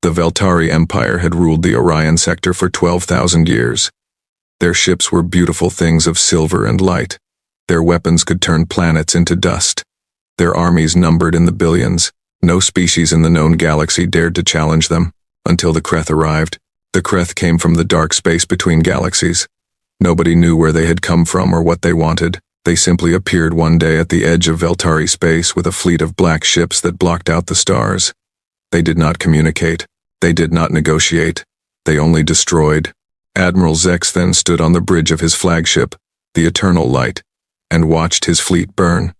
The Veltari Empire had ruled the Orion sector for 12,000 years. Their ships were beautiful things of silver and light. Their weapons could turn planets into dust. Their armies numbered in the billions. No species in the known galaxy dared to challenge them, until the Kreth arrived. The Kreth came from the dark space between galaxies. Nobody knew where they had come from or what they wanted. They simply appeared one day at the edge of Veltari space with a fleet of black ships that blocked out the stars. They did not communicate. They did not negotiate. They only destroyed. Admiral Zex then stood on the bridge of his flagship, the Eternal Light, and watched his fleet burn.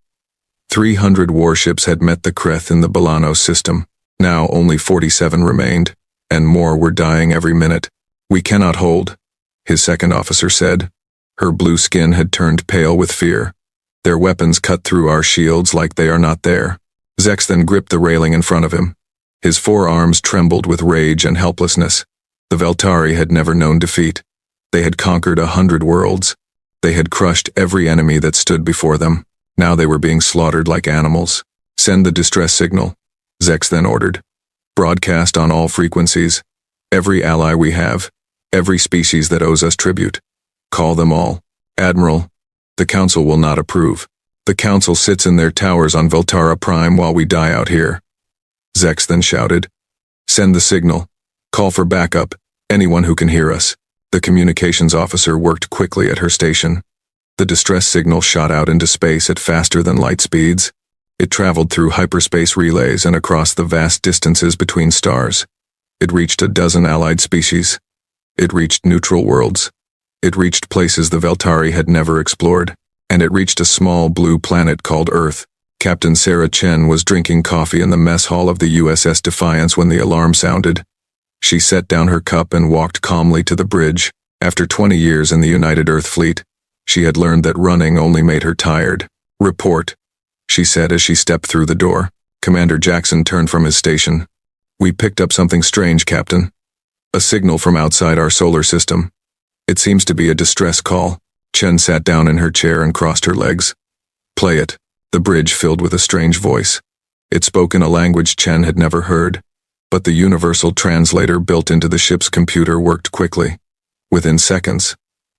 300 warships had met the Kreth in the Bolano system. Now only 47 remained, and more were dying every minute. "We cannot hold," his second officer said. Her blue skin had turned pale with fear. "Their weapons cut through our shields like they are not there." Zex then gripped the railing in front of him. His forearms trembled with rage and helplessness. The Veltari had never known defeat. They had conquered 100 worlds. They had crushed every enemy that stood before them. Now they were being slaughtered like animals. "Send the distress signal," Zex then ordered. "Broadcast on all frequencies. Every ally we have. Every species that owes us tribute. Call them all. Admiral, the Council will not approve. The Council sits in their towers on Voltara Prime while we die out here." Zex then shouted, "Send the signal. Call for backup. Anyone who can hear us." The communications officer worked quickly at her station. The distress signal shot out into space at faster than light speeds. It traveled through hyperspace relays and across the vast distances between stars. It reached a dozen allied species. It reached neutral worlds. It reached places the Veltari had never explored. And it reached a small blue planet called Earth. Captain Sarah Chen was drinking coffee in the mess hall of the USS Defiance when the alarm sounded. She set down her cup and walked calmly to the bridge. After 20 years in the United Earth Fleet, she had learned that running only made her tired. "Report," she said as she stepped through the door. Commander Jackson turned from his station. "We picked up something strange, Captain. A signal from outside our solar system. It seems to be a distress call." Chen sat down in her chair and crossed her legs. "Play it." The bridge filled with a strange voice. It spoke in a language Chen had never heard, but the universal translator built into the ship's computer worked quickly. Within seconds,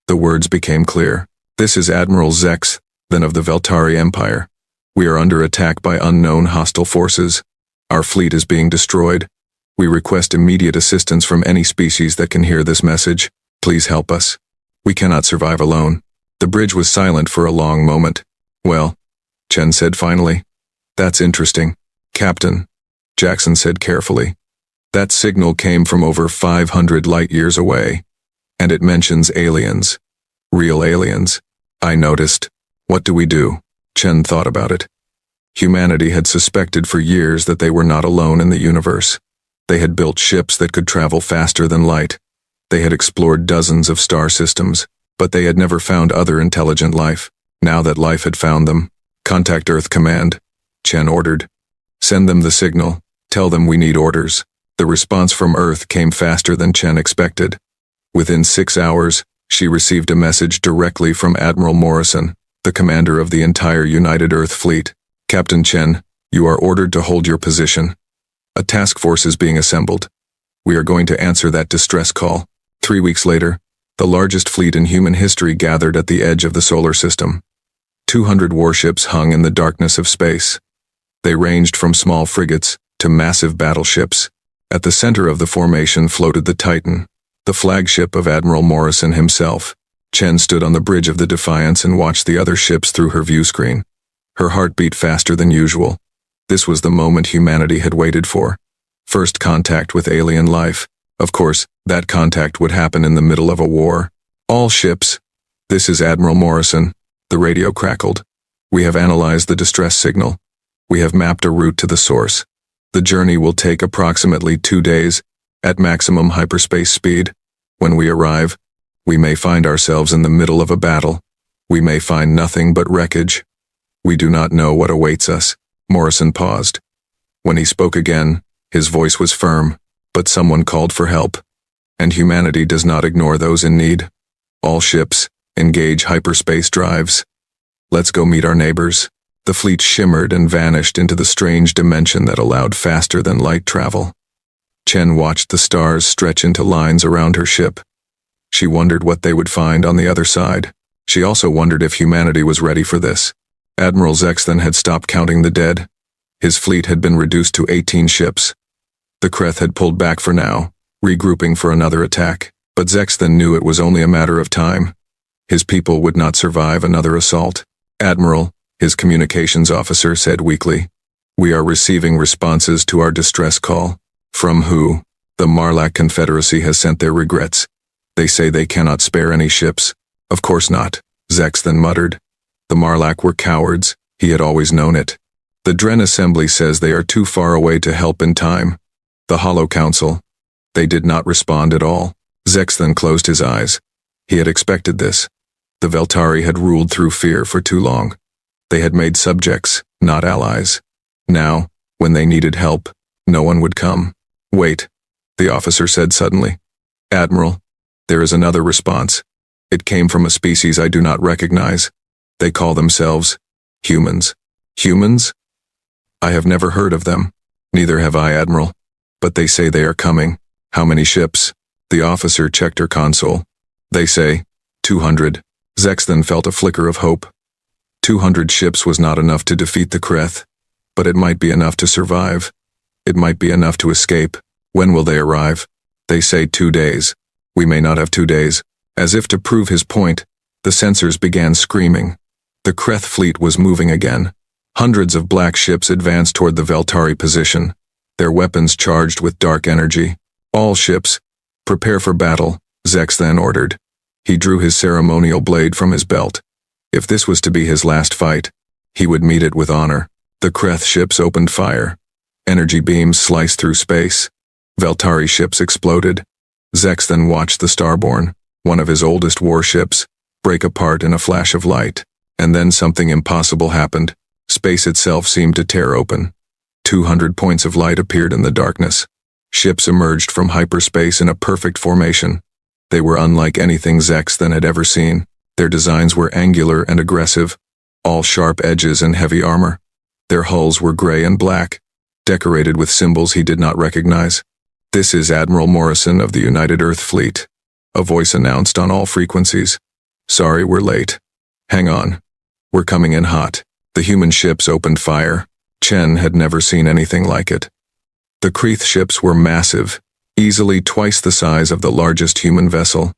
the words became clear. "This is Admiral Zex, then of the Veltari Empire. We are under attack by unknown hostile forces. Our fleet is being destroyed. We request immediate assistance from any species that can hear this message. Please help us. We cannot survive alone." The bridge was silent for a long moment. "Well," Chen said finally, "that's interesting. Captain," Jackson said carefully, "that signal came from over 500 light-years away, and it mentions aliens. Real aliens. I noticed. What do we do?" Chen thought about it. Humanity had suspected for years that they were not alone in the universe. They had built ships that could travel faster than light. They had explored dozens of star systems, but they had never found other intelligent life. Now that life had found them, "Contact Earth Command," Chen ordered. "Send them the signal. Tell them we need orders." The response from Earth came faster than Chen expected. Within 6 hours, she received a message directly from Admiral Morrison, the commander of the entire United Earth Fleet. "Captain Chen, you are ordered to hold your position. A task force is being assembled. We are going to answer that distress call." 3 weeks later, the largest fleet in human history gathered at the edge of the solar system. 200 warships hung in the darkness of space. They ranged from small frigates to massive battleships. At the center of the formation floated the Titan, the flagship of Admiral Morrison himself. Chen stood on the bridge of the Defiance and watched the other ships through her view screen. Her heart beat faster than usual. This was the moment humanity had waited for. First contact with alien life. Of course, that contact would happen in the middle of a war. "All ships. This is Admiral Morrison," the radio crackled. "We have analyzed the distress signal. We have mapped a route to the source. The journey will take approximately 2 days, at maximum hyperspace speed. When we arrive, we may find ourselves in the middle of a battle. We may find nothing but wreckage. We do not know what awaits us." Morrison paused. When he spoke again, his voice was firm, but someone called for help. And humanity does not ignore those in need. "All ships, engage hyperspace drives. Let's go meet our neighbors." The fleet shimmered and vanished into the strange dimension that allowed faster than light travel. Chen watched the stars stretch into lines around her ship. She wondered what they would find on the other side. She also wondered if humanity was ready for this. Admiral Zexthan had stopped counting the dead. His fleet had been reduced to 18 ships. The Kreth had pulled back for now, regrouping for another attack, but Zexthan knew it was only a matter of time. His people would not survive another assault. "Admiral," his communications officer said weakly, "we are receiving responses to our distress call." "From who?" "The Marlac Confederacy has sent their regrets. They say they cannot spare any ships." "Of course not," Zexthan muttered. The Marlac were cowards. He had always known it. "The Dren Assembly says they are too far away to help in time." "The Hollow Council." They did not respond at all. Zexthan closed his eyes. He had expected this. The Veltari had ruled through fear for too long. They had made subjects, not allies. Now, when they needed help, no one would come. "Wait," the officer said suddenly. "Admiral, there is another response. It came from a species I do not recognize. They call themselves humans." "Humans?" "I have never heard of them." "Neither have I, Admiral. But they say they are coming." "How many ships?" The officer checked her console. "They say 200. Zexthan felt a flicker of hope. 200 ships was not enough to defeat the Kreth, but it might be enough to survive. It might be enough to escape. "When will they arrive?" "They say 2 days. We may not have 2 days." As if to prove his point, the sensors began screaming. The Kreth fleet was moving again. Hundreds of black ships advanced toward the Veltari position, their weapons charged with dark energy. "All ships, prepare for battle," Zexthan ordered. He drew his ceremonial blade from his belt. If this was to be his last fight, he would meet it with honor. The Kreth ships opened fire. Energy beams sliced through space. Veltari ships exploded. Zexthan watched the Starborn, one of his oldest warships, break apart in a flash of light. And then something impossible happened. Space itself seemed to tear open. 200 points of light appeared in the darkness. Ships emerged from hyperspace in a perfect formation. They were unlike anything Zexthan had ever seen. Their designs were angular and aggressive, all sharp edges and heavy armor. Their hulls were gray and black, decorated with symbols he did not recognize. "This is Admiral Morrison of the United Earth Fleet," a voice announced on all frequencies. "Sorry we're late. Hang on. We're coming in hot." The human ships opened fire. Chen had never seen anything like it. The Kreth ships were massive, easily twice the size of the largest human vessel.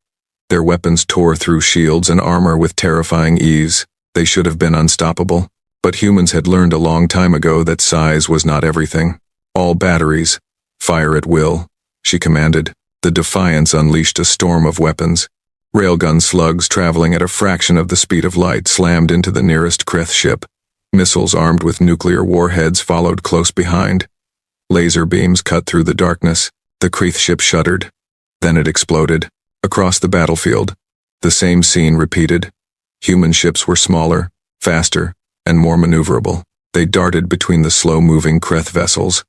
Their weapons tore through shields and armor with terrifying ease. They should have been unstoppable. But humans had learned a long time ago that size was not everything. "All batteries. Fire at will," she commanded. The Defiance unleashed a storm of weapons. Railgun slugs traveling at a fraction of the speed of light slammed into the nearest Kreth ship. Missiles armed with nuclear warheads followed close behind. Laser beams cut through the darkness. The Kreth ship shuddered. Then it exploded. Across the battlefield, the same scene repeated. Human ships were smaller, faster, and more maneuverable. They darted between the slow-moving Kreth vessels,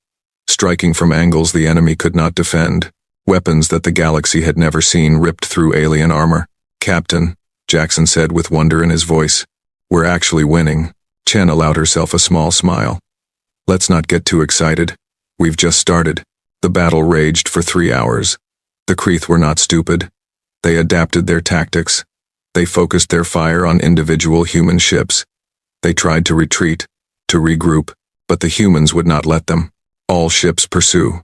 striking from angles the enemy could not defend. Weapons that the galaxy had never seen ripped through alien armor. "Captain," Jackson said with wonder in his voice, "we're actually winning." Chen allowed herself a small smile. "Let's not get too excited. We've just started." The battle raged for 3 hours. The Kreth were not stupid. They adapted their tactics. They focused their fire on individual human ships. They tried to retreat, to regroup, but the humans would not let them. "All ships pursue,"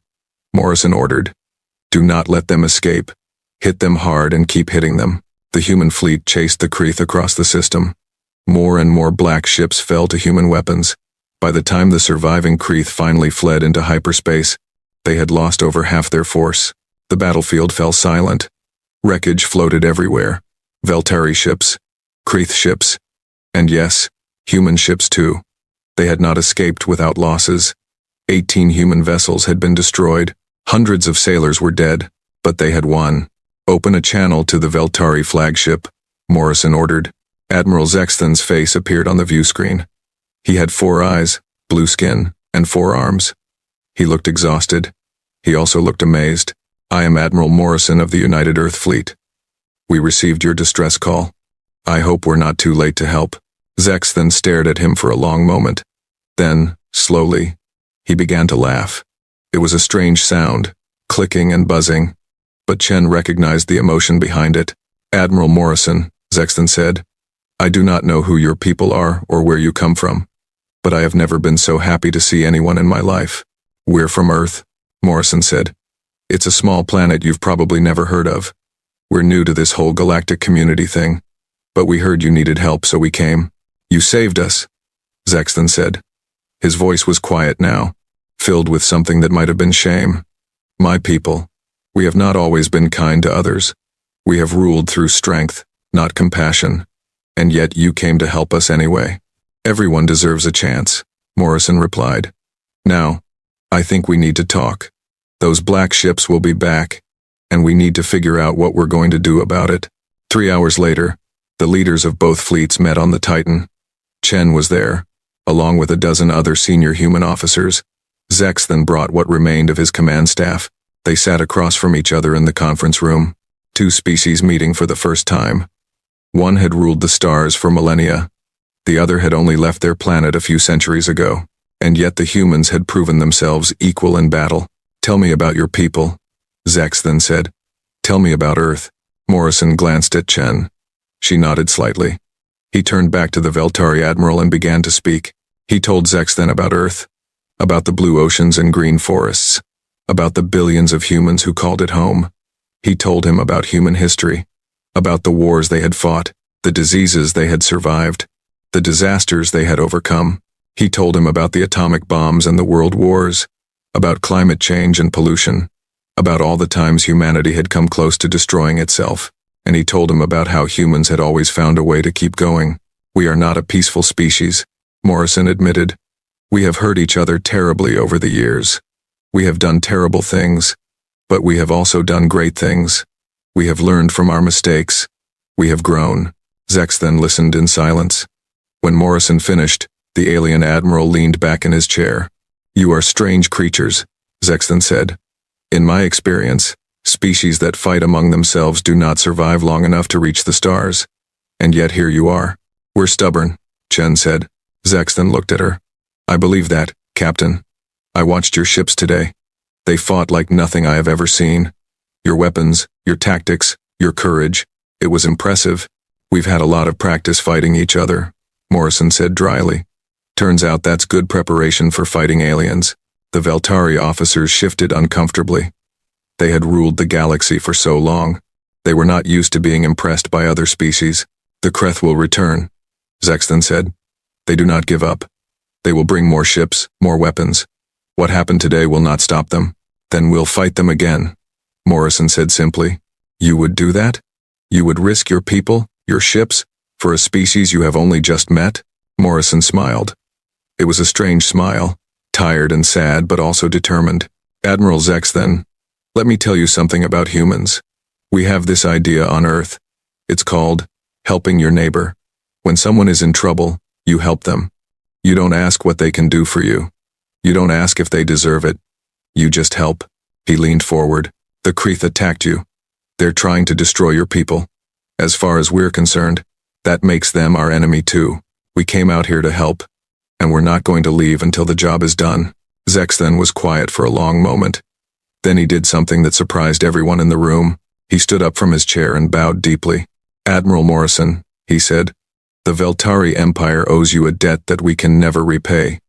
Morrison ordered. "Do not let them escape. Hit them hard and keep hitting them." The human fleet chased the Kreth across the system. More and more black ships fell to human weapons. By the time the surviving Kreth finally fled into hyperspace, they had lost over half their force. The battlefield fell silent. Wreckage floated everywhere. Veltari ships, Kreth ships, and yes, human ships too. They had not escaped without losses. 18 human vessels had been destroyed. Hundreds of sailors were dead, but they had won. "Open a channel to the Veltari flagship," Morrison ordered. Admiral Zexthan's face appeared on the view screen. He had 4 eyes, blue skin, and 4 arms. He looked exhausted. He also looked amazed. "I am Admiral Morrison of the United Earth Fleet. We received your distress call. I hope we're not too late to help." Zexthan stared at him for a long moment. Then, slowly, he began to laugh. It was a strange sound, clicking and buzzing. But Chen recognized the emotion behind it. "Admiral Morrison," Zexton said, "I do not know who your people are or where you come from, but I have never been so happy to see anyone in my life." "We're from Earth," Morrison said. "It's a small planet you've probably never heard of. We're new to this whole galactic community thing, but we heard you needed help, so we came." "You saved us," Zexton said. His voice was quiet now, filled with something that might have been shame. "My people, we have not always been kind to others. We have ruled through strength, not compassion, and yet you came to help us anyway." "Everyone deserves a chance," Morrison replied. "Now, I think we need to talk. Those black ships will be back, and we need to figure out what we're going to do about it." 3 hours later, the leaders of both fleets met on the Titan. Chen was there, along with a dozen other senior human officers. Zex then brought what remained of his command staff. They sat across from each other in the conference room, two species meeting for the first time. One had ruled the stars for millennia. The other had only left their planet a few centuries ago, and yet the humans had proven themselves equal in battle. "Tell me about your people," Zex then said. "Tell me about Earth." Morrison glanced at Chen. She nodded slightly. He turned back to the Veltari admiral and began to speak. He told Zex then about Earth, about the blue oceans and green forests, about the billions of humans who called it home. He told him about human history, about the wars they had fought, the diseases they had survived, the disasters they had overcome. He told him about the atomic bombs and the world wars, about climate change and pollution, about all the times humanity had come close to destroying itself, and he told him about how humans had always found a way to keep going. "We are not a peaceful species," Morrison admitted. "We have hurt each other terribly over the years. We have done terrible things, but we have also done great things. We have learned from our mistakes. We have grown." Zex then listened in silence. When Morrison finished, the alien admiral leaned back in his chair. "You are strange creatures," Zexton said. "In my experience, species that fight among themselves do not survive long enough to reach the stars. And yet here you are." "We're stubborn," Chen said. Zexton looked at her. "I believe that, Captain. I watched your ships today. They fought like nothing I have ever seen. Your weapons, your tactics, your courage. It was impressive. We've had a lot of practice fighting each other," Morrison said dryly. "Turns out that's good preparation for fighting aliens." The Veltari officers shifted uncomfortably. They had ruled the galaxy for so long. They were not used to being impressed by other species. "The Kreth will return," Zexton said. "They do not give up. They will bring more ships, more weapons. What happened today will not stop them. Then we'll fight them again," Morrison said simply. "You would do that? You would risk your people, your ships, for a species you have only just met?" Morrison smiled. It was a strange smile, tired and sad but also determined. "Admiral Zex then, let me tell you something about humans. We have this idea on Earth. It's called helping your neighbor. When someone is in trouble, you help them. You don't ask what they can do for you. You don't ask if they deserve it. You just help." He leaned forward. "The Kreth attacked you. They're trying to destroy your people. As far as we're concerned, that makes them our enemy too. We came out here to help, and we're not going to leave until the job is done." Zex then was quiet for a long moment. Then he did something that surprised everyone in the room. He stood up from his chair and bowed deeply. "Admiral Morrison," he said, "the Veltari Empire owes you a debt that we can never repay.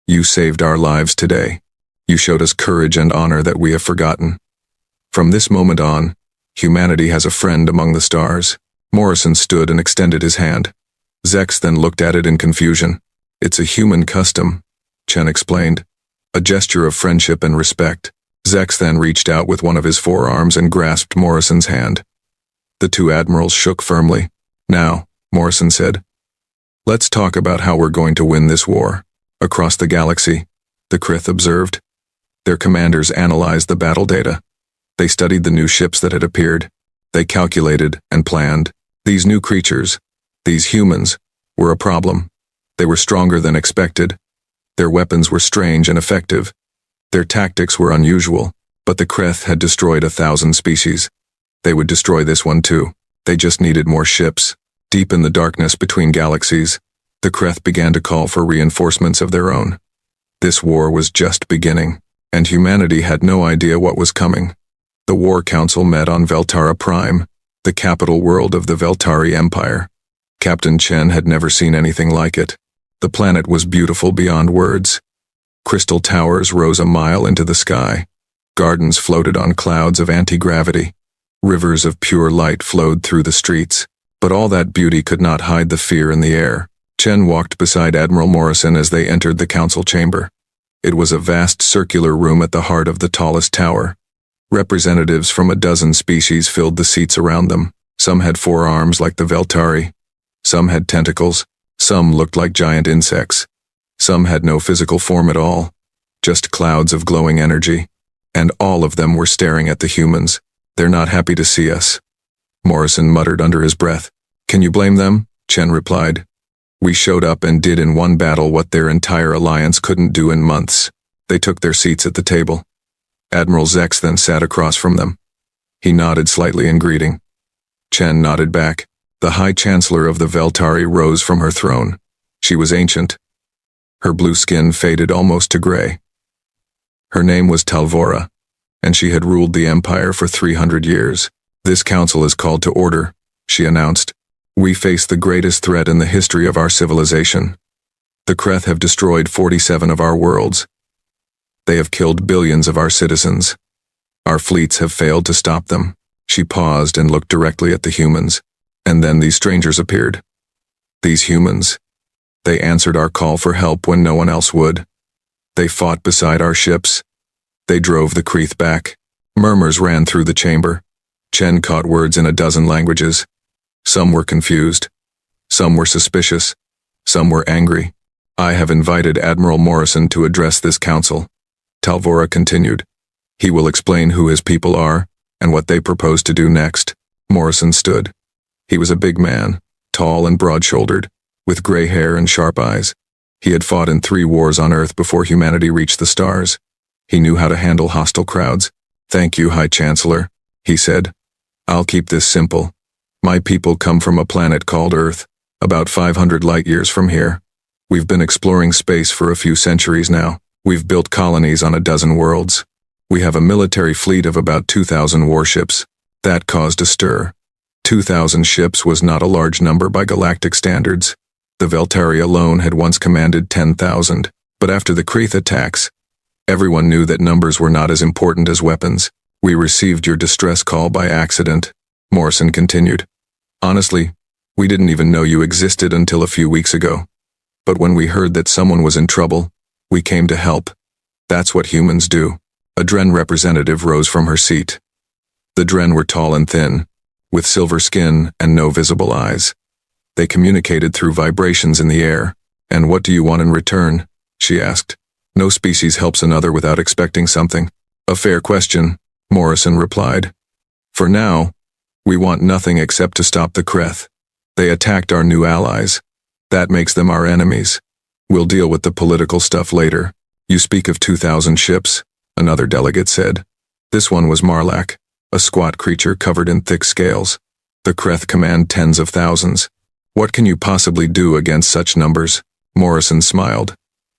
You saved our lives today. You showed us courage and honor that we have forgotten. From this moment on, humanity has a friend among the stars." Morrison stood and extended his hand. Zex then looked at it in confusion. "It's a human custom," Chen explained. "A gesture of friendship and respect." Zex then reached out with one of his forearms and grasped Morrison's hand. The two admirals shook firmly. "Now," Morrison said, "let's talk about how we're going to win this war." Across the galaxy, the Kreth observed. Their commanders analyzed the battle data. They studied the new ships that had appeared. They calculated and planned. These new creatures, these humans, were a problem. They were stronger than expected. Their weapons were strange and effective. Their tactics were unusual, but the Kreth had destroyed 1,000 species. They would destroy this one too. They just needed more ships. Deep in the darkness between galaxies, the Kreth began to call for reinforcements of their own. This war was just beginning. and humanity had no idea what was coming. The War Council met on Veltara Prime, the capital world of the Veltari Empire. Captain Chen had never seen anything like it. The planet was beautiful beyond words. Crystal towers rose a mile into the sky. Gardens floated on clouds of anti-gravity. Rivers of pure light flowed through the streets. But all that beauty could not hide the fear in the air. Chen walked beside Admiral Morrison as they entered the council chamber. It was a vast circular room at the heart of the tallest tower. Representatives from a dozen species filled the seats around them. Some had 4 arms like the Veltari. Some had tentacles. Some looked like giant insects. Some had no physical form at all, just clouds of glowing energy. And all of them were staring at the humans. "They're not happy to see us," Morrison muttered under his breath. "Can you blame them?" Chen replied. "We showed up and did in one battle what their entire alliance couldn't do in months." They took their seats at the table. Admiral Zex then sat across from them. He nodded slightly in greeting. Chen nodded back. The High Chancellor of the Veltari rose from her throne. She was ancient. Her blue skin faded almost to gray. Her name was Talvora, and she had ruled the Empire for 300 years. "This council is called to order," she announced. "We face the greatest threat in the history of our civilization. The Kreth have destroyed 47 of our worlds. They have killed billions of our citizens. Our fleets have failed to stop them." She paused and looked directly at the humans, and then these strangers appeared. These humans. They answered our call for help when no one else would. They fought beside our ships. They drove the Kreth back. Murmurs ran through the chamber. Chen caught words in a dozen languages. Some were confused. Some were suspicious. Some were angry. "I have invited Admiral Morrison to address this council," Talvora continued. "He will explain who his people are and what they propose to do next." Morrison stood. He was a big man, tall and broad-shouldered, with gray hair and sharp eyes. He had fought in 3 wars on Earth before humanity reached the stars. He knew how to handle hostile crowds. "Thank you, High Chancellor," he said. "I'll keep this simple. My people come from a planet called Earth, about 500 light-years from here. We've been exploring space for a few centuries now. We've built colonies on a dozen worlds. We have a military fleet of about 2,000 warships. That caused a stir. 2,000 ships was not a large number by galactic standards. The Veltari alone had once commanded 10,000, but after the Kreth attacks, everyone knew that numbers were not as important as weapons. We received your distress call by accident," Morrison continued. "Honestly, we didn't even know you existed until a few weeks ago. But when we heard that someone was in trouble, we came to help. That's what humans do." A Dren representative rose from her seat. The Dren were tall and thin, with silver skin and no visible eyes. They communicated through vibrations in the air. "And what do you want in return?" she asked. "No species helps another without expecting something." "A fair question," Morrison replied. "For now, we want nothing except to stop the Kreth. They attacked our new allies. That makes them our enemies. We'll deal with the political stuff later." "You speak of 2,000 ships," another delegate said. This one was Marlak, a squat creature covered in thick scales. "The Kreth command tens of thousands. What can you possibly do against such numbers?" Morrison smiled.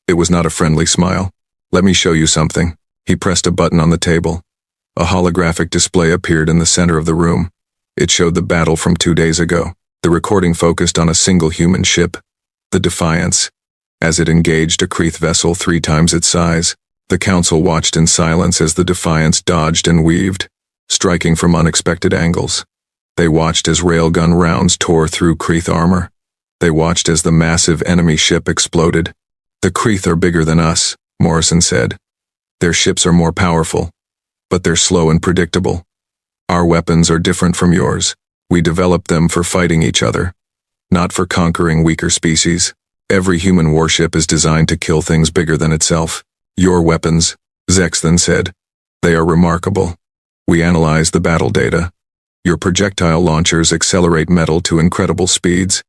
It was not a friendly smile. "Let me show you something." He pressed a button on the table. A holographic display appeared in the center of the room. It showed the battle from 2 days ago. The recording focused on a single human ship, the Defiance, as it engaged a Kreth vessel 3 times its size. The council watched in silence as the Defiance dodged and weaved, striking from unexpected angles. They watched as railgun rounds tore through Kreth armor. They watched as the massive enemy ship exploded. "The Kreth are bigger than us," Morrison said. "Their ships are more powerful, but they're slow and predictable. Our weapons are different from yours. We developed them for fighting each other, not for conquering weaker species. Every human warship is designed to kill things bigger than itself. Your weapons," Zex then said, "they are remarkable. We analyzed the battle data. Your projectile launchers accelerate metal to incredible speeds.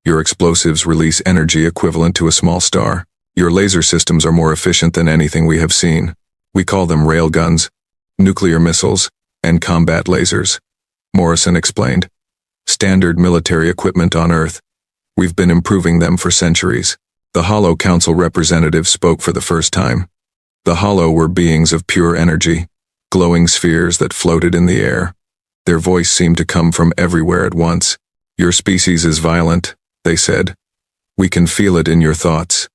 Your explosives release energy equivalent to a small star. Your laser systems are more efficient than anything we have seen. We call them railguns, nuclear missiles, and combat lasers," Morrison explained. "Standard military equipment on Earth. We've been improving them for centuries." The Hollow Council representative spoke for the first time. The hollow were beings of pure energy, glowing spheres that floated in the air. Their voice seemed to come from everywhere at once. "Your species is violent," they said. "We can feel it in your thoughts.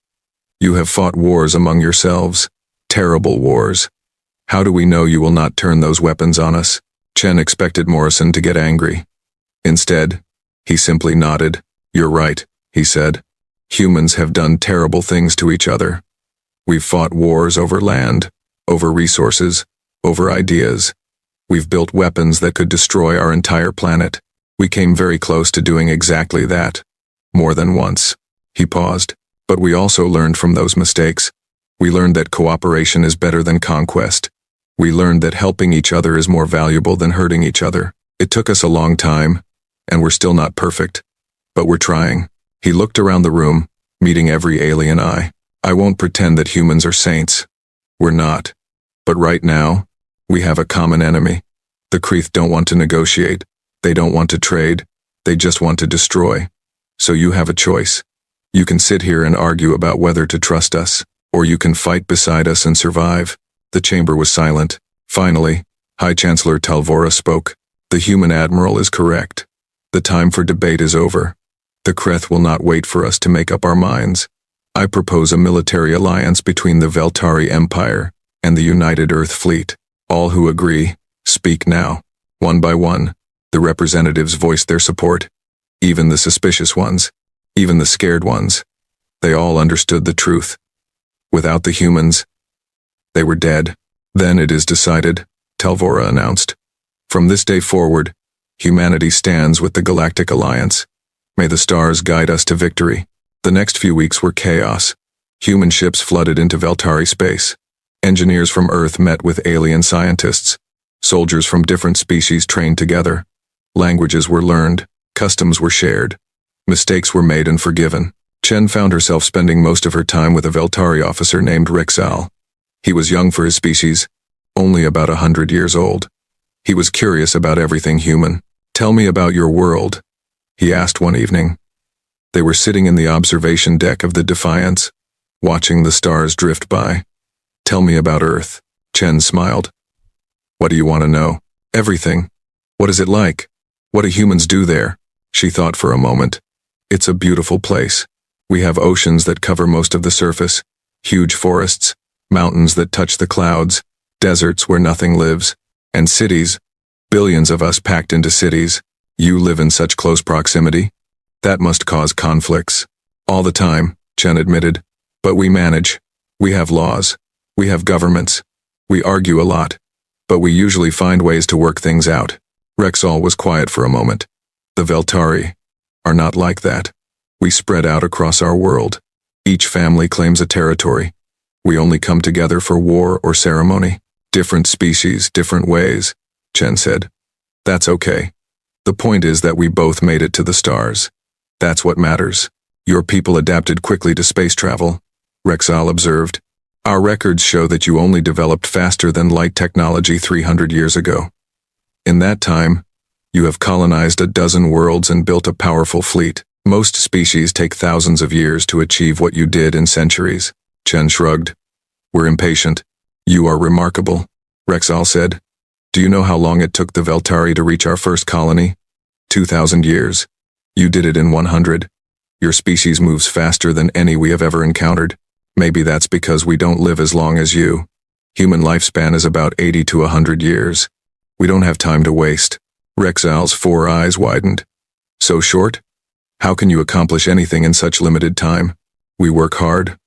You have fought wars among yourselves, terrible wars. How do we know you will not turn those weapons on us?" Chen expected Morrison to get angry. Instead, he simply nodded. "You're right," he said. "Humans have done terrible things to each other. We've fought wars over land, over resources, over ideas. We've built weapons that could destroy our entire planet. We came very close to doing exactly that. More than once." He paused. "But we also learned from those mistakes. We learned that cooperation is better than conquest. We learned that helping each other is more valuable than hurting each other. It took us a long time, and we're still not perfect. But we're trying." He looked around the room, meeting every alien eye. "I won't pretend that humans are saints. We're not. But right now, we have a common enemy. The Kreeth don't want to negotiate. They don't want to trade. They just want to destroy. So you have a choice. You can sit here and argue about whether to trust us, or you can fight beside us and survive." The chamber was silent. Finally, High Chancellor Talvora spoke. "The human admiral is correct. The time for debate is over. The Kreeth will not wait for us to make up our minds. I propose a military alliance between the Veltari Empire and the United Earth Fleet. All who agree, speak now." One by one, the representatives voiced their support. Even the suspicious ones, even the scared ones. They all understood the truth. Without the humans, they were dead. "Then it is decided," Talvora announced. "From this day forward, humanity stands with the Galactic Alliance. May the stars guide us to victory." The next few weeks were chaos. Human ships flooded into Veltari space. Engineers from Earth met with alien scientists. Soldiers from different species trained together. Languages were learned. Customs were shared. Mistakes were made and forgiven. Chen found herself spending most of her time with a Veltari officer named Rexal. He was young for his species, only about 100 years old. He was curious about everything human. "Tell me about your world," he asked one evening. They were sitting in the observation deck of the Defiance, watching the stars drift by. "Tell me about Earth," Chen smiled. "What do you want to know?" "Everything. What is it like? What do humans do there?" She thought for a moment. "It's a beautiful place. We have oceans that cover most of the surface, huge forests, mountains that touch the clouds, deserts where nothing lives, and cities, billions of us packed into cities. You live in such close proximity? That must cause conflicts." "All the time," Chen admitted. "But we manage. We have laws. We have governments. We argue a lot. But we usually find ways to work things out." Rexall was quiet for a moment. "The Veltari are not like that. We spread out across our world. Each family claims a territory. We only come together for war or ceremony. Different species, different ways," Chen said. "That's okay. The point is that we both made it to the stars. That's what matters. Your people adapted quickly to space travel," Rexall observed. "Our records show that you only developed faster than light technology 300 years ago. In that time, you have colonized a dozen worlds and built a powerful fleet. Most species take thousands of years to achieve what you did in centuries." Chen shrugged. "We're impatient. You are remarkable," Rexall said. "Do you know how long it took the Veltari to reach our first colony? 2,000 years. You did it in 100. Your species moves faster than any we have ever encountered. Maybe that's because we don't live as long as you. Human lifespan is about 80 to 100 years. We don't have time to waste." Rexall's 4 eyes widened. "So short? How can you accomplish anything in such limited time?" "We work hard.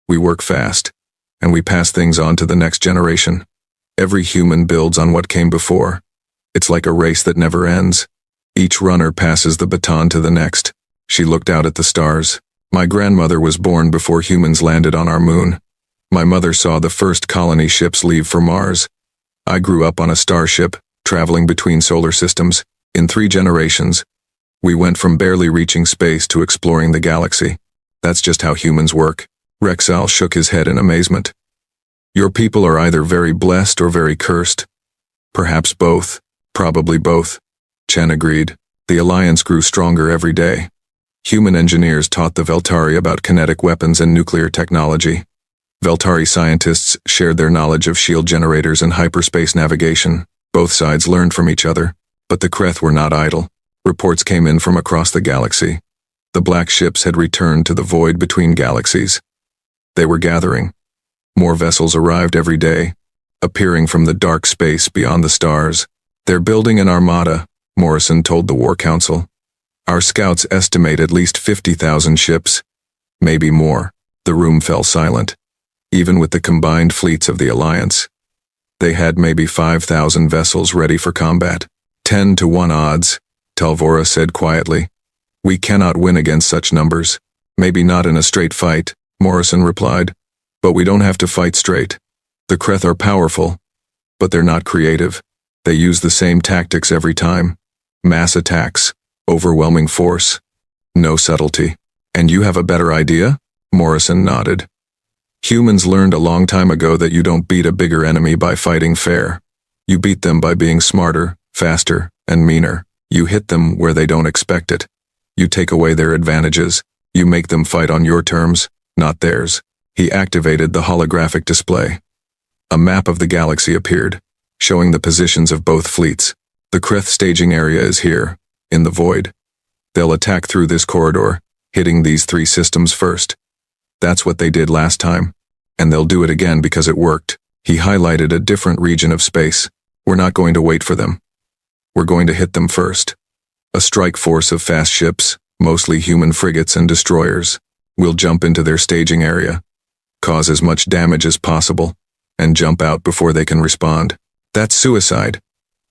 We work fast. And we pass things on to the next generation. Every human builds on what came before. It's like a race that never ends. Each runner passes the baton to the next." She looked out at the stars. "My grandmother was born before humans landed on our moon. My mother saw the first colony ships leave for Mars. I grew up on a starship, traveling between solar systems. In 3 generations, we went from barely reaching space to exploring the galaxy. That's just how humans work." Rexall shook his head in amazement. "Your people are either very blessed or very cursed. Perhaps both. Probably both," Chen agreed. The alliance grew stronger every day. Human engineers taught the Veltari about kinetic weapons and nuclear technology. Veltari scientists shared their knowledge of shield generators and hyperspace navigation. Both sides learned from each other, but the Kreth were not idle. Reports came in from across the galaxy. The black ships had returned to the void between galaxies. They were gathering. More vessels arrived every day, appearing from the dark space beyond the stars. "They're building an armada," Morrison told the War Council. "Our scouts estimate at least 50,000 ships, maybe more." The room fell silent. Even with the combined fleets of the Alliance, they had maybe 5,000 vessels ready for combat. 10 to 1 odds, Talvora said quietly. "We cannot win against such numbers." "Maybe not in a straight fight," Morrison replied. "But we don't have to fight straight. The Kreth are powerful, but they're not creative. They use the same tactics every time. Mass attacks, overwhelming force, no subtlety." "And you have a better idea?" Morrison nodded. "Humans learned a long time ago that you don't beat a bigger enemy by fighting fair. You beat them by being smarter, faster, and meaner. You hit them where they don't expect it. You take away their advantages. You make them fight on your terms, not theirs." He activated the holographic display. A map of the galaxy appeared, showing the positions of both fleets. "The Kreth staging area is here, in the void. They'll attack through this corridor, hitting these 3 systems first. That's what they did last time, and they'll do it again because it worked." He highlighted a different region of space. "We're not going to wait for them. We're going to hit them first. A strike force of fast ships, mostly human frigates and destroyers. We'll jump into their staging area, cause as much damage as possible, and jump out before they can respond." "That's suicide,"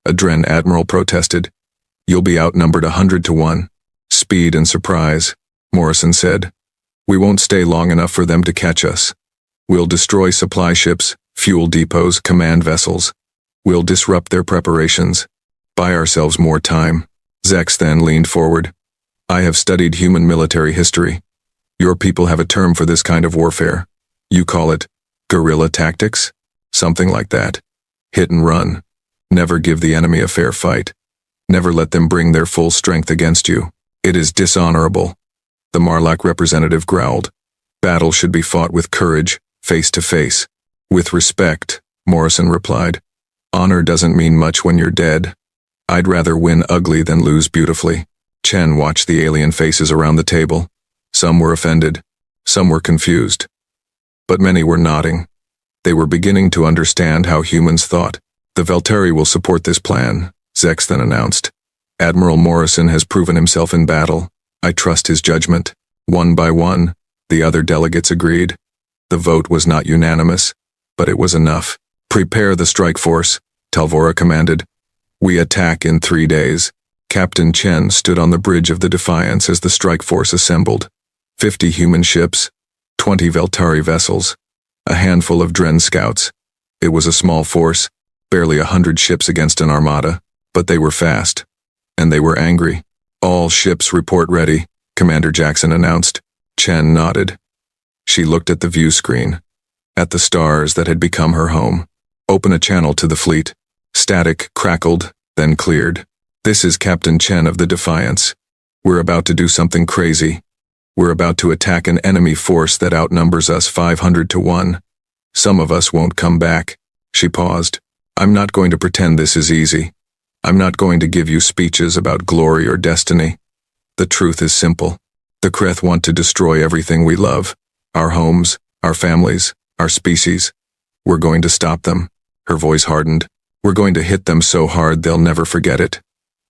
a Dren admiral protested. "You'll be outnumbered 100 to 1. "Speed and surprise," Morrison said. "We won't stay long enough for them to catch us. We'll destroy supply ships, fuel depots, command vessels. We'll disrupt their preparations, buy ourselves more time." Zex then leaned forward. "I have studied human military history. Your people have a term for this kind of warfare. You call it guerrilla tactics? Something like that. Hit and run. Never give the enemy a fair fight. Never let them bring their full strength against you. It is dishonorable." The Marlac representative growled. "Battle should be fought with courage, face to face. With respect," Morrison replied. "Honor doesn't mean much when you're dead. I'd rather win ugly than lose beautifully." Chen watched the alien faces around the table. Some were offended. Some were confused. But many were nodding. They were beginning to understand how humans thought. "The Veltari will support this plan," Zex then announced. "Admiral Morrison has proven himself in battle. I trust his judgment." One by one, the other delegates agreed. The vote was not unanimous, but it was enough. "Prepare the strike force," Talvora commanded. "We attack in 3 days." Captain Chen stood on the bridge of the Defiance as the strike force assembled. 50 human ships, 20 Veltari vessels, a handful of Dren scouts. It was a small force, barely 100 ships against an armada, but they were fast, and they were angry. "All ships report ready," Commander Jackson announced. Chen nodded. She looked at the view screen, at the stars that had become her home. "Open a channel to the fleet." Static crackled, then cleared. "This is Captain Chen of the Defiance. We're about to do something crazy. We're about to attack an enemy force that outnumbers us 500 to 1. Some of us won't come back." She paused. "I'm not going to pretend this is easy. I'm not going to give you speeches about glory or destiny. The truth is simple. The Kreth want to destroy everything we love. Our homes, our families, our species. We're going to stop them." Her voice hardened. "We're going to hit them so hard they'll never forget it.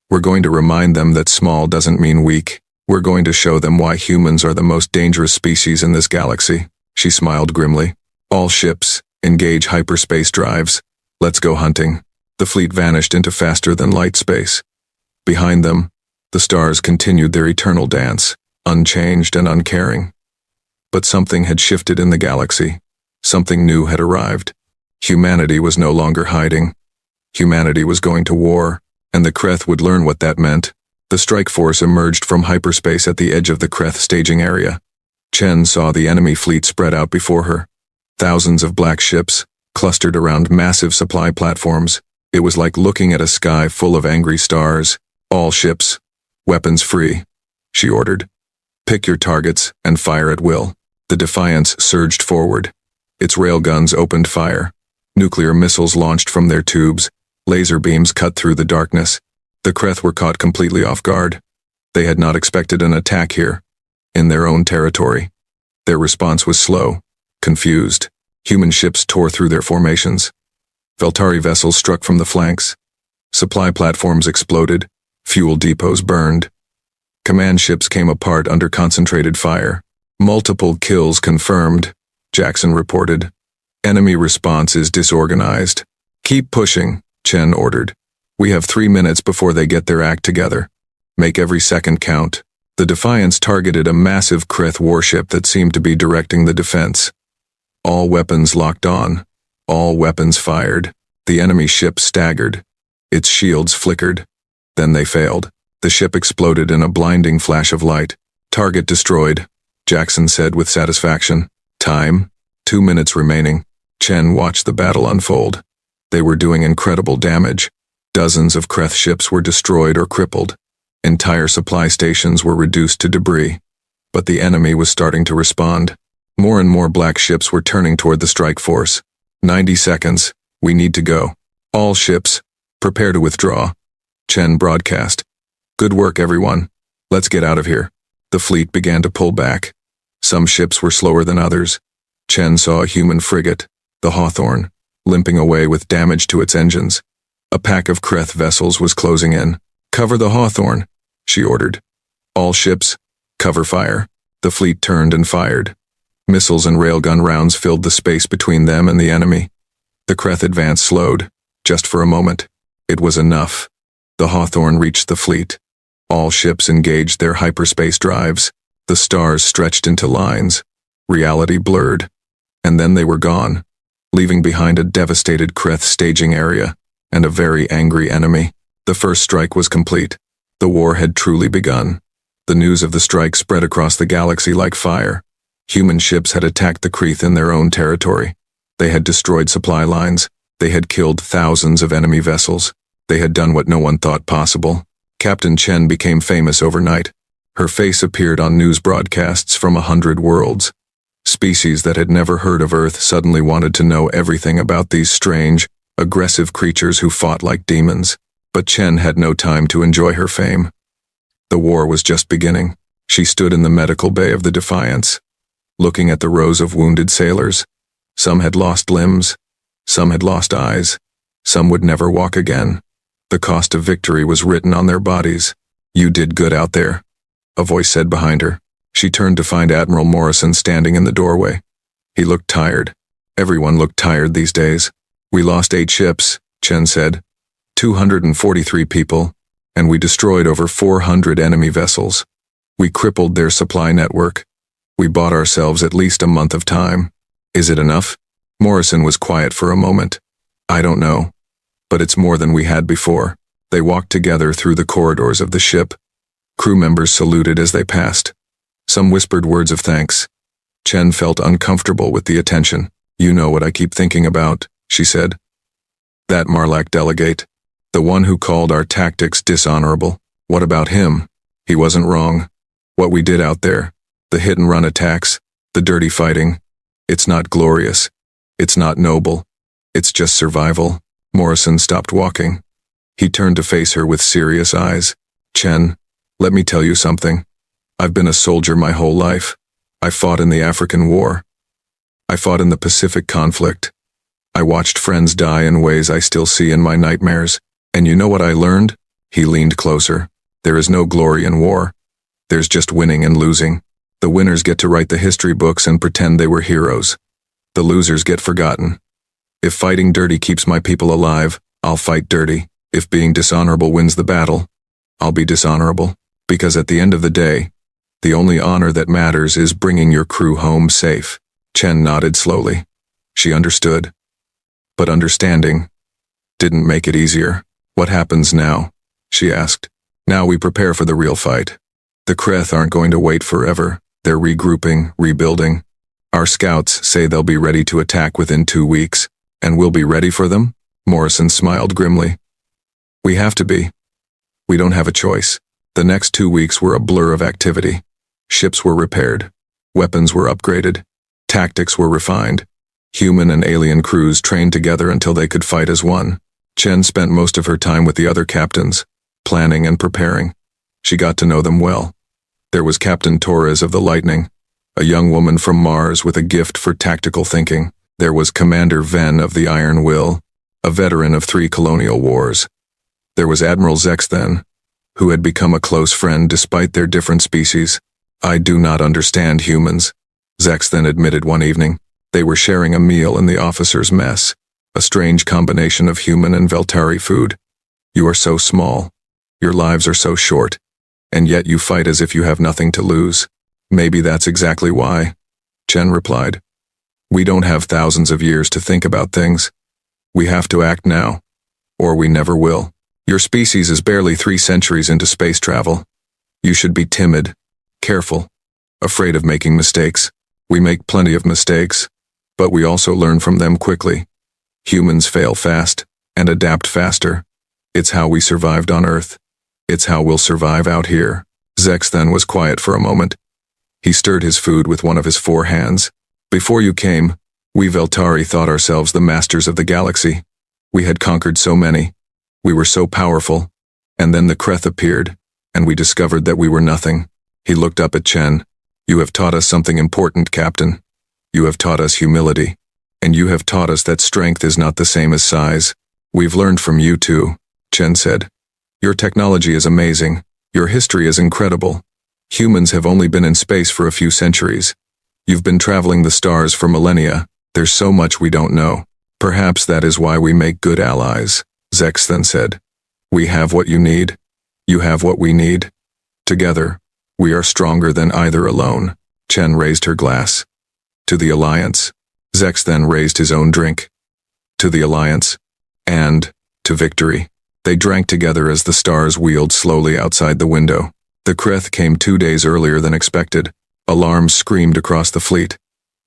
We're going to remind them that small doesn't mean weak. We're going to show them why humans are the most dangerous species in this galaxy." She smiled grimly. "All ships, engage hyperspace drives. Let's go hunting." The fleet vanished into faster-than-light space. Behind them, the stars continued their eternal dance, unchanged and uncaring. But something had shifted in the galaxy. Something new had arrived. Humanity was no longer hiding. Humanity was going to war, and the Kreth would learn what that meant. The strike force emerged from hyperspace at the edge of the Kreth staging area. Chen saw the enemy fleet spread out before her. Thousands of black ships, clustered around massive supply platforms. It was like looking at a sky full of angry stars. "All ships, weapons free," she ordered. "Pick your targets and fire at will." The Defiance surged forward. Its railguns opened fire. Nuclear missiles launched from their tubes. Laser beams cut through the darkness. The Kreth were caught completely off guard. They had not expected an attack here, in their own territory. Their response was slow, confused. Human ships tore through their formations. Veltari vessels struck from the flanks. Supply platforms exploded. Fuel depots burned. Command ships came apart under concentrated fire. Multiple kills confirmed, Jackson reported. Enemy response is disorganized. Keep pushing, Chen ordered. We have 3 minutes before they get their act together. Make every second count. The Defiance targeted a massive Kreth warship that seemed to be directing the defense. All weapons locked on. All weapons fired. The enemy ship staggered. Its shields flickered. Then they failed. The ship exploded in a blinding flash of light. Target destroyed, Jackson said with satisfaction. Time? 2 minutes remaining. Chen watched the battle unfold. They were doing incredible damage. Dozens of Kreth ships were destroyed or crippled. Entire supply stations were reduced to debris. But the enemy was starting to respond. More and more black ships were turning toward the strike force. 90 seconds. We need to go. All ships, prepare to withdraw. Chen broadcast. Good work, everyone. Let's get out of here. The fleet began to pull back. Some ships were slower than others. Chen saw a human frigate, the Hawthorne, limping away with damage to its engines. A pack of Kreth vessels was closing in. Cover the Hawthorne, she ordered. All ships, cover fire. The fleet turned and fired. Missiles and railgun rounds filled the space between them and the enemy. The Kreth advance slowed, just for a moment. It was enough. The Hawthorne reached the fleet. All ships engaged their hyperspace drives. The stars stretched into lines. Reality blurred. And then they were gone, leaving behind a devastated Kreth staging area and a very angry enemy. The first strike was complete. The war had truly begun. The news of the strike spread across the galaxy like fire. Human ships had attacked the Kreth in their own territory. They had destroyed supply lines. They had killed thousands of enemy vessels. They had done what no one thought possible. Captain Chen became famous overnight. Her face appeared on news broadcasts from 100 worlds. Species that had never heard of Earth suddenly wanted to know everything about these strange, aggressive creatures who fought like demons. But Chen had no time to enjoy her fame. The war was just beginning. She stood in the medical bay of the Defiance, looking at the rows of wounded sailors. Some had lost limbs. Some had lost eyes. Some would never walk again. The cost of victory was written on their bodies. You did good out there, a voice said behind her. She turned to find Admiral Morrison standing in the doorway. He looked tired. Everyone looked tired these days. We lost 8 ships, Chen said. 243 people, and we destroyed over 400 enemy vessels. We crippled their supply network. We bought ourselves at least a month of time. Is it enough? Morrison was quiet for a moment. I don't know. But it's more than we had before. They walked together through the corridors of the ship. Crew members saluted as they passed. Some whispered words of thanks. Chen felt uncomfortable with the attention. You know what I keep thinking about, she said. That Marlac delegate. The one who called our tactics dishonorable. What about him? He wasn't wrong. What we did out there, the hit-and-run attacks, the dirty fighting, it's not glorious. It's not noble. It's just survival. Morrison stopped walking. He turned to face her with serious eyes. Chen, let me tell you something. I've been a soldier my whole life. I fought in the African War. I fought in the Pacific conflict. I watched friends die in ways I still see in my nightmares. And you know what I learned? He leaned closer. There is no glory in war. There's just winning and losing. The winners get to write the history books and pretend they were heroes. The losers get forgotten. If fighting dirty keeps my people alive, I'll fight dirty. If being dishonorable wins the battle, I'll be dishonorable. Because at the end of the day, the only honor that matters is bringing your crew home safe. Chen nodded slowly. She understood. But understanding didn't make it easier. What happens now? She asked. Now we prepare for the real fight. The Kreth aren't going to wait forever. They're regrouping, rebuilding. Our scouts say they'll be ready to attack within 2 weeks. And we'll be ready for them? Morrison smiled grimly. We have to be. We don't have a choice. The next 2 weeks were a blur of activity. Ships were repaired. Weapons were upgraded. Tactics were refined. Human and alien crews trained together until they could fight as one. Chen spent most of her time with the other captains, planning and preparing. She got to know them well. There was Captain Torres of the Lightning, a young woman from Mars with a gift for tactical thinking. There was Commander Ven of the Iron Will, a veteran of 3 colonial wars. There was Admiral Zexthen, who had become a close friend despite their different species. "I do not understand humans," Zexthen admitted one evening. They were sharing a meal in the officers' mess, a strange combination of human and Veltari food. "You are so small. Your lives are so short. And yet you fight as if you have nothing to lose." "Maybe that's exactly why," Chen replied. "We don't have thousands of years to think about things. We have to act now, or we never will. Your species is barely 3 centuries into space travel. You should be timid, careful, afraid of making mistakes. We make plenty of mistakes, but we also learn from them quickly. Humans fail fast and adapt faster. It's how we survived on Earth. It's how we'll survive out here." Zexthen was quiet for a moment. He stirred his food with one of his 4 hands. "Before you came, we Veltari thought ourselves the masters of the galaxy. We had conquered so many. We were so powerful. And then the Kreth appeared, and we discovered that we were nothing." He looked up at Chen. "You have taught us something important, Captain. You have taught us humility. And you have taught us that strength is not the same as size. We've learned from you too," Chen said. "Your technology is amazing. Your history is incredible. Humans have only been in space for a few centuries. You've been traveling the stars for millennia. There's so much we don't know. Perhaps that is why we make good allies," Zexthen said. "We have what you need. You have what we need. Together, we are stronger than either alone." Chen raised her glass. "To the Alliance." Zexthen raised his own drink. "To the Alliance. And to victory." They drank together as the stars wheeled slowly outside the window. The Kreth came 2 days earlier than expected. Alarms screamed across the fleet.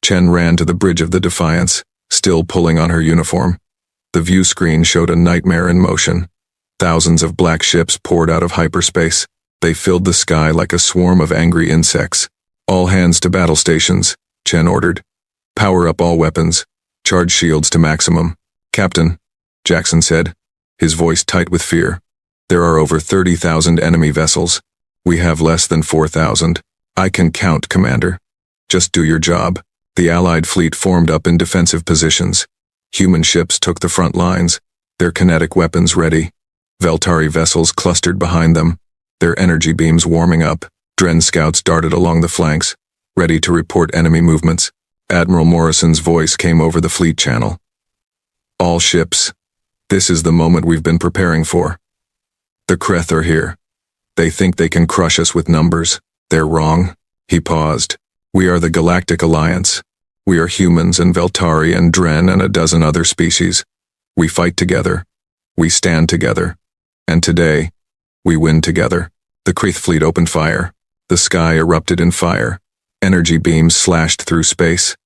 Chen ran to the bridge of the Defiance, still pulling on her uniform. The view screen showed a nightmare in motion. Thousands of black ships poured out of hyperspace. They filled the sky like a swarm of angry insects. "All hands to battle stations," Chen ordered. "Power up all weapons. Charge shields to maximum." "Captain," Jackson said, his voice tight with fear. "There are over 30,000 enemy vessels. We have less than 4,000. "I can count, Commander. Just do your job." The Allied fleet formed up in defensive positions. Human ships took the front lines, their kinetic weapons ready. Veltari vessels clustered behind them, their energy beams warming up. Dren scouts darted along the flanks, ready to report enemy movements. Admiral Morrison's voice came over the fleet channel. "All ships. This is the moment we've been preparing for. The Kreth are here. They think they can crush us with numbers. They're wrong." He paused. "We are the Galactic Alliance. We are humans and Veltari and Dren and a dozen other species. We fight together. We stand together. And today, we win together." The Kreth fleet opened fire. The sky erupted in fire. Energy beams slashed through space.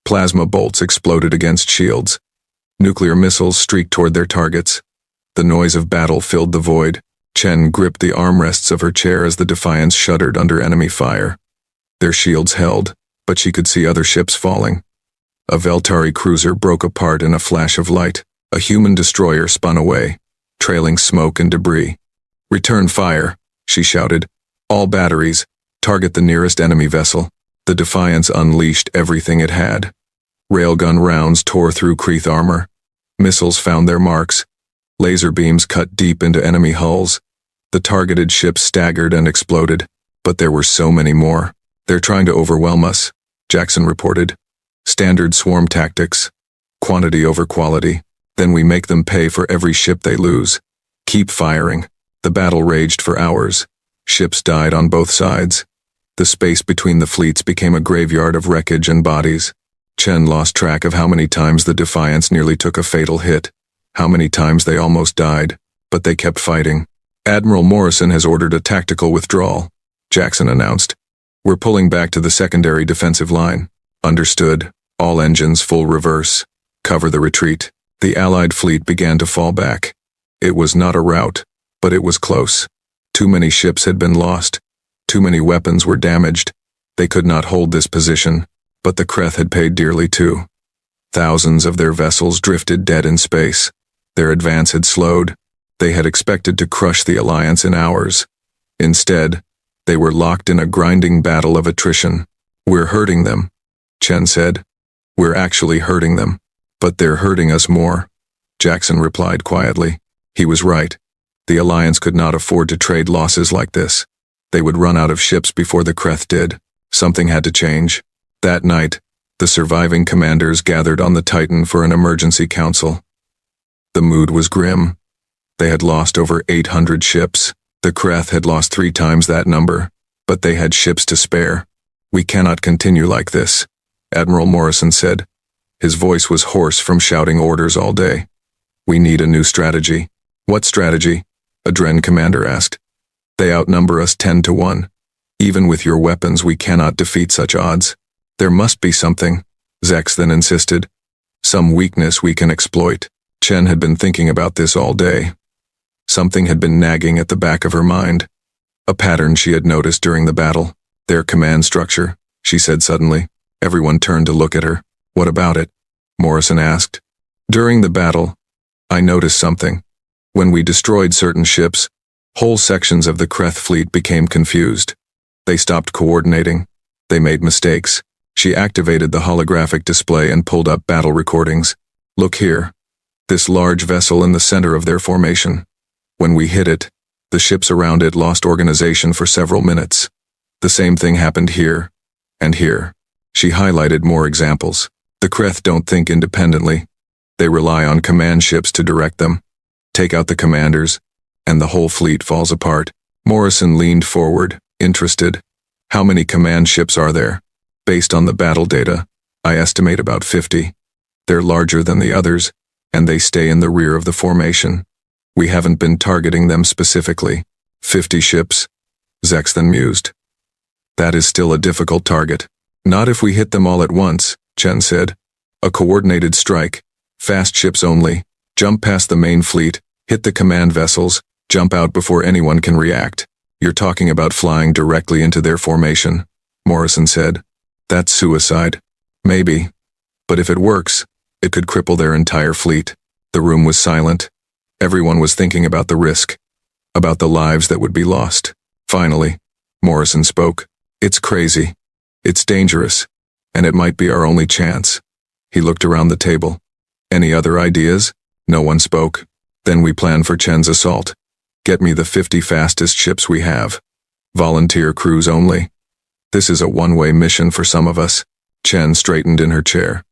Plasma bolts exploded against shields. Nuclear missiles streaked toward their targets. The noise of battle filled the void. Chen gripped the armrests of her chair as the Defiance shuddered under enemy fire. Their shields held, but she could see other ships falling. A Veltari cruiser broke apart in a flash of light. A human destroyer spun away, trailing smoke and debris. "Return fire," she shouted. "All batteries, target the nearest enemy vessel." The Defiance unleashed everything it had. Railgun rounds tore through Kreth armor. Missiles found their marks. Laser beams cut deep into enemy hulls. The targeted ships staggered and exploded, but there were so many more. "They're trying to overwhelm us," Jackson reported. "Standard swarm tactics. Quantity over quality. Then we make them pay for every ship they lose. Keep firing." The battle raged for hours. Ships died on both sides. The space between the fleets became a graveyard of wreckage and bodies. Chen lost track of how many times the Defiance nearly took a fatal hit, how many times they almost died, but they kept fighting. "Admiral Morrison has ordered a tactical withdrawal," Jackson announced. "We're pulling back to the secondary defensive line." "Understood. All engines full reverse. Cover the retreat." The Allied fleet began to fall back. It was not a rout, but it was close. Too many ships had been lost. Too many weapons were damaged. They could not hold this position, but the Kreth had paid dearly too. Thousands of their vessels drifted dead in space. Their advance had slowed. They had expected to crush the Alliance in hours. Instead, they were locked in a grinding battle of attrition. "We're hurting them," Chen said. "We're actually hurting them. But they're hurting us more," Jackson replied quietly. He was right. The Alliance could not afford to trade losses like this. They would run out of ships before the Kreth did. Something had to change. That night, the surviving commanders gathered on the Titan for an emergency council. The mood was grim. They had lost over 800 ships. The Kreth had lost 3 times that number, but they had ships to spare. "We cannot continue like this," Admiral Morrison said. His voice was hoarse from shouting orders all day. "We need a new strategy." "What strategy?" a Dren commander asked. "They outnumber us 10 to 1. Even with your weapons we cannot defeat such odds." "There must be something," Zex then insisted. "Some weakness we can exploit." Chen had been thinking about this all day. Something had been nagging at the back of her mind. A pattern she had noticed during the battle. "Their command structure," she said suddenly. Everyone turned to look at her. "What about it?" Morrison asked. "During the battle, I noticed something. When we destroyed certain ships, whole sections of the Kreth fleet became confused. They stopped coordinating. They made mistakes." She activated the holographic display and pulled up battle recordings. "Look here. This large vessel in the center of their formation. When we hit it, the ships around it lost organization for several minutes. The same thing happened here, and here." She highlighted more examples. "The Kreth don't think independently. They rely on command ships to direct them. Take out the commanders, and the whole fleet falls apart." Morrison leaned forward, interested. "How many command ships are there?" "Based on the battle data, I estimate about 50. They're larger than the others, and they stay in the rear of the formation. We haven't been targeting them specifically." 50 ships, Zex then mused. "That is still a difficult target." "Not if we hit them all at once," Chen said. "A coordinated strike. Fast ships only. Jump past the main fleet, hit the command vessels, jump out before anyone can react." "You're talking about flying directly into their formation," Morrison said. "That's suicide." "Maybe. But if it works, it could cripple their entire fleet." The room was silent. Everyone was thinking about the risk, about the lives that would be lost. Finally, Morrison spoke. "It's crazy. It's dangerous. And it might be our only chance." He looked around the table. "Any other ideas?" No one spoke. "Then we plan for Chen's assault. Get me the 50 fastest ships we have. Volunteer crews only. This is a one-way mission for some of us." Chen straightened in her chair.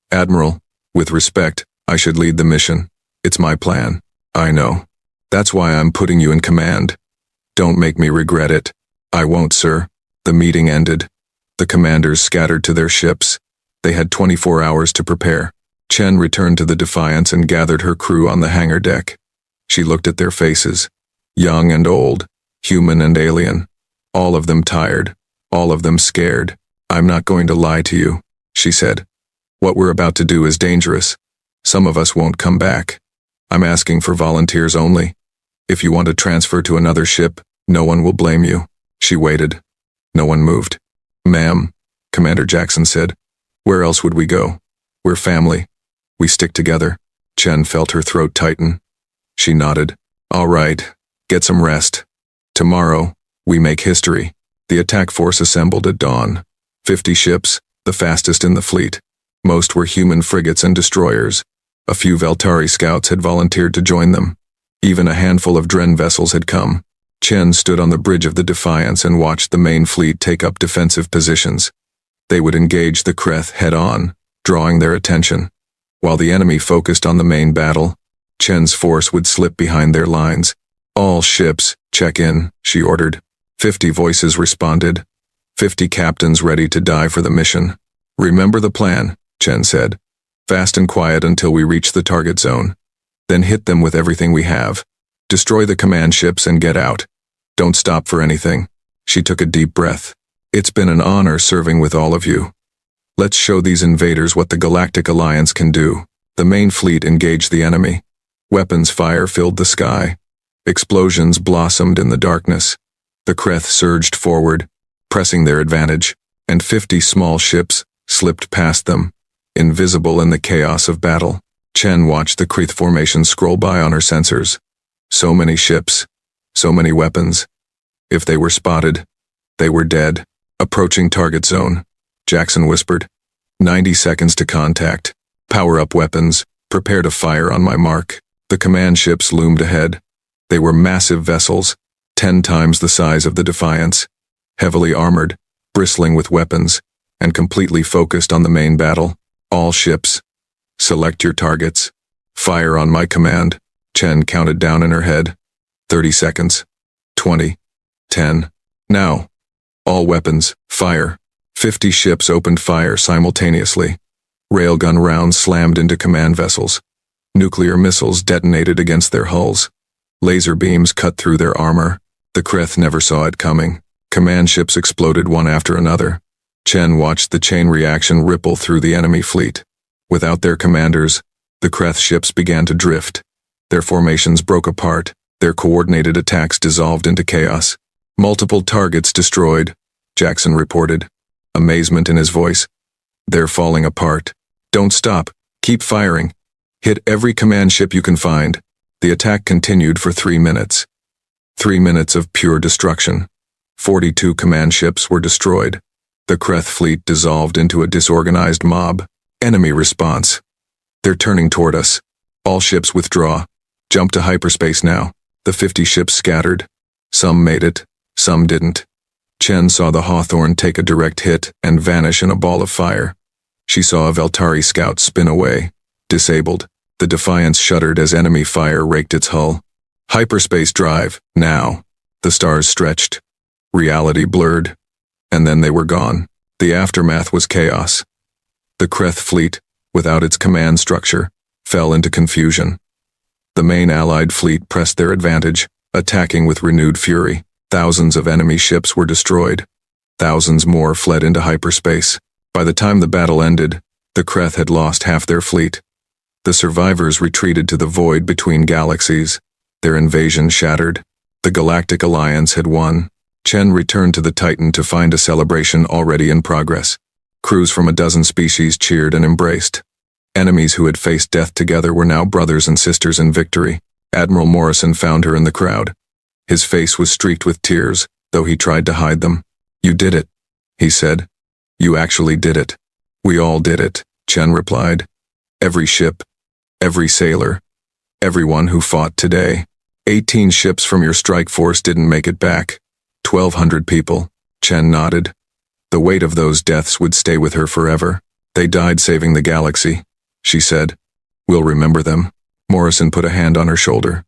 "Admiral, with respect, I should lead the mission. It's my plan." "I know. That's why I'm putting you in command. Don't make me regret it." "I won't, sir." The meeting ended. The commanders scattered to their ships. They had 24 hours to prepare. Chen returned to the Defiance and gathered her crew on the hangar deck. She looked at their faces. Young and old, human and alien. All of them tired. All of them scared. "I'm not going to lie to you," she said. "What we're about to do is dangerous. Some of us won't come back. I'm asking for volunteers only. If you want to transfer to another ship, no one will blame you." She waited. No one moved. "Ma'am," Commander Jackson said, "where else would we go? We're family. We stick together." Chen felt her throat tighten. She nodded. "All right, get some rest. Tomorrow, we make history." The attack force assembled at dawn. 50 ships, the fastest in the fleet. Most were human frigates and destroyers. A few Veltari scouts had volunteered to join them. Even a handful of Dren vessels had come. Chen stood on the bridge of the Defiance and watched the main fleet take up defensive positions. They would engage the Kreth head-on, drawing their attention. While the enemy focused on the main battle, Chen's force would slip behind their lines. "All ships, check in," she ordered. 50 voices responded. 50 captains ready to die for the mission. "Remember the plan," Chen said. "Fast and quiet until we reach the target zone. Then hit them with everything we have. Destroy the command ships and get out. Don't stop for anything." She took a deep breath. "It's been an honor serving with all of you. Let's show these invaders what the Galactic Alliance can do." The main fleet engaged the enemy. Weapons fire filled the sky. Explosions blossomed in the darkness. The Kreth surged forward, pressing their advantage, and 50 small ships slipped past them. invisible in the chaos of battle. Chen watched the Kreeth formation scroll by on her sensors. So many ships, so many weapons. If they were spotted, they were dead. Approaching target zone, Jackson whispered. 90 seconds to contact. Power up weapons. Prepare to fire on my mark. The command ships loomed ahead. They were massive vessels, 10 times the size of the Defiance, heavily armored, bristling with weapons, and completely focused on the main battle. All ships. Select your targets. Fire on my command. Chen counted down in her head. 30 seconds. 20. 10. Now. All weapons, fire. 50 ships opened fire simultaneously. Railgun rounds slammed into command vessels. Nuclear missiles detonated against their hulls. Laser beams cut through their armor. The Kreeth never saw it coming. Command ships exploded one after another. Chen watched the chain reaction ripple through the enemy fleet. Without their commanders, the Kreeth ships began to drift. Their formations broke apart. Their coordinated attacks dissolved into chaos. Multiple targets destroyed, Jackson reported, amazement in his voice. They're falling apart. Don't stop. Keep firing. Hit every command ship you can find. The attack continued for 3 minutes. 3 minutes of pure destruction. 42 command ships were destroyed. The Kreeth fleet dissolved into a disorganized mob. Enemy response. They're turning toward us. All ships withdraw. Jump to hyperspace now. The 50 ships scattered. Some made it. Some didn't. Chen saw the Hawthorne take a direct hit and vanish in a ball of fire. She saw a Veltari scout spin away, disabled. The Defiance shuddered as enemy fire raked its hull. Hyperspace drive, now. The stars stretched. Reality blurred. And then they were gone. The aftermath was chaos. The Kreeth fleet, without its command structure, fell into confusion. The main Allied fleet pressed their advantage, attacking with renewed fury. Thousands of enemy ships were destroyed. Thousands more fled into hyperspace. By the time the battle ended, the Kreeth had lost half their fleet. The survivors retreated to the void between galaxies. Their invasion shattered. The Galactic Alliance had won. Chen returned to the Titan to find a celebration already in progress. Crews from a dozen species cheered and embraced. Enemies who had faced death together were now brothers and sisters in victory. Admiral Morrison found her in the crowd. His face was streaked with tears, though he tried to hide them. You did it, he said. You actually did it. We all did it, Chen replied. Every ship, every sailor, everyone who fought today. 18 ships from your strike force didn't make it back. 1,200 people, Chen nodded. The weight of those deaths would stay with her forever. They died saving the galaxy, she said. We'll remember them. Morrison put a hand on her shoulder.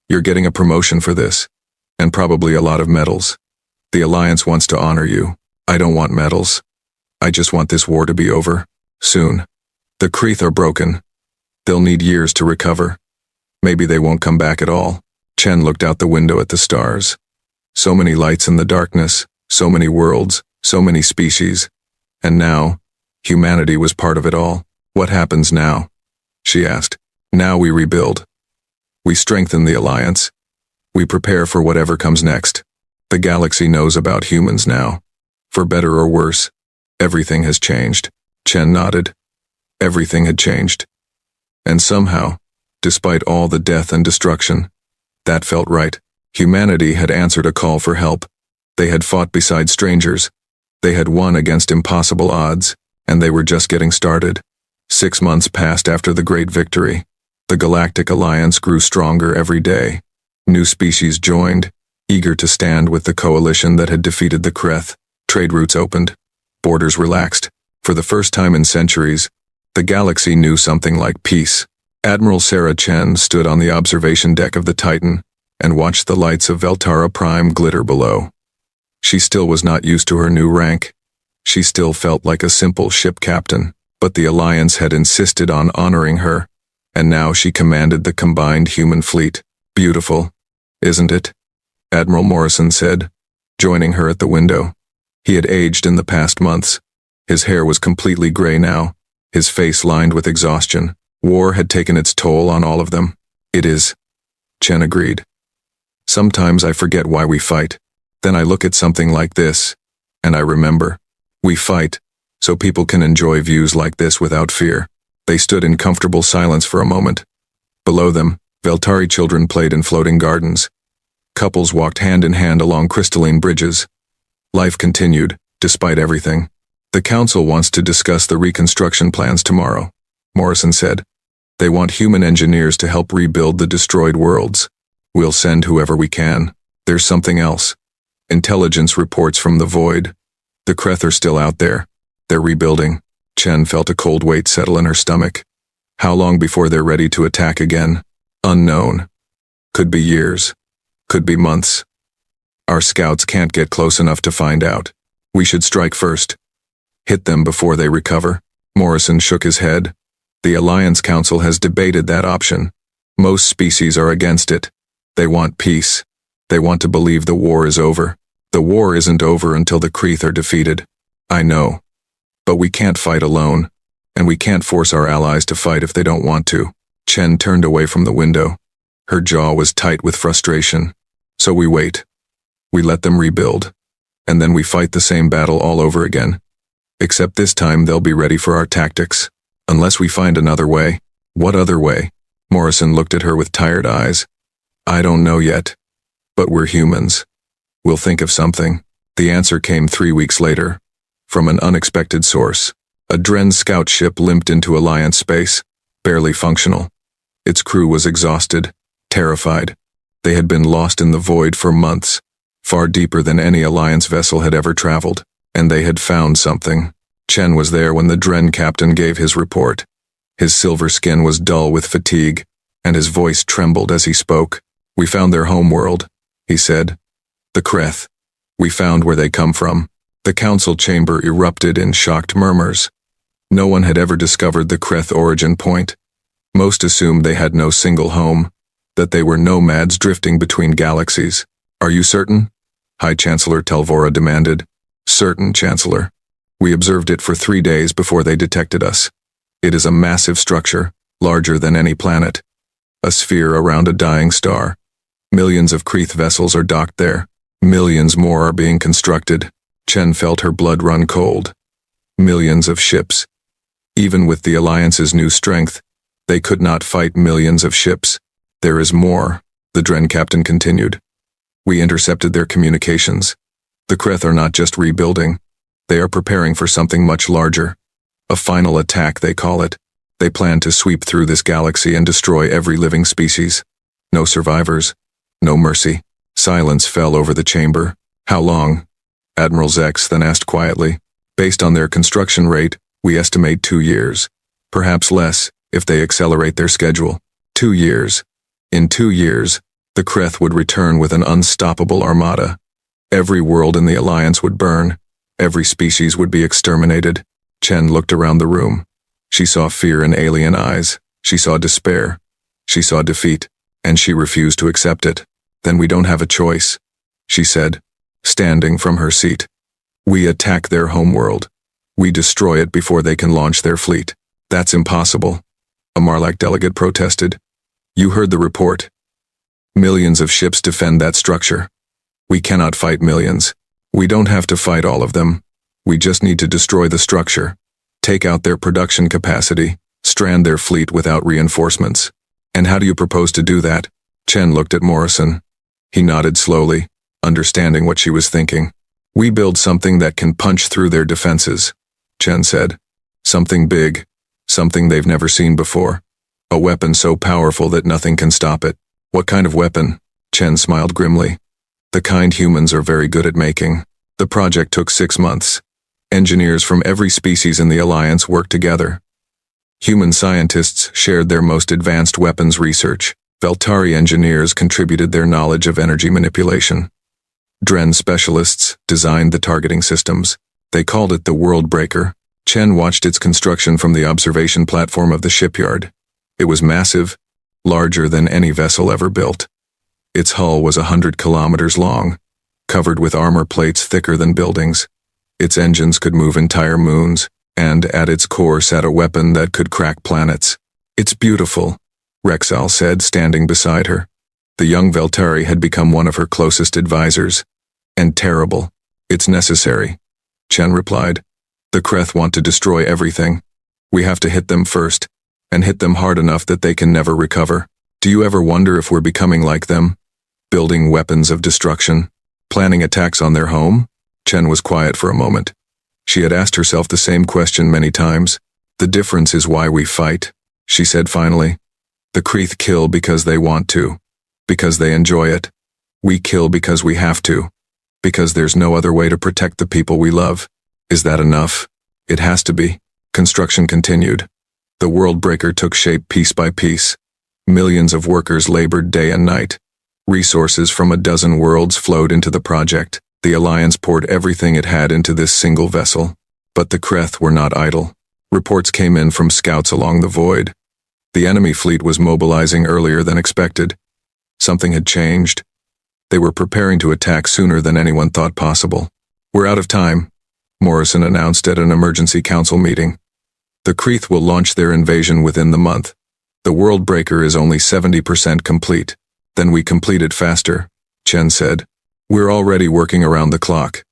You're getting a promotion for this, and probably a lot of medals. The Alliance wants to honor you. I don't want medals. I just want this war to be over, soon. The Kreeth are broken. They'll need years to recover. Maybe they won't come back at all. Chen looked out the window at the stars. So many lights in the darkness, so many worlds, so many species. And now, humanity was part of it all. What happens now? She asked. Now we rebuild. We strengthen the Alliance. We prepare for whatever comes next. The galaxy knows about humans now. For better or worse, everything has changed. Chen nodded. Everything had changed. And somehow, despite all the death and destruction, that felt right. Humanity had answered a call for help. They had fought beside strangers. They had won against impossible odds, and they were just getting started. 6 months passed after the great victory. The Galactic Alliance grew stronger every day. New species joined, eager to stand with the coalition that had defeated the Kreeth. Trade routes opened. Borders relaxed. For the first time in centuries, the galaxy knew something like peace. Admiral Sarah Chen stood on the observation deck of the Titan and watched the lights of Veltara Prime glitter below. She still was not used to her new rank. She still felt like a simple ship captain, but the Alliance had insisted on honoring her, and now she commanded the combined human fleet. Beautiful, isn't it? Admiral Morrison said, joining her at the window. He had aged in the past months. His hair was completely gray now, his face lined with exhaustion. War had taken its toll on all of them. It is, Chen agreed. Sometimes I forget why we fight. Then I look at something like this, and I remember. We fight so people can enjoy views like this without fear. They stood in comfortable silence for a moment. Below them, Veltari children played in floating gardens. Couples walked hand in hand along crystalline bridges. Life continued, despite everything. The council wants to discuss the reconstruction plans tomorrow, Morrison said. They want human engineers to help rebuild the destroyed worlds. We'll send whoever we can. There's something else. Intelligence reports from the void. The Kreth are still out there. They're rebuilding. Chen felt a cold weight settle in her stomach. How long before they're ready to attack again? Unknown. Could be years. Could be months. Our scouts can't get close enough to find out. We should strike first. Hit them before they recover. Morrison shook his head. The Alliance Council has debated that option. Most species are against it. They want peace. They want to believe the war is over. The war isn't over until the Kreth are defeated. I know. But we can't fight alone, and we can't force our allies to fight if they don't want to. Chen turned away from the window. Her jaw was tight with frustration. So we wait. We let them rebuild. And then we fight the same battle all over again. Except this time they'll be ready for our tactics. Unless we find another way. What other way? Morrison looked at her with tired eyes. I don't know yet. But we're humans. We'll think of something. The answer came 3 weeks later. From an unexpected source. A Dren scout ship limped into Alliance space, barely functional. Its crew was exhausted, terrified. They had been lost in the void for months, far deeper than any Alliance vessel had ever traveled, and they had found something. Chen was there when the Dren captain gave his report. His silver skin was dull with fatigue, and his voice trembled as he spoke. We found their homeworld, he said. The Kreth. We found where they come from. The council chamber erupted in shocked murmurs. No one had ever discovered the Kreth origin point. Most assumed they had no single home, that they were nomads drifting between galaxies. Are you certain? High Chancellor Telvora demanded. Certain, Chancellor. We observed it for 3 days before they detected us. It is a massive structure, larger than any planet. A sphere around a dying star. Millions of Kreth vessels are docked there. Millions more are being constructed. Chen felt her blood run cold. Millions of ships. Even with the Alliance's new strength, they could not fight millions of ships. There is more, the Dren captain continued. We intercepted their communications. The Kreth are not just rebuilding. They are preparing for something much larger. A final attack, they call it. They plan to sweep through this galaxy and destroy every living species. No survivors. No mercy. Silence fell over the chamber. How long? Admiral Zex then asked quietly. Based on their construction rate, we estimate 2 years. Perhaps less, if they accelerate their schedule. 2 years. In 2 years, the Kreth would return with an unstoppable armada. Every world in the Alliance would burn. Every species would be exterminated. Chen looked around the room. She saw fear in alien eyes. She saw despair. She saw defeat, and she refused to accept it. Then we don't have a choice, she said, standing from her seat. We attack their homeworld. We destroy it before they can launch their fleet. That's impossible, a Marlac delegate protested. You heard the report. Millions of ships defend that structure. We cannot fight millions. We don't have to fight all of them. We just need to destroy the structure, take out their production capacity, strand their fleet without reinforcements. And how do you propose to do that? Chen looked at Morrison. He nodded slowly, understanding what she was thinking. We build something that can punch through their defenses, Chen said. Something big, something they've never seen before. A weapon so powerful that nothing can stop it. What kind of weapon? Chen smiled grimly. The kind humans are very good at making. The project took 6 months. Engineers from every species in the Alliance worked together. Human scientists shared their most advanced weapons research. Veltari engineers contributed their knowledge of energy manipulation. Dren specialists designed the targeting systems. They called it the World Breaker. Chen watched its construction from the observation platform of the shipyard. It was massive, larger than any vessel ever built. Its hull was 100 kilometers long, covered with armor plates thicker than buildings. Its engines could move entire moons, and at its core sat a weapon that could crack planets. It's beautiful, Rexal said, standing beside her. The young Veltari had become one of her closest advisors. And terrible. It's necessary, Chen replied. The Kreth want to destroy everything. We have to hit them first, and hit them hard enough that they can never recover. Do you ever wonder if we're becoming like them? Building weapons of destruction? Planning attacks on their home? Chen was quiet for a moment. She had asked herself the same question many times. The difference is why we fight, she said finally. The Kreth kill because they want to, because they enjoy it. We kill because we have to, because there's no other way to protect the people we love. Is that enough? It has to be. Construction continued. The world breaker took shape piece by piece. Millions of workers labored day and night. Resources from a dozen worlds flowed into the project. The Alliance poured everything it had into this single vessel. But the Kreth were not idle. Reports came in from scouts along the void. The enemy fleet was mobilizing earlier than expected. Something had changed. They were preparing to attack sooner than anyone thought possible. We're out of time, Morrison announced at an emergency council meeting. The Kreth will launch their invasion within the month. The world breaker is only 70% complete. Then we complete it faster, Chen said. We're already working around the clock.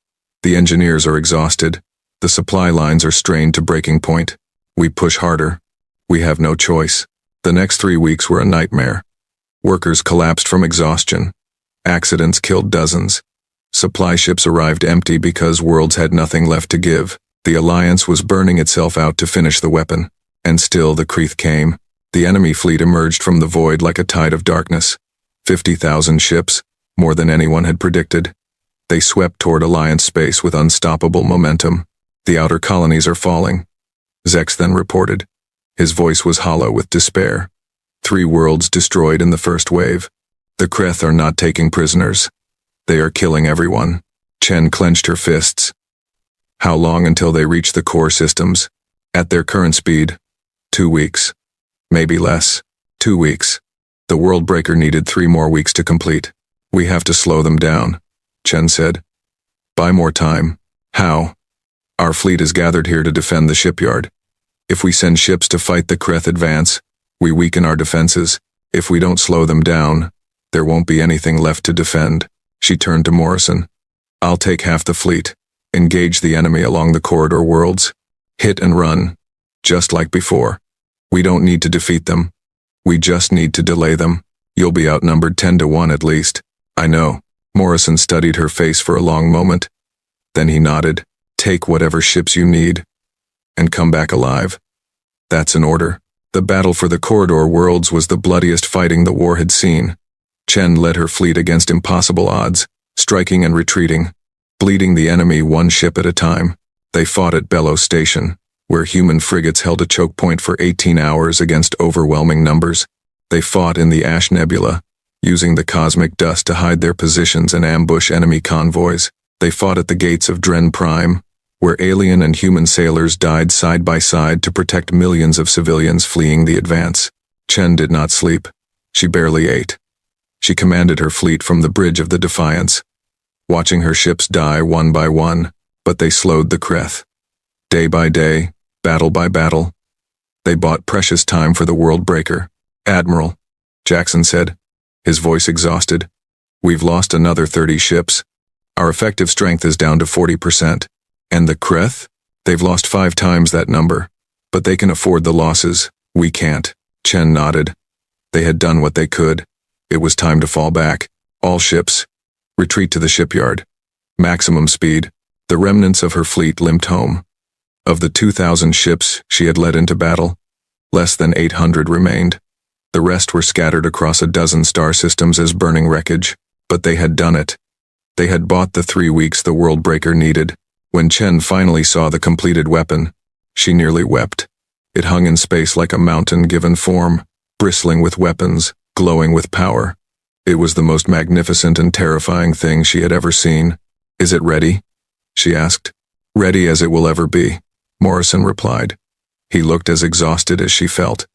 The engineers are exhausted. The supply lines are strained to breaking point. We push harder. We have no choice. The next 3 weeks were a nightmare. Workers collapsed from exhaustion. Accidents killed dozens. Supply ships arrived empty because worlds had nothing left to give. The Alliance was burning itself out to finish the weapon. And still the Kreth came. The enemy fleet emerged from the void like a tide of darkness. 50,000 ships, more than anyone had predicted. They swept toward Alliance space with unstoppable momentum. The outer colonies are falling, Zex then reported. His voice was hollow with despair. 3 worlds destroyed in the first wave. The Kreth are not taking prisoners. They are killing everyone. Chen clenched her fists. How long until they reach the core systems? At their current speed, 2 weeks. Maybe less. 2 weeks. The world breaker needed 3 more weeks to complete. We have to slow them down, Chen said. Buy more time. How? Our fleet is gathered here to defend the shipyard. If we send ships to fight the Kreth advance, we weaken our defenses. If we don't slow them down, there won't be anything left to defend. She turned to Morrison. I'll take half the fleet. Engage the enemy along the corridor worlds. Hit and run. Just like before. We don't need to defeat them. We just need to delay them. You'll be outnumbered 10-1 at least. I know. Morrison studied her face for a long moment. Then he nodded. Take whatever ships you need. And come back alive. That's an order. The battle for the corridor worlds was the bloodiest fighting the war had seen. Chen led her fleet against impossible odds, striking and retreating, bleeding the enemy 1 ship at a time. They fought at Bellows Station, where human frigates held a choke point for 18 hours against overwhelming numbers. They fought in the Ash Nebula, using the cosmic dust to hide their positions and ambush enemy convoys. They fought at the gates of Dren Prime, where alien and human sailors died side by side to protect millions of civilians fleeing the advance. Chen did not sleep. She barely ate. She commanded her fleet from the bridge of the Defiance, watching her ships die one by one, but they slowed the Kreth. Day by day, battle by battle, they bought precious time for the world breaker. Admiral, Jackson said, his voice exhausted, we've lost another 30 ships. Our effective strength is down to 40%. And the Kreth? They've lost 5 times that number. But they can afford the losses. We can't. Chen nodded. They had done what they could. It was time to fall back. All ships. Retreat to the shipyard. Maximum speed. The remnants of her fleet limped home. Of the 2,000 ships she had led into battle, less than 800 remained. The rest were scattered across a dozen star systems as burning wreckage. But they had done it. They had bought the 3 weeks the world breaker needed. When Chen finally saw the completed weapon, she nearly wept. It hung in space like a mountain given form, bristling with weapons, glowing with power. It was the most magnificent and terrifying thing she had ever seen. Is it ready? She asked. Ready as it will ever be, Morrison replied. He looked as exhausted as she felt.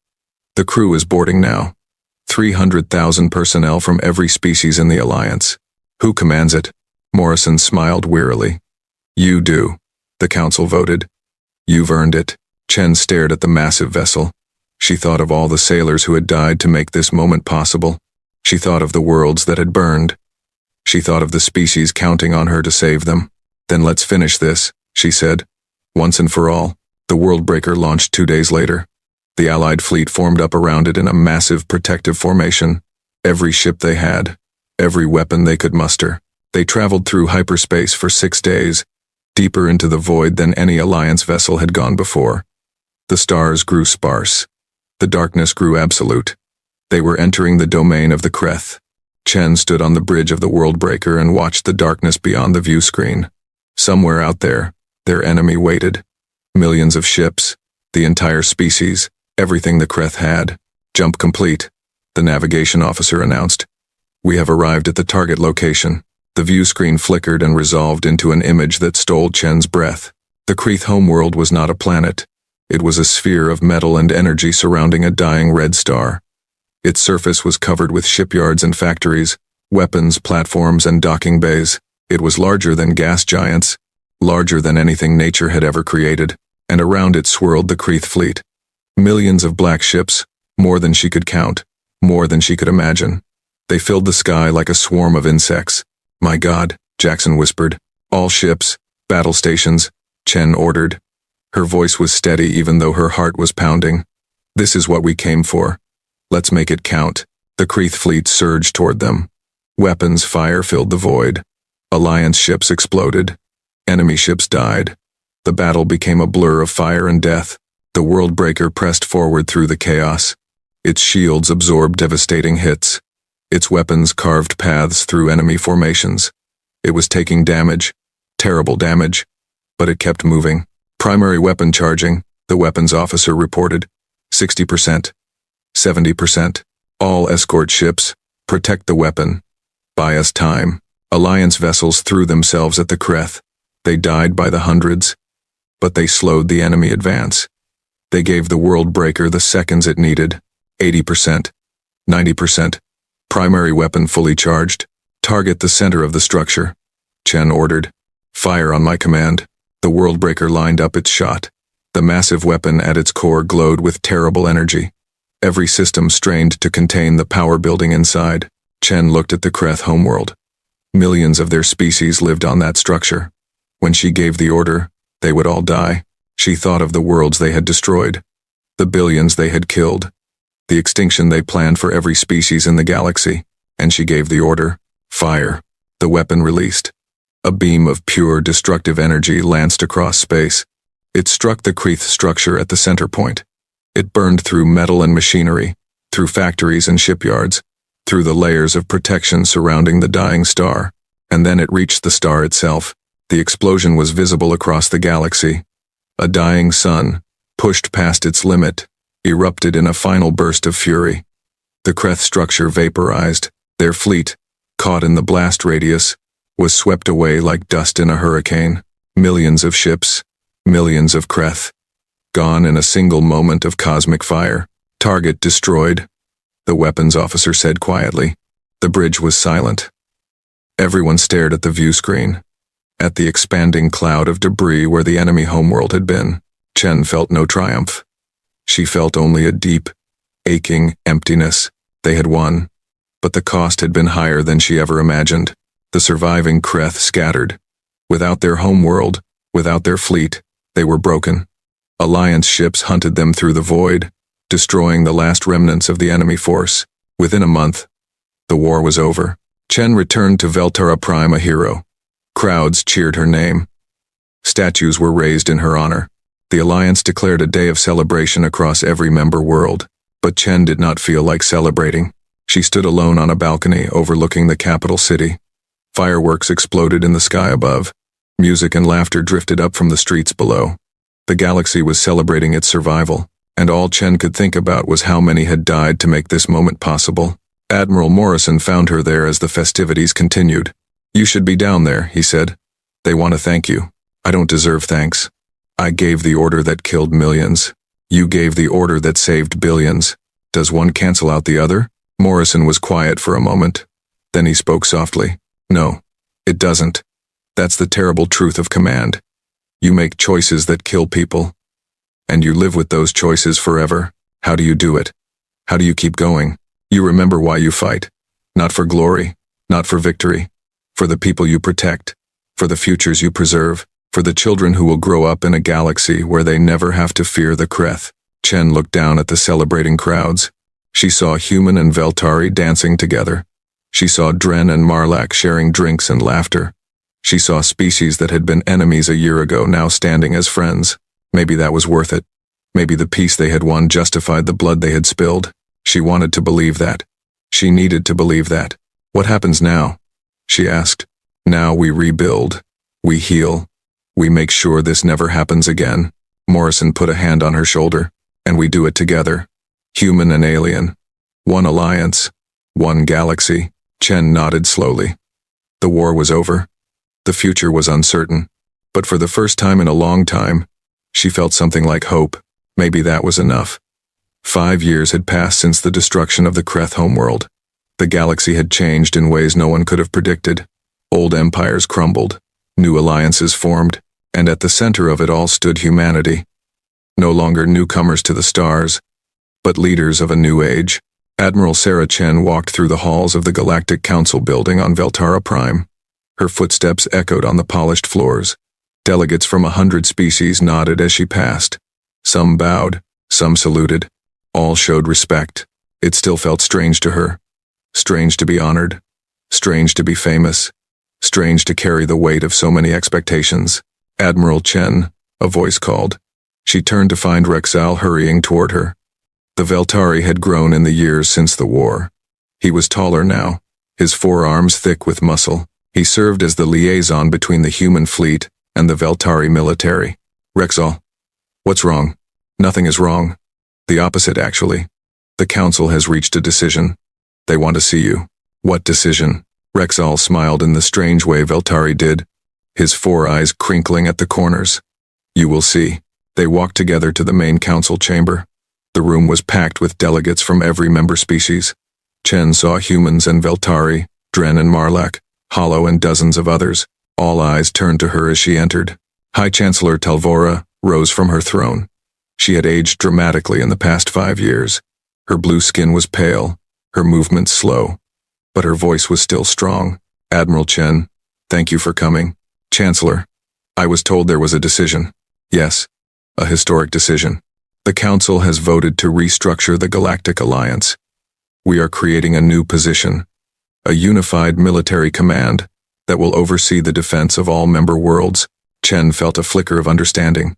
The crew is boarding now. 300,000 personnel from every species in the Alliance. Who commands it? Morrison smiled wearily. You do, the council voted. You've earned it. Chen stared at the massive vessel. She thought of all the sailors who had died to make this moment possible. She thought of the worlds that had burned. She thought of the species counting on her to save them. Then let's finish this, she said. Once and for all, the Worldbreaker launched 2 days later. The Allied fleet formed up around it in a massive protective formation. Every ship they had, every weapon they could muster. They traveled through hyperspace for 6 days, deeper into the void than any Alliance vessel had gone before. The stars grew sparse. The darkness grew absolute. They were entering the domain of the Kreth. Chen stood on the bridge of the Worldbreaker and watched the darkness beyond the view screen. Somewhere out there, their enemy waited. Millions of ships, the entire species, everything the Kreth had. Jump complete, the navigation officer announced. We have arrived at the target location. The view screen flickered and resolved into an image that stole Chen's breath. The Kreth homeworld was not a planet. It was a sphere of metal and energy surrounding a dying red star. Its surface was covered with shipyards and factories, weapons, platforms, and docking bays. It was larger than gas giants, larger than anything nature had ever created, and around it swirled the Kreth fleet. Millions of black ships, more than she could count, more than she could imagine. They filled the sky like a swarm of insects. My God, Jackson whispered. All ships, battle stations, Chen ordered. Her voice was steady even though her heart was pounding. This is what we came for. Let's make it count. The Kreth fleet surged toward them. Weapons fire filled the void. Alliance ships exploded. Enemy ships died. The battle became a blur of fire and death. The Worldbreaker pressed forward through the chaos. Its shields absorbed devastating hits. Its weapons carved paths through enemy formations. It was taking damage, terrible damage, but it kept moving. Primary weapon charging, the weapons officer reported. 60%. 70%. All escort ships, protect the weapon. Buy us time. Alliance vessels threw themselves at the Kreth. They died by the hundreds, but they slowed the enemy advance. They gave the Worldbreaker the seconds it needed. 80%. 90%. Primary weapon fully charged. Target the center of the structure. Chen ordered. Fire on my command. The Worldbreaker lined up its shot. The massive weapon at its core glowed with terrible energy. Every system strained to contain the power building inside. Chen looked at the Kreth homeworld. Millions of their species lived on that structure. When she gave the order, they would all die. She thought of the worlds they had destroyed, the billions they had killed, the extinction they planned for every species in the galaxy, and she gave the order. Fire. The weapon released. A beam of pure, destructive energy lanced across space. It struck the Kreth structure at the center point. It burned through metal and machinery, through factories and shipyards, through the layers of protection surrounding the dying star, and then it reached the star itself. The explosion was visible across the galaxy. A dying sun, pushed past its limit, erupted in a final burst of fury. The Kreth structure vaporized. Their fleet, caught in the blast radius, was swept away like dust in a hurricane. Millions of ships, millions of Kreth, gone in a single moment of cosmic fire. Target destroyed, the weapons officer said quietly. The bridge was silent. Everyone stared at the view screen, at the expanding cloud of debris where the enemy homeworld had been. Chen felt no triumph. She felt only a deep, aching emptiness. They had won, but the cost had been higher than she ever imagined. The surviving Kreth scattered. Without their homeworld, without their fleet, they were broken. Alliance ships hunted them through the void, destroying the last remnants of the enemy force. Within a month, the war was over. Chen returned to Veltara Prime a hero. Crowds cheered her name. Statues were raised in her honor. The Alliance declared a day of celebration across every member world, but Chen did not feel like celebrating. She stood alone on a balcony overlooking the capital city. Fireworks exploded in the sky above. Music and laughter drifted up from the streets below. The galaxy was celebrating its survival, and all Chen could think about was how many had died to make this moment possible. Admiral Morrison found her there as the festivities continued. "You should be down there," he said. "They want to thank you." "I don't deserve thanks. I gave the order that killed millions. You gave the order that saved billions. Does one cancel out the other?" Morrison was quiet for a moment. Then he spoke softly. "No, it doesn't. That's the terrible truth of command. You make choices that kill people, and you live with those choices forever. How do you do it? How do you keep going? You remember why you fight. Not for glory, not for victory. For the people you protect, for the futures you preserve, for For the children who will grow up in a galaxy where they never have to fear the Kreth. Chen looked down at the celebrating crowds. She saw Human and Veltari dancing together. She saw Dren and Marlak sharing drinks and laughter. She saw species that had been enemies a year ago now standing as friends. Maybe that was worth it. Maybe the peace they had won justified the blood they had spilled. She wanted to believe that. She needed to believe that. What happens now? She asked. Now we rebuild. We heal. We make sure this never happens again. Morrison put a hand on her shoulder. And we do it together. Human and alien. One alliance. One galaxy. Chen nodded slowly. The war was over. The future was uncertain. But for the first time in a long time, she felt something like hope. Maybe that was enough. 5 years had passed since the destruction of the Kreth homeworld. The galaxy had changed in ways no one could have predicted. Old empires crumbled. New alliances formed. And at the center of it all stood humanity. No longer newcomers to the stars, but leaders of a new age. Admiral Sarah Chen walked through the halls of the Galactic Council building on Veltara Prime. Her footsteps echoed on the polished floors. Delegates from 100 species nodded as she passed. Some bowed, some saluted. All showed respect. It still felt strange to her. Strange to be honored. Strange to be famous. Strange to carry the weight of so many expectations. Admiral Chen, a voice called. She turned to find Rexal hurrying toward her. The Veltari had grown in the years since the war. He was taller now, his forearms thick with muscle. He served as the liaison between the human fleet and the Veltari military. Rexal. What's wrong? Nothing is wrong. The opposite, actually. The council has reached a decision. They want to see you. What decision? Rexal smiled in the strange way Veltari did, his 4 eyes crinkling at the corners. You will see. They walked together to the main council chamber. The room was packed with delegates from every member species. Chen saw humans and Veltari, Dren and Marlak, Hollow and dozens of others. All eyes turned to her as she entered. High Chancellor Talvora rose from her throne. She had aged dramatically in the past 5 years. Her blue skin was pale, her movements slow, but her voice was still strong. Admiral Chen, thank you for coming. Chancellor, I was told there was a decision. Yes, a historic decision. The Council has voted to restructure the Galactic Alliance. We are creating a new position, a unified military command that will oversee the defense of all member worlds. Chen felt a flicker of understanding.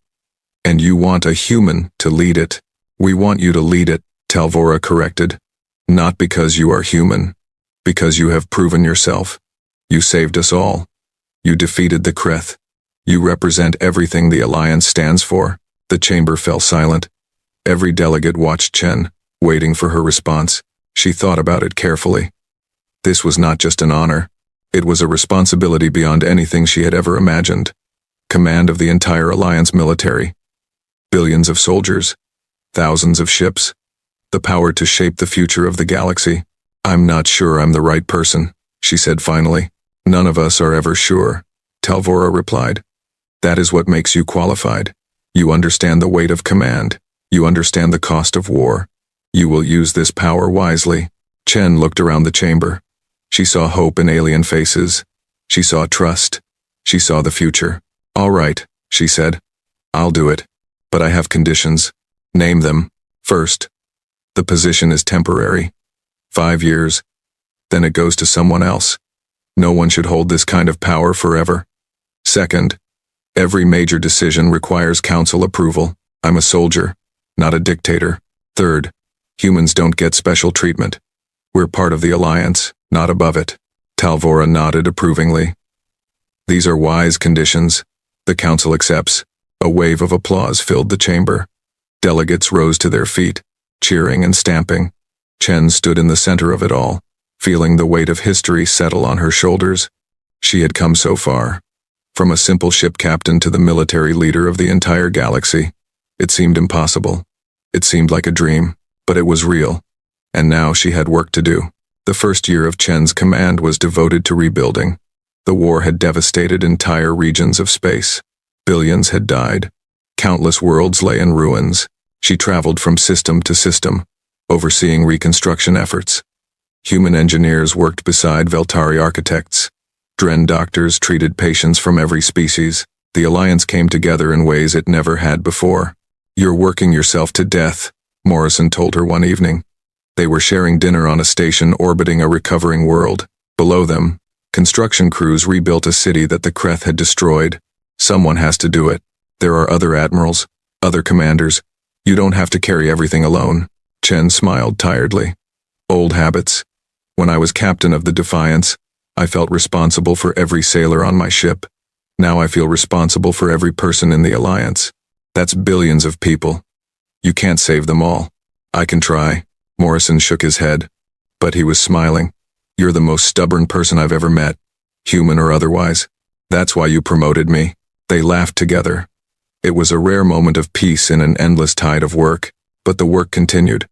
And you want a human to lead it. We want you to lead it, Talvora corrected. Not because you are human, because you have proven yourself. You saved us all. You defeated the Kreth. You represent everything the Alliance stands for. The chamber fell silent. Every delegate watched Chen, waiting for her response. She thought about it carefully. This was not just an honor. It was a responsibility beyond anything she had ever imagined. Command of the entire Alliance military. Billions of soldiers. Thousands of ships. The power to shape the future of the galaxy. I'm not sure I'm the right person, she said finally. None of us are ever sure, Talvora replied. That is what makes you qualified. You understand the weight of command. You understand the cost of war. You will use this power wisely. Chen looked around the chamber. She saw hope in alien faces. She saw trust. She saw the future. All right, she said. I'll do it. But I have conditions. Name them. First, the position is temporary. 5 years. Then it goes to someone else. No one should hold this kind of power forever. Second, every major decision requires council approval. I'm a soldier, not a dictator. Third, humans don't get special treatment. We're part of the Alliance, not above it. Talvora nodded approvingly. These are wise conditions. The council accepts. A wave of applause filled the chamber. Delegates rose to their feet, cheering and stamping. Chen stood in the center of it all, feeling the weight of history settle on her shoulders. She had come so far. From a simple ship captain to the military leader of the entire galaxy. It seemed impossible. It seemed like a dream, but it was real. And now she had work to do. The first year of Chen's command was devoted to rebuilding. The war had devastated entire regions of space. Billions had died. Countless worlds lay in ruins. She traveled from system to system, overseeing reconstruction efforts. Human engineers worked beside Veltari architects. Dren doctors treated patients from every species. The Alliance came together in ways it never had before. "You're working yourself to death," Morrison told her one evening. They were sharing dinner on a station orbiting a recovering world. Below them, construction crews rebuilt a city that the Kreth had destroyed. "Someone has to do it. There are other admirals, other commanders. You don't have to carry everything alone." Chen smiled tiredly. "Old habits. When I was captain of the Defiance, I felt responsible for every sailor on my ship. Now I feel responsible for every person in the Alliance. That's billions of people. You can't save them all." "I can try." Morrison shook his head, but he was smiling. "You're the most stubborn person I've ever met, human or otherwise. That's why you promoted me." They laughed together. It was a rare moment of peace in an endless tide of work, but the work continued.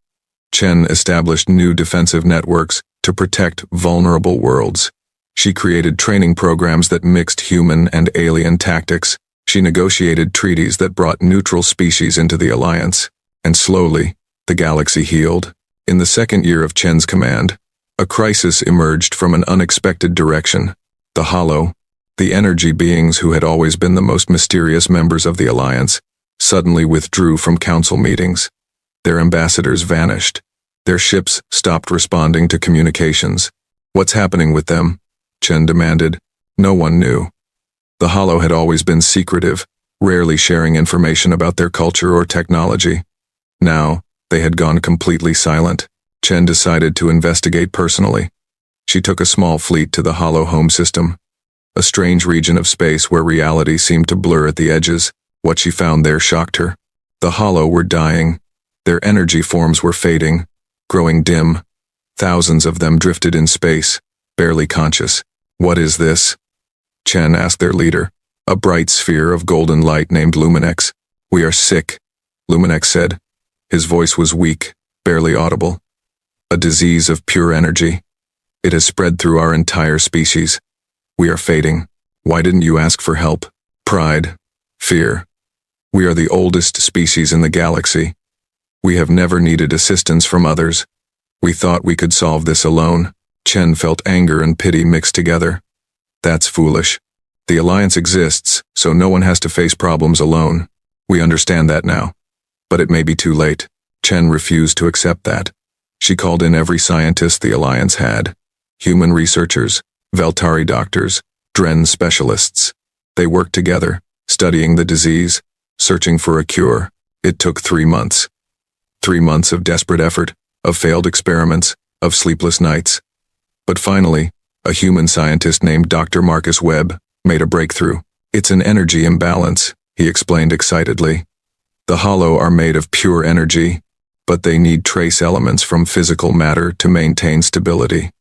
Chen established new defensive networks to protect vulnerable worlds. She created training programs that mixed human and alien tactics. She negotiated treaties that brought neutral species into the Alliance. And slowly, the galaxy healed. In the second year of Chen's command, a crisis emerged from an unexpected direction. The Hollow, the energy beings who had always been the most mysterious members of the Alliance, suddenly withdrew from council meetings. Their ambassadors vanished. Their ships stopped responding to communications. "What's happening with them?" Chen demanded. No one knew. The Hollow had always been secretive, rarely sharing information about their culture or technology. Now, they had gone completely silent. Chen decided to investigate personally. She took a small fleet to the Hollow home system, a strange region of space where reality seemed to blur at the edges. What she found there shocked her. The Hollow were dying. Their energy forms were fading, growing dim. Thousands of them drifted in space, barely conscious. "What is this?" Chen asked their leader, a bright sphere of golden light named Luminex. "We are sick," Luminex said. His voice was weak, barely audible. "A disease of pure energy. It has spread through our entire species. We are fading. Why didn't you ask for help?" "Pride. Fear. We are the oldest species in the galaxy. We have never needed assistance from others. We thought we could solve this alone." Chen felt anger and pity mixed together. "That's foolish. The Alliance exists, so no one has to face problems alone. We understand that now. But it may be too late." Chen refused to accept that. She called in every scientist the Alliance had. Human researchers, Veltari doctors, Dren specialists. They worked together, studying the disease, searching for a cure. It took 3 months. 3 months of desperate effort, of failed experiments, of sleepless nights. But finally, a human scientist named Dr. Marcus Webb made a breakthrough. "It's an energy imbalance," he explained excitedly. "The Hollow are made of pure energy, but they need trace elements from physical matter to maintain stability.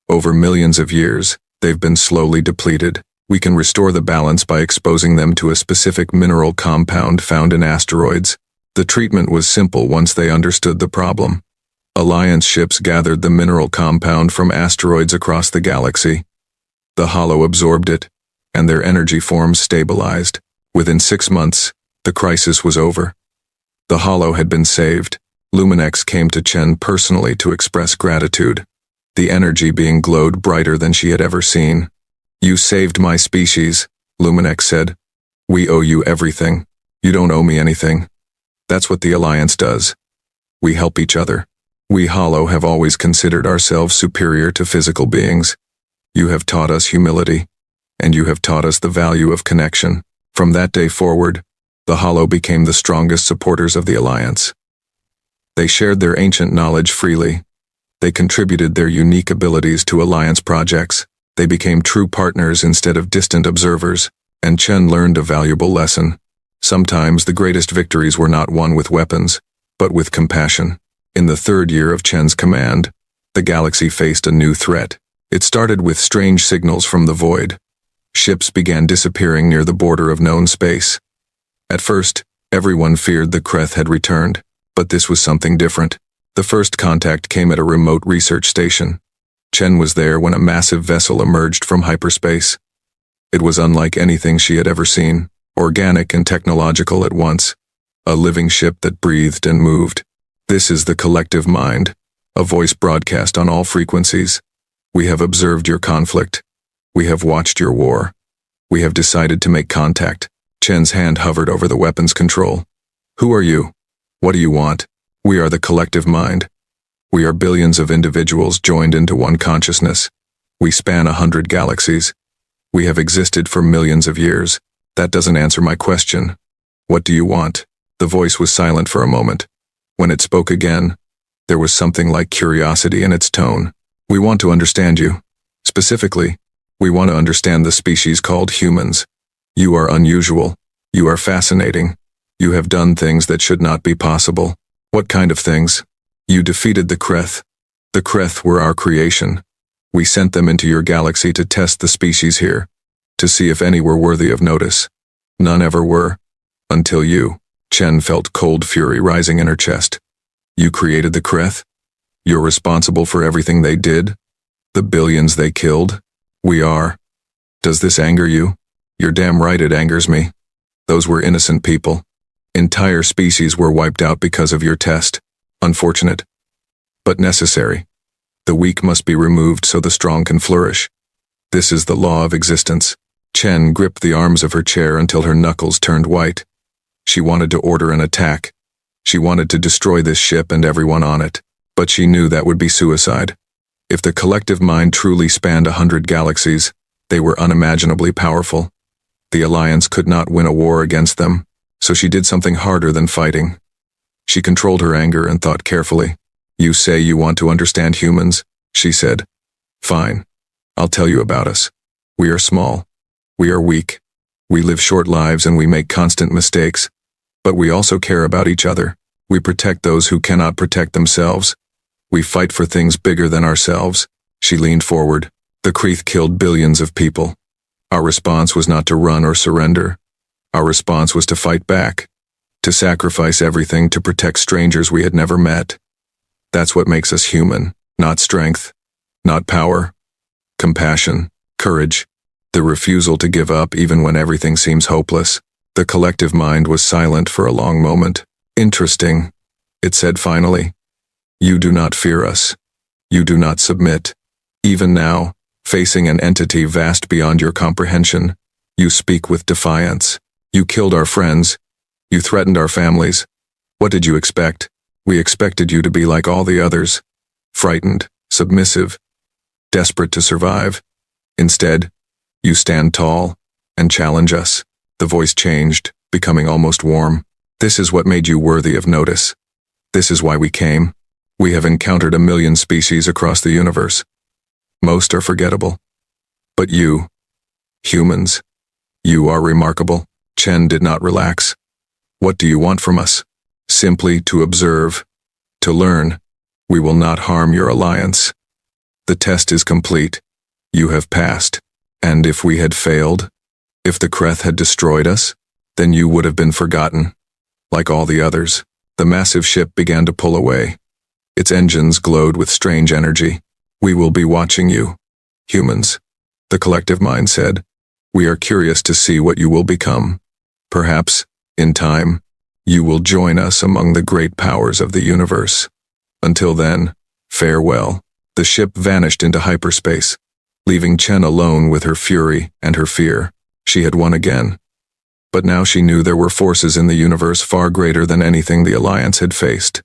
Over millions of years, they've been slowly depleted. We can restore the balance by exposing them to a specific mineral compound found in asteroids." The treatment was simple once they understood the problem. Alliance ships gathered the mineral compound from asteroids across the galaxy. The Hollow absorbed it, and their energy forms stabilized. Within 6 months, the crisis was over. The Hollow had been saved. Luminex came to Chen personally to express gratitude, the energy being glowed brighter than she had ever seen. "You saved my species," Luminex said. "We owe you everything. You don't owe me anything. That's what the Alliance does. We help each other. We Hollow have always considered ourselves superior to physical beings. You have taught us humility, and you have taught us the value of connection." From that day forward, the Hollow became the strongest supporters of the Alliance. They shared their ancient knowledge freely. They contributed their unique abilities to Alliance projects. They became true partners instead of distant observers, and Chen learned a valuable lesson. Sometimes the greatest victories were not won with weapons, but with compassion. In the 3rd year of Chen's command, the galaxy faced a new threat. It started with strange signals from the void. Ships began disappearing near the border of known space. At first, everyone feared the Kreth had returned, but this was something different. The first contact came at a remote research station. Chen was there when a massive vessel emerged from hyperspace. It was unlike anything she had ever seen, organic and technological at once, a living ship that breathed and moved. "This is the collective mind," a voice broadcast on all frequencies. "We have observed your conflict. We have watched your war. We have decided to make contact." Chen's hand hovered over the weapon's control. Who are you? What do you want? We are the collective mind. We are billions of individuals joined into one consciousness. We span 100 galaxies. We have existed for millions of years. That doesn't answer my question. What do you want? The voice was silent for a moment. When it spoke again, there was something like curiosity in its tone. We want to understand you. Specifically, we want to understand the species called humans. You are unusual. You are fascinating. You have done things that should not be possible. What kind of things? You defeated the Kreth. The Kreth were our creation. We sent them into your galaxy to test the species here, to see if any were worthy of notice. None ever were. Until you. Chen felt cold fury rising in her chest. You created the Kreth? You're responsible for everything they did? The billions they killed? We are. Does this anger you? You're damn right it angers me. Those were innocent people. Entire species were wiped out because of your test. Unfortunate. But necessary. The weak must be removed so the strong can flourish. This is the law of existence. Chen gripped the arms of her chair until her knuckles turned white. She wanted to order an attack. She wanted to destroy this ship and everyone on it. But she knew that would be suicide. If the collective mind truly spanned 100 galaxies, they were unimaginably powerful. The Alliance could not win a war against them, so she did something harder than fighting. She controlled her anger and thought carefully. You say you want to understand humans, she said. Fine. I'll tell you about us. We are small. We are weak. We live short lives and we make constant mistakes. But we also care about each other. We protect those who cannot protect themselves. We fight for things bigger than ourselves. She leaned forward. The Kreth killed billions of people. Our response was not to run or surrender. Our response was to fight back. To sacrifice everything to protect strangers we had never met. That's what makes us human. Not strength. Not power. Compassion. Courage. The refusal to give up even when everything seems hopeless. The collective mind was silent for a long moment. Interesting, it said finally. You do not fear us. You do not submit. Even now, facing an entity vast beyond your comprehension, you speak with defiance. You killed our friends. You threatened our families. What did you expect? We expected you to be like all the others. Frightened, submissive, desperate to survive. Instead, you stand tall and challenge us. The voice changed, becoming almost warm. This is what made you worthy of notice. This is why we came. We have encountered 1 million species across the universe. Most are forgettable. But you, humans, you are remarkable. Chen did not relax. What do you want from us? Simply to observe, to learn. We will not harm your alliance. The test is complete. You have passed. And if we had failed, if the Kreth had destroyed us, then you would have been forgotten. Like all the others, the massive ship began to pull away. Its engines glowed with strange energy. We will be watching you, humans, the collective mind said. We are curious to see what you will become. Perhaps, in time, you will join us among the great powers of the universe. Until then, farewell. The ship vanished into hyperspace, leaving Chen alone with her fury and her fear. She had won again. But now she knew there were forces in the universe far greater than anything the Alliance had faced.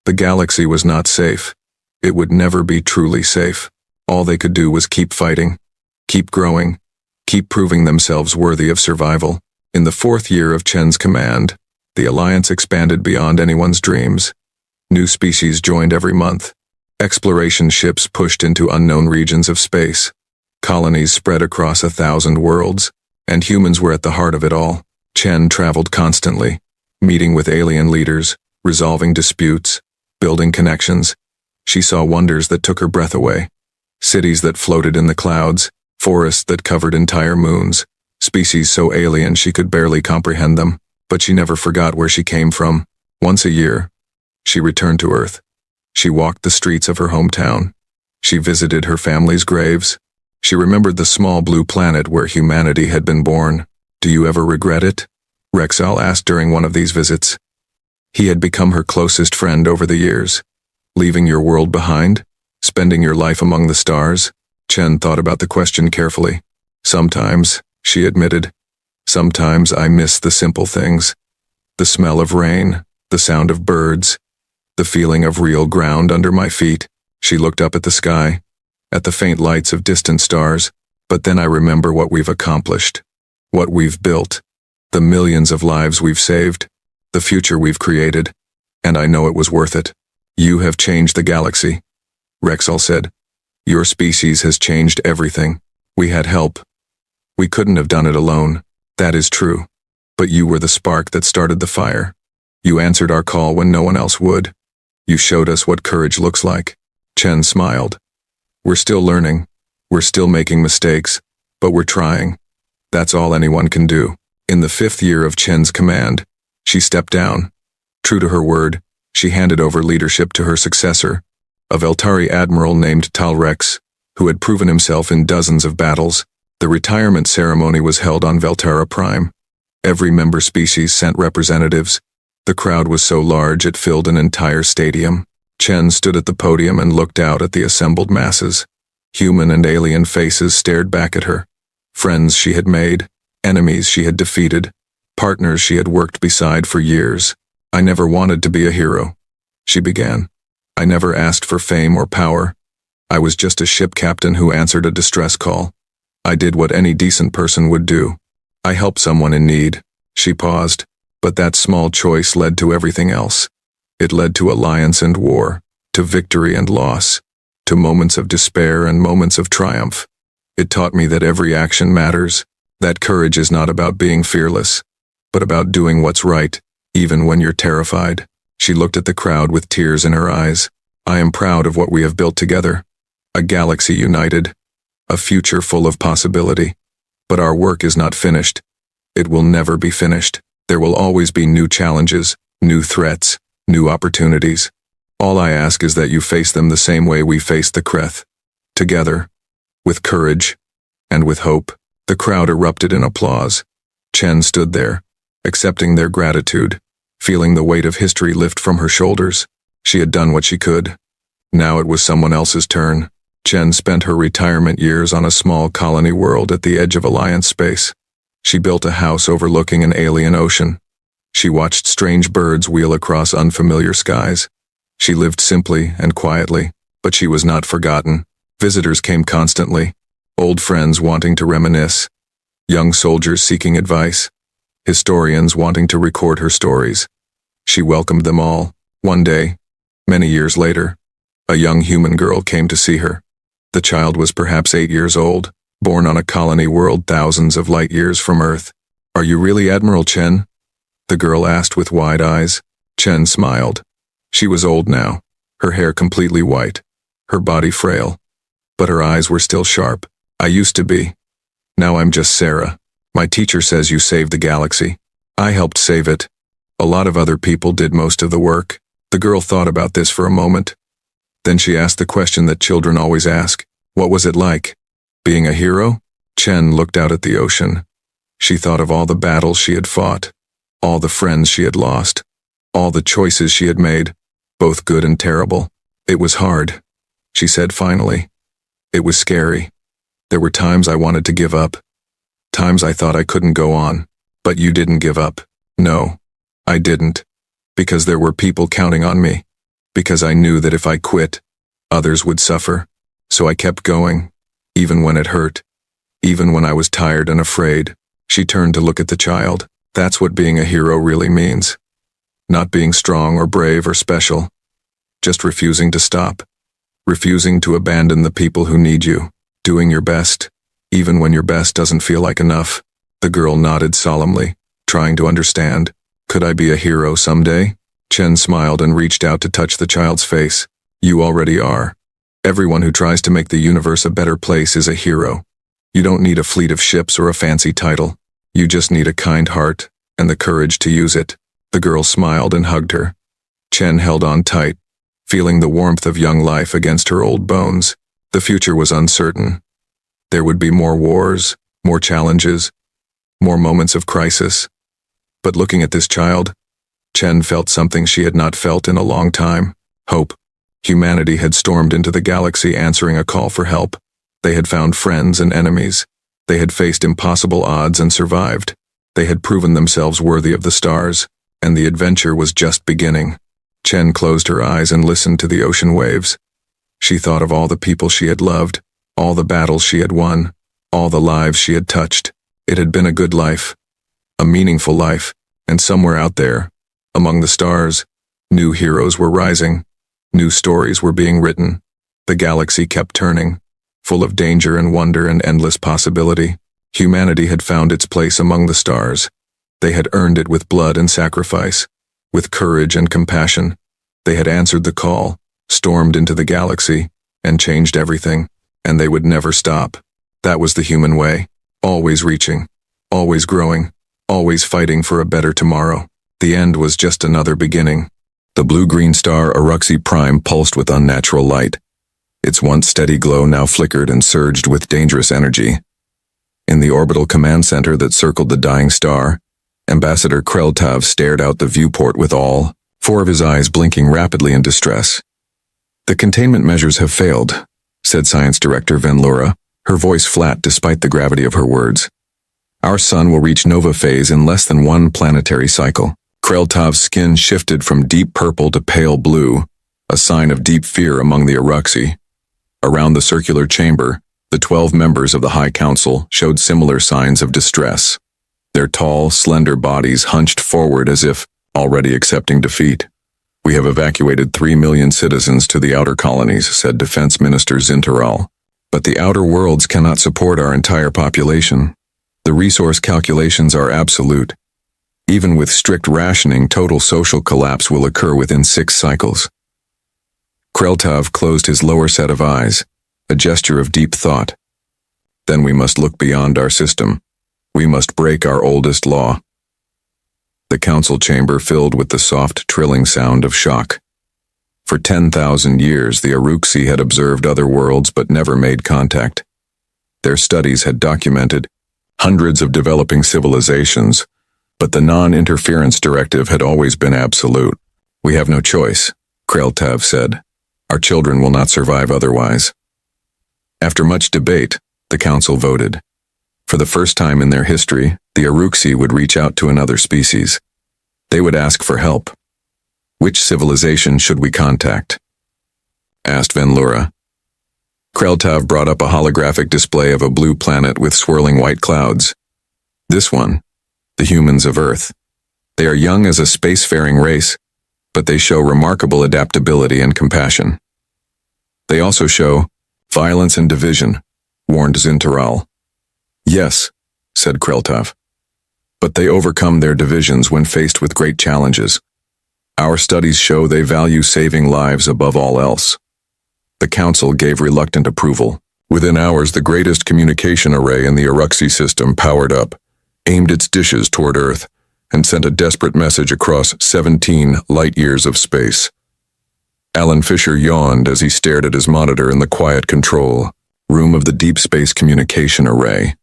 The galaxy was not safe. It would never be truly safe. All they could do was keep fighting, keep growing, keep proving themselves worthy of survival. In the 4th year of Chen's command, the Alliance expanded beyond anyone's dreams. New species joined every month. Exploration ships pushed into unknown regions of space. Colonies spread across 1,000 worlds, and humans were at the heart of it all. Chen traveled constantly, meeting with alien leaders, resolving disputes, building connections. She saw wonders that took her breath away. Cities that floated in the clouds, forests that covered entire moons, species so alien she could barely comprehend them, but she never forgot where she came from. Once a year, she returned to Earth. She walked the streets of her hometown. She visited her family's graves. She remembered the small blue planet where humanity had been born. Do you ever regret it? Rexal asked during one of these visits. He had become her closest friend over the years. Leaving your world behind? Spending your life among the stars? Chen thought about the question carefully. Sometimes, she admitted. Sometimes I miss the simple things. The smell of rain, the sound of birds, the feeling of real ground under my feet. She looked up at the sky, at the faint lights of distant stars, but then I remember what we've accomplished, what we've built, the millions of lives we've saved, the future we've created, and I know it was worth it. You have changed the galaxy, Rexall said. Your species has changed everything. We had help. We couldn't have done it alone. That is true. But you were the spark that started the fire. You answered our call when no one else would. You showed us what courage looks like. Chen smiled. We're still learning. We're still making mistakes, but we're trying. That's all anyone can do. In the 5th year of Chen's command, she stepped down. True to her word, she handed over leadership to her successor, a Veltari admiral named Talrex, who had proven himself in dozens of battles. The retirement ceremony was held on Veltara Prime. Every member species sent representatives. The crowd was so large it filled an entire stadium. Chen stood at the podium and looked out at the assembled masses. Human and alien faces stared back at her. Friends she had made, enemies she had defeated, partners she had worked beside for years. I never wanted to be a hero, she began. I never asked for fame or power. I was just a ship captain who answered a distress call. I did what any decent person would do. I helped someone in need. She paused, but that small choice led to everything else. It led to alliance and war, to victory and loss, to moments of despair and moments of triumph. It taught me that every action matters, that courage is not about being fearless, but about doing what's right, even when you're terrified. She looked at the crowd with tears in her eyes. I am proud of what we have built together. A galaxy united. A future full of possibility. But our work is not finished. It will never be finished. There will always be new challenges, new threats, new opportunities. All I ask is that you face them the same way we faced the Kreth. Together. With courage. And with hope. The crowd erupted in applause. Chen stood there, accepting their gratitude, feeling the weight of history lift from her shoulders. She had done what she could. Now it was someone else's turn. Chen spent her retirement years on a small colony world at the edge of Alliance space. She built a house overlooking an alien ocean. She watched strange birds wheel across unfamiliar skies. She lived simply and quietly, but she was not forgotten. Visitors came constantly, old friends wanting to reminisce, young soldiers seeking advice, historians wanting to record her stories. She welcomed them all. One day, many years later, a young human girl came to see her. The child was perhaps 8 years old, born on a colony world thousands of light years from Earth. Are you really Admiral Chen? The girl asked with wide eyes. Chen smiled. She was old now, her hair completely white, her body frail, but her eyes were still sharp. I used to be. Now I'm just Sarah. My teacher says you saved the galaxy. I helped save it. A lot of other people did most of the work. The girl thought about this for a moment. Then she asked the question that children always ask. What was it like? Being a hero? Chen looked out at the ocean. She thought of all the battles she had fought, all the friends she had lost, all the choices she had made, both good and terrible. It was hard, she said finally. It was scary. There were times I wanted to give up. Times I thought I couldn't go on. But you didn't give up. No, I didn't. Because there were people counting on me. Because I knew that if I quit, others would suffer. So I kept going, even when it hurt. Even when I was tired and afraid. She turned to look at the child. That's what being a hero really means. Not being strong or brave or special. Just refusing to stop. Refusing to abandon the people who need you. Doing your best, even when your best doesn't feel like enough. The girl nodded solemnly, trying to understand. Could I be a hero someday? Chen smiled and reached out to touch the child's face. You already are. Everyone who tries to make the universe a better place is a hero. You don't need a fleet of ships or a fancy title. You just need a kind heart and the courage to use it. The girl smiled and hugged her. Chen held on tight, feeling the warmth of young life against her old bones. The future was uncertain. There would be more wars, more challenges, more moments of crisis. But looking at this child, Chen felt something she had not felt in a long time. Hope. Humanity had stormed into the galaxy answering a call for help. They had found friends and enemies. They had faced impossible odds and survived. They had proven themselves worthy of the stars, and the adventure was just beginning. Chen closed her eyes and listened to the ocean waves. She thought of all the people she had loved, all the battles she had won, all the lives she had touched. It had been a good life, a meaningful life, and somewhere out there, among the stars, new heroes were rising, new stories were being written. The galaxy kept turning, full of danger and wonder and endless possibility. Humanity had found its place among the stars. They had earned it with blood and sacrifice, with courage and compassion. They had answered the call, stormed into the galaxy, and changed everything, and they would never stop. That was the human way, always reaching, always growing, always fighting for a better tomorrow. The end was just another beginning. The blue-green star Uruxi Prime pulsed with unnatural light. Its once steady glow now flickered and surged with dangerous energy. In the orbital command center that circled the dying star, Ambassador Kreltav stared out the viewport with all 4 of his eyes blinking rapidly in distress. "The containment measures have failed," said Science Director Venlura, her voice flat despite the gravity of her words. "Our sun will reach nova phase in less than 1 planetary cycle." Kreltav's skin shifted from deep purple to pale blue, a sign of deep fear among the Uruxi. Around the circular chamber, the 12 members of the High Council showed similar signs of distress. Their tall, slender bodies hunched forward as if already accepting defeat. "We have evacuated 3 million citizens to the outer colonies," said Defense Minister Zinteral. "But the outer worlds cannot support our entire population. The resource calculations are absolute. Even with strict rationing, total social collapse will occur within 6 cycles." Kreltav closed his lower set of eyes, a gesture of deep thought. "Then we must look beyond our system. We must break our oldest law." The council chamber filled with the soft, trilling sound of shock. For 10,000 years, the Uruxi had observed other worlds but never made contact. Their studies had documented hundreds of developing civilizations, but the non-interference directive had always been absolute. "We have no choice," Kreltav said. "Our children will not survive otherwise." After much debate, the council voted. For the first time in their history, the Uruxi would reach out to another species. They would ask for help. "Which civilization should we contact?" asked Venlura. Kreltav brought up a holographic display of a blue planet with swirling white clouds. "This one, the humans of Earth. They are young as a spacefaring race, but they show remarkable adaptability and compassion. They also show violence and division," warned Zinteral. "Yes," said Kreltav. "But they overcome their divisions when faced with great challenges. Our studies show they value saving lives above all else." The council gave reluctant approval. Within hours, the greatest communication array in the Uruxi system powered up, aimed its dishes toward Earth, and sent a desperate message across 17 light-years of space. Alan Fisher yawned as he stared at his monitor in the quiet control room of the Deep Space Communication Array.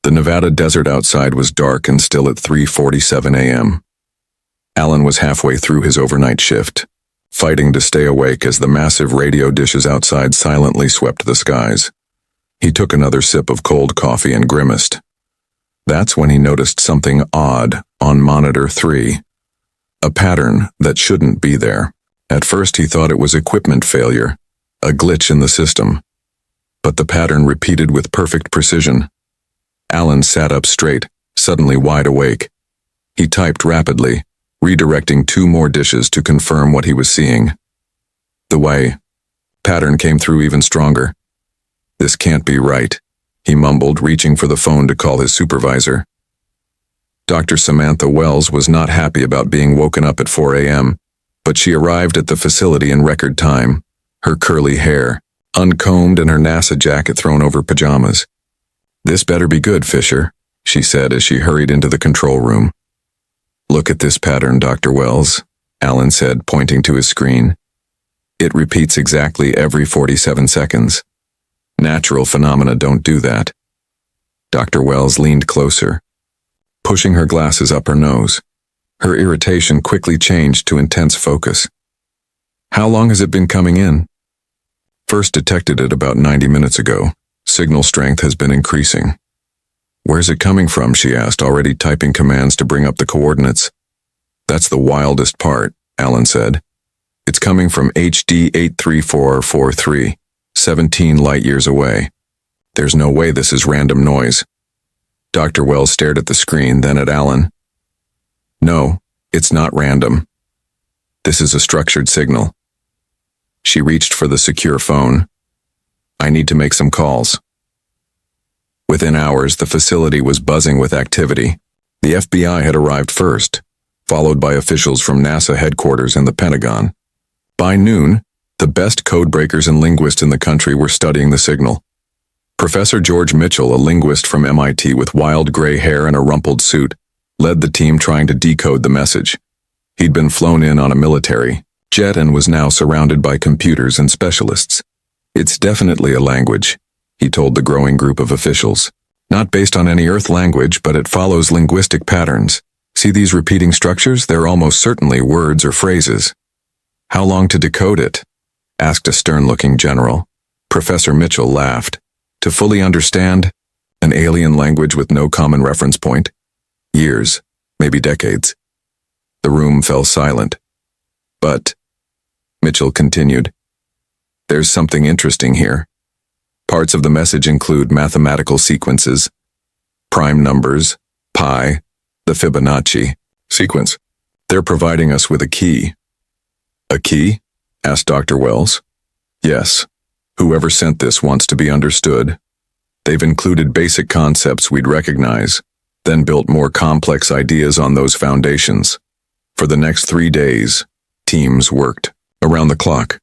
The Nevada desert outside was dark and still at 3:47 a.m. Alan was halfway through his overnight shift, fighting to stay awake as the massive radio dishes outside silently swept the skies. He took another sip of cold coffee and grimaced. That's when he noticed something odd on monitor 3. A pattern that shouldn't be there. At first he thought it was equipment failure, a glitch in the system. But the pattern repeated with perfect precision. Alan sat up straight, suddenly wide awake. He typed rapidly, redirecting 2 more dishes to confirm what he was seeing. The pattern came through even stronger. "This can't be right," he mumbled, reaching for the phone to call his supervisor. Dr. Samantha Wells was not happy about being woken up at 4 a.m., but she arrived at the facility in record time, her curly hair uncombed and her NASA jacket thrown over pajamas. "This better be good, Fisher," she said as she hurried into the control room. "Look at this pattern, Dr. Wells," Alan said, pointing to his screen. "It repeats exactly every 47 seconds. Natural phenomena don't do that." Dr. Wells leaned closer, pushing her glasses up her nose. Her irritation quickly changed to intense focus. "How long has it been coming in?" "First detected it about 90 minutes ago. Signal strength has been increasing." Where's it coming from? She asked, already typing commands to bring up the coordinates. That's the wildest part, Alan said. It's coming from HD 83443, 17 light-years away. There's no way this is random noise. Dr. Wells stared at the screen, then at Alan. No, it's not random. This is a structured signal. She reached for the secure phone. I need to make some calls. Within hours, the facility was buzzing with activity. The FBI had arrived first, followed by officials from NASA headquarters and the Pentagon. By noon, the best codebreakers and linguists in the country were studying the signal. Professor George Mitchell, a linguist from MIT with wild gray hair and a rumpled suit, led the team trying to decode the message. He'd been flown in on a military jet and was now surrounded by computers and specialists. It's definitely a language, he told the growing group of officials. Not based on any Earth language, but it follows linguistic patterns. See these repeating structures? They're almost certainly words or phrases. How long to decode it? Asked a stern-looking general. Professor Mitchell laughed. To fully understand an alien language with no common reference point? Years, maybe decades. The room fell silent. But, Mitchell continued, there's something interesting here. Parts of the message include mathematical sequences, prime numbers, pi, the Fibonacci sequence. They're providing us with a key. A key? Asked Dr. Wells. Yes. Whoever sent this wants to be understood. They've included basic concepts we'd recognize, then built more complex ideas on those foundations. For the next 3 days, teams worked around the clock.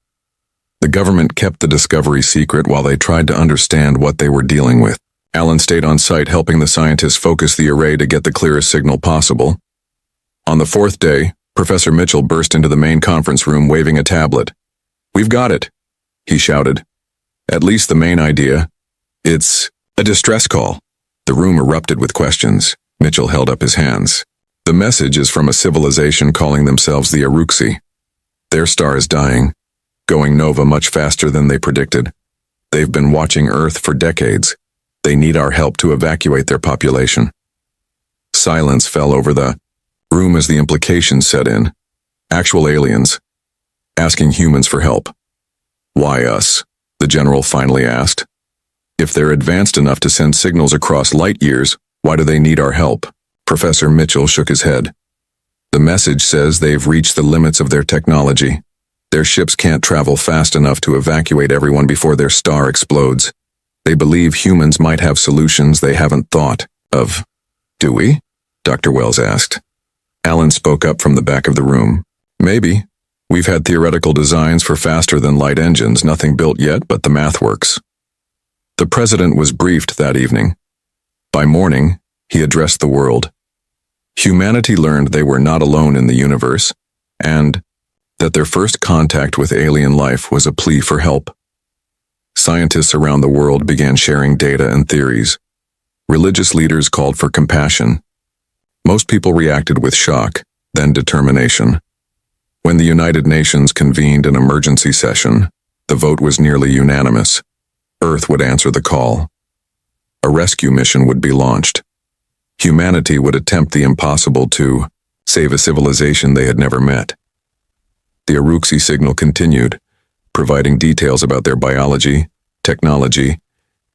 The government kept the discovery secret while they tried to understand what they were dealing with. Alan stayed on site helping the scientists focus the array to get the clearest signal possible. On the 4th day, Professor Mitchell burst into the main conference room waving a tablet. We've got it, he shouted. At least the main idea. It's a distress call. The room erupted with questions. Mitchell held up his hands. The message is from a civilization calling themselves the Aruxi. Their star is dying, going nova much faster than they predicted. They've been watching Earth for decades. They need our help to evacuate their population. Silence fell over the room as the implications set in. Actual aliens, asking humans for help. Why us? The general finally asked. If they're advanced enough to send signals across light years, why do they need our help? Professor Mitchell shook his head. The message says they've reached the limits of their technology. Their ships can't travel fast enough to evacuate everyone before their star explodes. They believe humans might have solutions they haven't thought of. Do we? Dr. Wells asked. Alan spoke up from the back of the room. Maybe. We've had theoretical designs for faster-than-light engines, nothing built yet, but the math works. The president was briefed that evening. By morning, he addressed the world. Humanity learned they were not alone in the universe, and that their first contact with alien life was a plea for help. Scientists around the world began sharing data and theories. Religious leaders called for compassion. Most people reacted with shock, then determination. When the United Nations convened an emergency session, the vote was nearly unanimous. Earth would answer the call. A rescue mission would be launched. Humanity would attempt the impossible to save a civilization they had never met. The Aruxi signal continued, providing details about their biology, technology,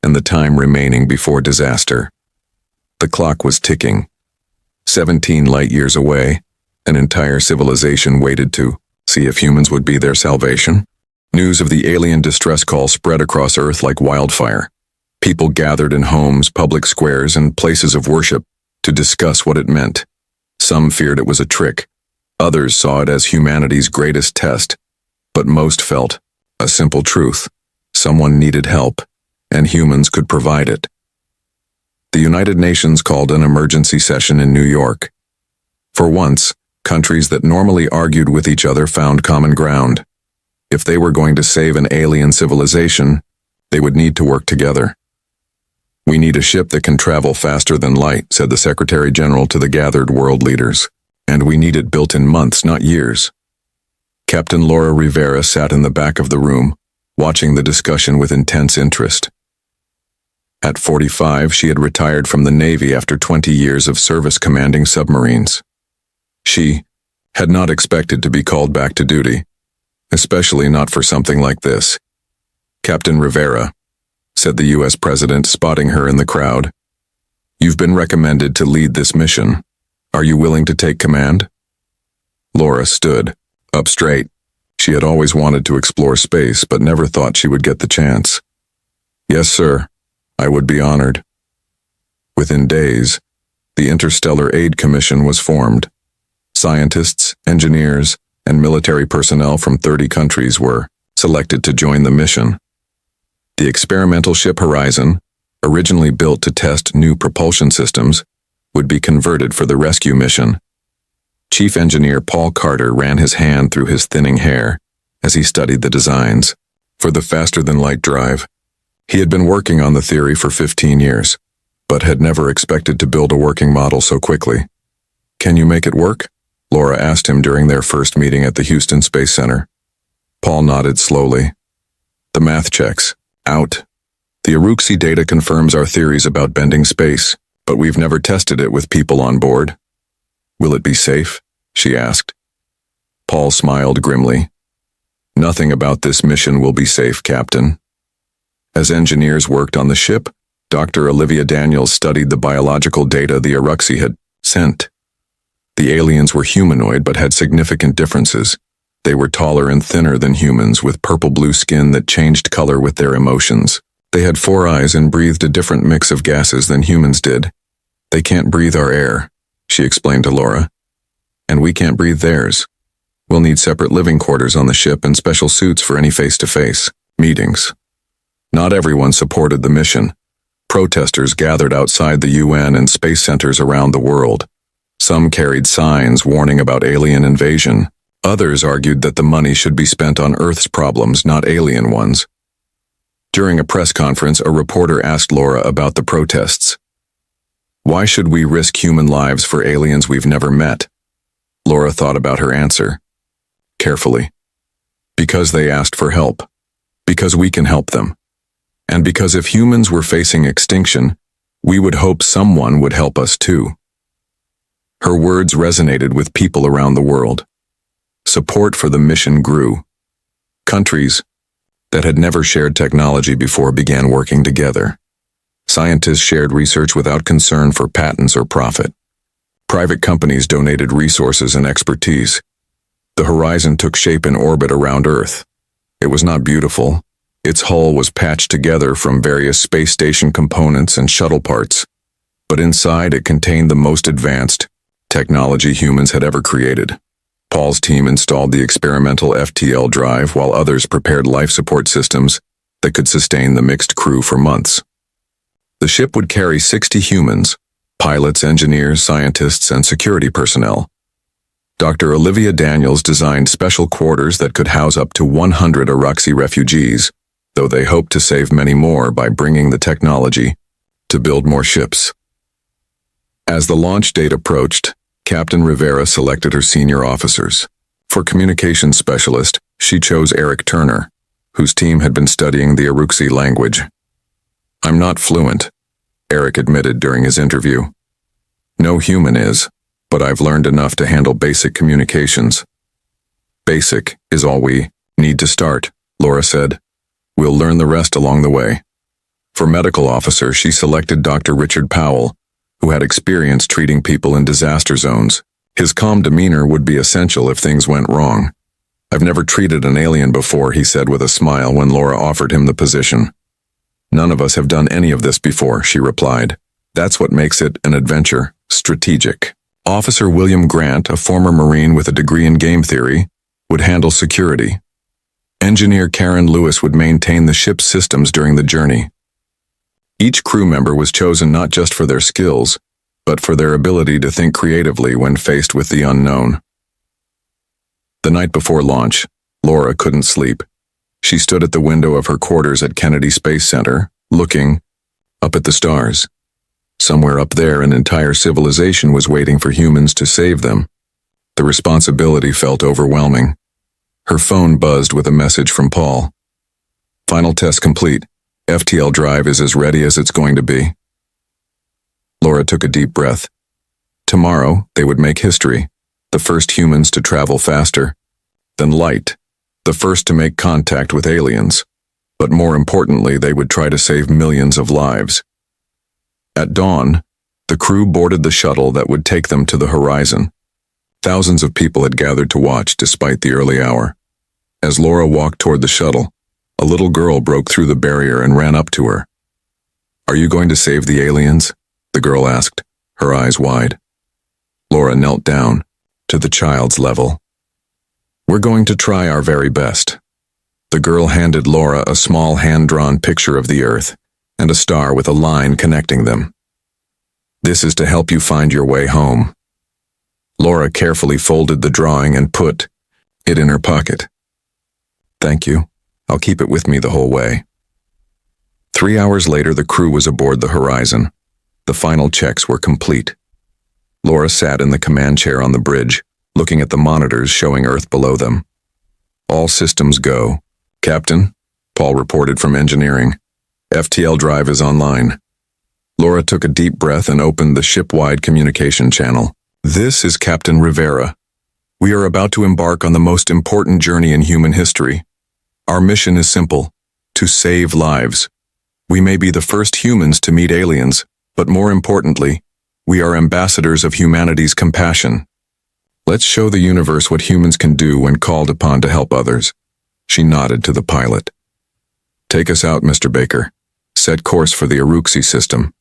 and the time remaining before disaster. The clock was ticking. 17 light-years away, an entire civilization waited to see if humans would be their salvation. News of the alien distress call spread across Earth like wildfire. People gathered in homes, public squares, and places of worship to discuss what it meant. Some feared it was a trick. Others saw it as humanity's greatest test. But most felt a simple truth. Someone needed help, and humans could provide it. The United Nations called an emergency session in New York. For once, countries that normally argued with each other found common ground. If they were going to save an alien civilization, they would need to work together. We need a ship that can travel faster than light, said the Secretary General to the gathered world leaders. And we need it built in months, not years. Captain Laura Rivera sat in the back of the room, watching the discussion with intense interest. At 45, she had retired from the Navy after 20 years of service commanding submarines. She had not expected to be called back to duty, especially not for something like this. "Captain Rivera," said the U.S. President, spotting her in the crowd. "You've been recommended to lead this mission. Are you willing to take command?" Laura stood up straight. She had always wanted to explore space, but never thought she would get the chance. "Yes, sir. I would be honored." Within days, the Interstellar Aid Commission was formed. Scientists, engineers, and military personnel from 30 countries were selected to join the mission. The experimental ship Horizon, originally built to test new propulsion systems, would be converted for the rescue mission. Chief Engineer Paul Carter ran his hand through his thinning hair as he studied the designs. For the faster-than-light drive, he had been working on the theory for 15 years, but had never expected to build a working model so quickly. "Can you make it work?" Laura asked him during their first meeting at the Houston Space Center. Paul nodded slowly. "The math checks out. The Uruxi data confirms our theories about bending space, but we've never tested it with people on board." "Will it be safe?" she asked. Paul smiled grimly. "Nothing about this mission will be safe, Captain." As engineers worked on the ship, Dr. Olivia Daniels studied the biological data the Uruxi had sent. The aliens were humanoid but had significant differences. They were taller and thinner than humans, with purple-blue skin that changed color with their emotions. They had 4 eyes and breathed a different mix of gases than humans did. "They can't breathe our air," she explained to Laura. "And we can't breathe theirs. We'll need separate living quarters on the ship and special suits for any face-to-face meetings." Not everyone supported the mission. Protesters gathered outside the UN and space centers around the world. Some carried signs warning about alien invasion. Others argued that the money should be spent on Earth's problems, not alien ones. During a press conference, a reporter asked Laura about the protests. "Why should we risk human lives for aliens we've never met?" Laura thought about her answer carefully. "Because they asked for help. Because we can help them. And because if humans were facing extinction, we would hope someone would help us too." Her words resonated with people around the world. Support for the mission grew. Countries that had never shared technology before began working together. Scientists shared research without concern for patents or profit. Private companies donated resources and expertise. The Horizon took shape in orbit around Earth. It was not beautiful. Its hull was patched together from various space station components and shuttle parts, but inside it contained the most advanced technology humans had ever created. Paul's team installed the experimental FTL drive while others prepared life support systems that could sustain the mixed crew for months. The ship would carry 60 humans, pilots, engineers, scientists, and security personnel. Dr. Olivia Daniels designed special quarters that could house up to 100 Uruxi refugees, though they hoped to save many more by bringing the technology to build more ships. As the launch date approached, Captain Rivera selected her senior officers. For communications specialist, she chose Eric Turner, whose team had been studying the Uruxi language. "I'm not fluent," Eric admitted during his interview. "No human is, but I've learned enough to handle basic communications." "Basic is all we need to start," Laura said. "We'll learn the rest along the way." For medical officer, she selected Dr. Richard Powell, who had experience treating people in disaster zones. His calm demeanor would be essential if things went wrong. "I've never treated an alien before," he said with a smile when Laura offered him the position. "None of us have done any of this before," she replied. "That's what makes it an adventure, strategic." Officer William Grant, a former Marine with a degree in game theory, would handle security. Engineer Karen Lewis would maintain the ship's systems during the journey. Each crew member was chosen not just for their skills, but for their ability to think creatively when faced with the unknown. The night before launch, Laura couldn't sleep. She stood at the window of her quarters at Kennedy Space Center, looking up at the stars. Somewhere up there, an entire civilization was waiting for humans to save them. The responsibility felt overwhelming. Her phone buzzed with a message from Paul. "Final test complete. FTL drive is as ready as it's going to be. Laura took a deep breath. Tomorrow, they would make history, the first humans to travel faster than light, the first to make contact with aliens, but more importantly, they would try to save millions of lives. At dawn, the crew boarded the shuttle that would take them to the horizon. Thousands of people had gathered to watch despite the early hour. As Laura walked toward the shuttle, a little girl broke through the barrier and ran up to her. "Are you going to save the aliens?" the girl asked, her eyes wide. Laura knelt down, to the child's level. "We're going to try our very best." The girl handed Laura a small hand-drawn picture of the Earth and a star with a line connecting them. "This is to help you find your way home." Laura carefully folded the drawing and put it in her pocket. "Thank you. I'll keep it with me the whole way." 3 hours later, the crew was aboard the horizon. The final checks were complete. Laura sat in the command chair on the bridge, looking at the monitors showing Earth below them. "All systems go. Captain," Paul reported from engineering. "FTL drive is online." Laura took a deep breath and opened the ship-wide communication channel. "This is Captain Rivera. We are about to embark on the most important journey in human history. Our mission is simple: to save lives. We may be the first humans to meet aliens, but more importantly, we are ambassadors of humanity's compassion. Let's show the universe what humans can do when called upon to help others." She nodded to the pilot. "Take us out, Mr. Baker. Set course for the Uruxi system."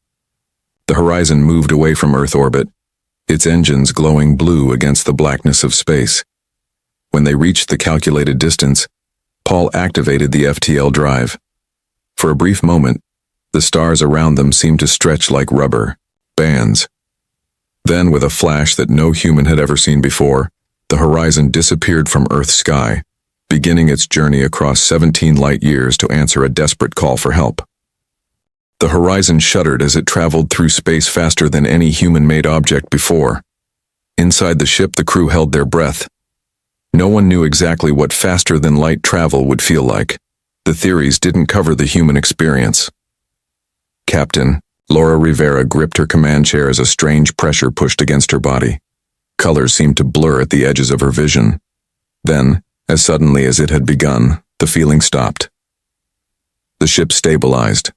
The horizon moved away from Earth orbit, its engines glowing blue against the blackness of space. When they reached the calculated distance, Paul activated the FTL drive. For a brief moment, the stars around them seemed to stretch like rubber bands. Then, with a flash that no human had ever seen before, the horizon disappeared from Earth's sky, beginning its journey across 17 light years to answer a desperate call for help. The horizon shuddered as it traveled through space faster than any human-made object before. Inside the ship, the crew held their breath. No one knew exactly what faster-than-light travel would feel like. The theories didn't cover the human experience. "Captain," Laura Rivera gripped her command chair as a strange pressure pushed against her body. Colors seemed to blur at the edges of her vision. Then, as suddenly as it had begun, the feeling stopped. The ship stabilized.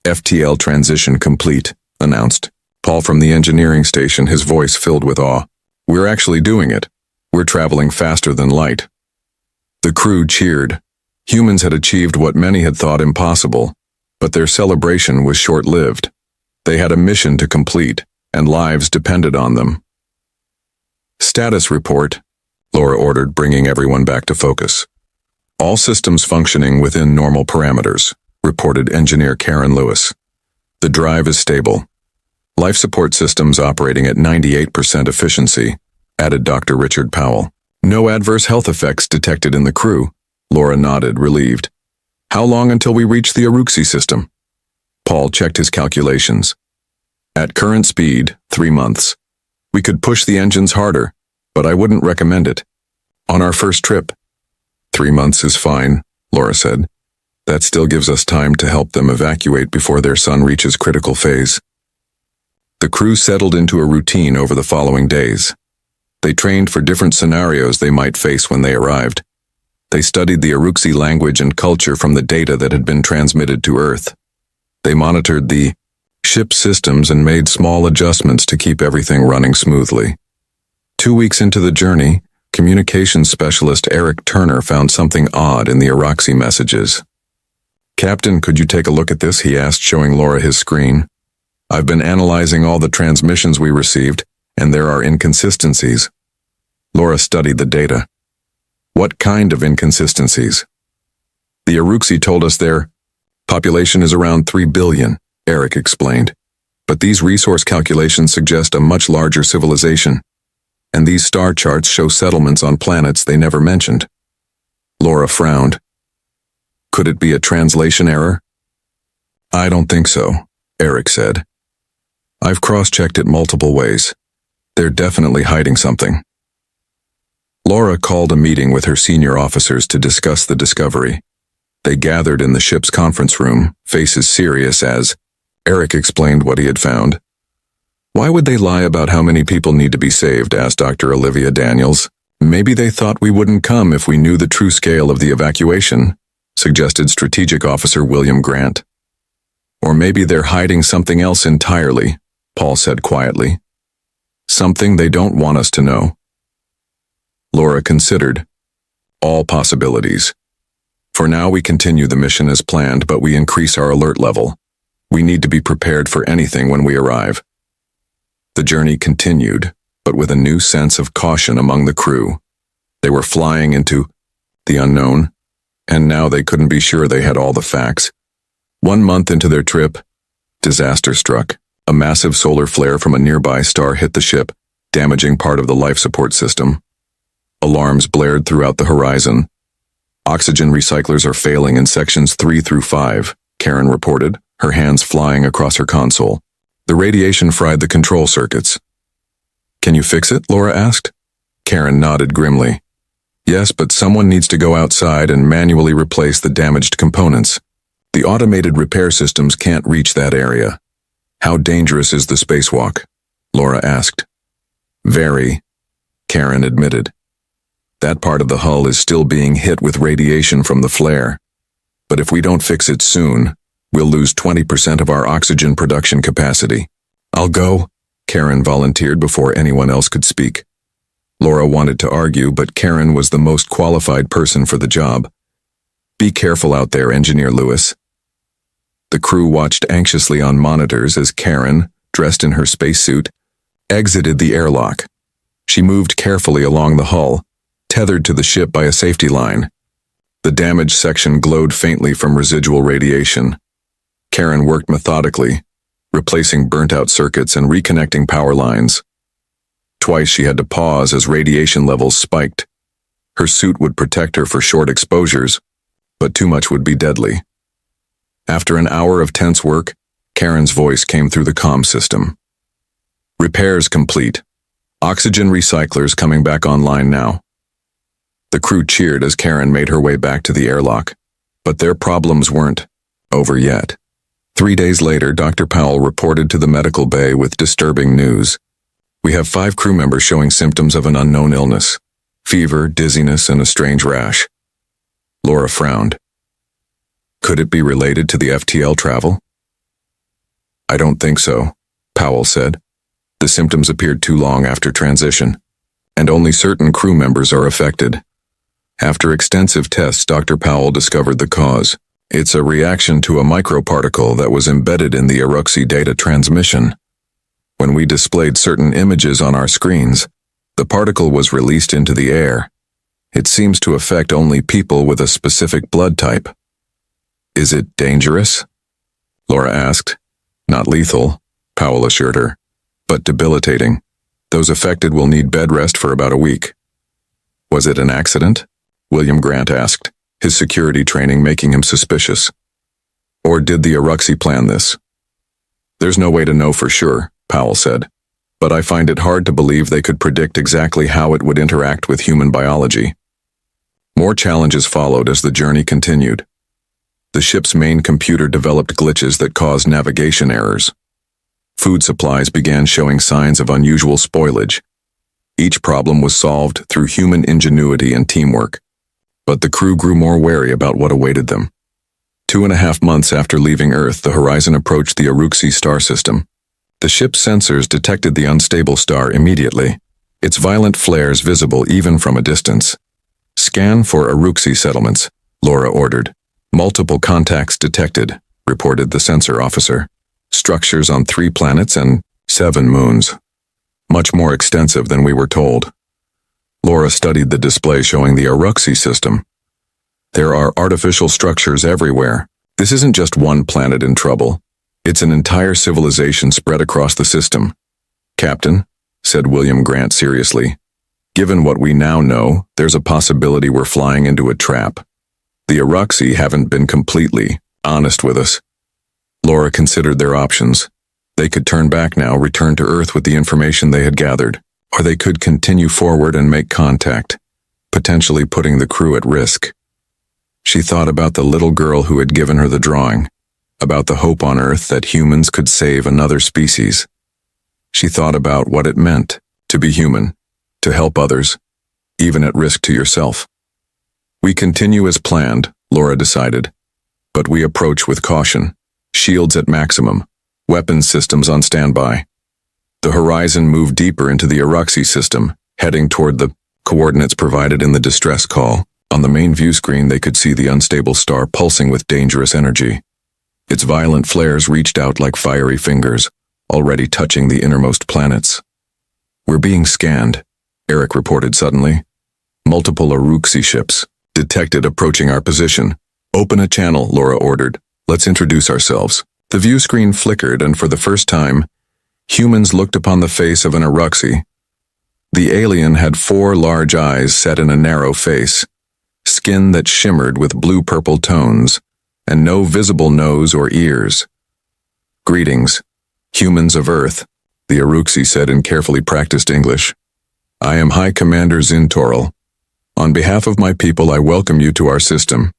"FTL transition complete," announced Paul from the engineering station, his voice filled with awe. "We're actually doing it. We're traveling faster than light." The crew cheered. Humans had achieved what many had thought impossible, but their celebration was short-lived. They had a mission to complete, and lives depended on them. "Status report," Laura ordered, bringing everyone back to focus. "All systems functioning within normal parameters," reported Engineer Karen Lewis. "The drive is stable. Life support systems operating at 98% efficiency," added Dr. Richard Powell. "No adverse health effects detected in the crew." Laura nodded, relieved. "How long until we reach the Uruxi system?" Paul checked his calculations. "At current speed, 3 months. We could push the engines harder, but I wouldn't recommend it. On our first trip." 3 months is fine," Laura said. "That still gives us time to help them evacuate before their sun reaches critical phase." The crew settled into a routine over the following days. They trained for different scenarios they might face when they arrived. They studied the Uruxi language and culture from the data that had been transmitted to Earth. They monitored the ship systems and made small adjustments to keep everything running smoothly. 2 weeks into the journey, communications specialist Eric Turner found something odd in the Uruxi messages. "Captain, could you take a look at this?" he asked, showing Laura his screen. "I've been analyzing all the transmissions we received, and there are inconsistencies." Laura studied the data. "What kind of inconsistencies?" "The Uruxi told us their population is around 3 billion, Eric explained. "But these resource calculations suggest a much larger civilization, and these star charts show settlements on planets they never mentioned." Laura frowned. "Could it be a translation error?" "I don't think so," Eric said. "I've cross-checked it multiple ways. They're definitely hiding something." Laura called a meeting with her senior officers to discuss the discovery. They gathered in the ship's conference room, faces serious as Eric explained what he had found. Why would they lie about how many people need to be saved? Asked Dr. Olivia Daniels. Maybe they thought we wouldn't come if we knew the true scale of the evacuation, suggested Strategic Officer William Grant. Or maybe they're hiding something else entirely, Paul said quietly. Something they don't want us to know. Laura considered all possibilities. For now, we continue the mission as planned, but we increase our alert level. We need to be prepared for anything when we arrive. The journey continued, but with a new sense of caution among the crew. They were flying into the unknown, and now they couldn't be sure they had all the facts. 1 month into their trip, disaster struck. A massive solar flare from a nearby star hit the ship, damaging part of the life support system. Alarms blared throughout the horizon. Oxygen recyclers are failing in sections 3 through 5, Karen reported, her hands flying across her console. The radiation fried the control circuits. Can you fix it? Laura asked. Karen nodded grimly. Yes, but someone needs to go outside and manually replace the damaged components. The automated repair systems can't reach that area. How dangerous is the spacewalk? Laura asked. Very, Karen admitted. That part of the hull is still being hit with radiation from the flare. But if we don't fix it soon, we'll lose 20% of our oxygen production capacity. I'll go, Karen volunteered before anyone else could speak. Laura wanted to argue, but Karen was the most qualified person for the job. Be careful out there, Engineer Lewis. The crew watched anxiously on monitors as Karen, dressed in her spacesuit, exited the airlock. She moved carefully along the hull, tethered to the ship by a safety line. The damaged section glowed faintly from residual radiation. Karen worked methodically, replacing burnt-out circuits and reconnecting power lines. Twice she had to pause as radiation levels spiked. Her suit would protect her for short exposures, but too much would be deadly. After an hour of tense work, Karen's voice came through the comm system. Repairs complete. Oxygen recyclers coming back online now. The crew cheered as Karen made her way back to the airlock, but their problems weren't over yet. 3 days later, Dr. Powell reported to the medical bay with disturbing news. We have 5 crew members showing symptoms of an unknown illness. Fever, dizziness, and a strange rash. Laura frowned. Could it be related to the FTL travel? I don't think so, Powell said. The symptoms appeared too long after transition, and only certain crew members are affected. After extensive tests, Dr. Powell discovered the cause. It's a reaction to a microparticle that was embedded in the Aruxi data transmission. When we displayed certain images on our screens, the particle was released into the air. It seems to affect only people with a specific blood type. Is it dangerous? Laura asked. Not lethal, Powell assured her, but debilitating. Those affected will need bed rest for about a week. Was it an accident? William Grant asked, his security training making him suspicious. Or did the Aruxi plan this? There's no way to know for sure, Powell said, but I find it hard to believe they could predict exactly how it would interact with human biology. More challenges followed as the journey continued. The ship's main computer developed glitches that caused navigation errors. Food supplies began showing signs of unusual spoilage. Each problem was solved through human ingenuity and teamwork, but the crew grew more wary about what awaited them. 2.5 months after leaving Earth, the horizon approached the Aruxi star system. The ship's sensors detected the unstable star immediately, its violent flares visible even from a distance. Scan for Aruxi settlements, Laura ordered. Multiple contacts detected, reported the sensor officer. Structures on 3 planets and 7 moons. Much more extensive than we were told. Laura studied the display showing the Aruxi system. There are artificial structures everywhere. This isn't just one planet in trouble. It's an entire civilization spread across the system. Captain, said William Grant seriously, given what we now know, there's a possibility we're flying into a trap. The Aruxi haven't been completely honest with us. Laura considered their options. They could turn back now, return to Earth with the information they had gathered, or they could continue forward and make contact, potentially putting the crew at risk. She thought about the little girl who had given her the drawing, about the hope on Earth that humans could save another species. She thought about what it meant to be human, to help others, even at risk to yourself. We continue as planned, Laura decided, but we approach with caution, shields at maximum, weapons systems on standby. The horizon moved deeper into the Aruxi system, heading toward the coordinates provided in the distress call. On the main view screen, they could see the unstable star pulsing with dangerous energy. Its violent flares reached out like fiery fingers, already touching the innermost planets. We're being scanned, Eric reported suddenly. Multiple Aruxi ships, detected approaching our position. Open a channel, Laura ordered. Let's introduce ourselves. The view screen flickered, and for the first time, humans looked upon the face of an Aruxi. The alien had 4 large eyes set in a narrow face, skin that shimmered with blue-purple tones, and no visible nose or ears. Greetings, humans of Earth, the Aruxi said in carefully practiced English. I am High Commander Zintoral. On behalf of my people, I welcome you to our system.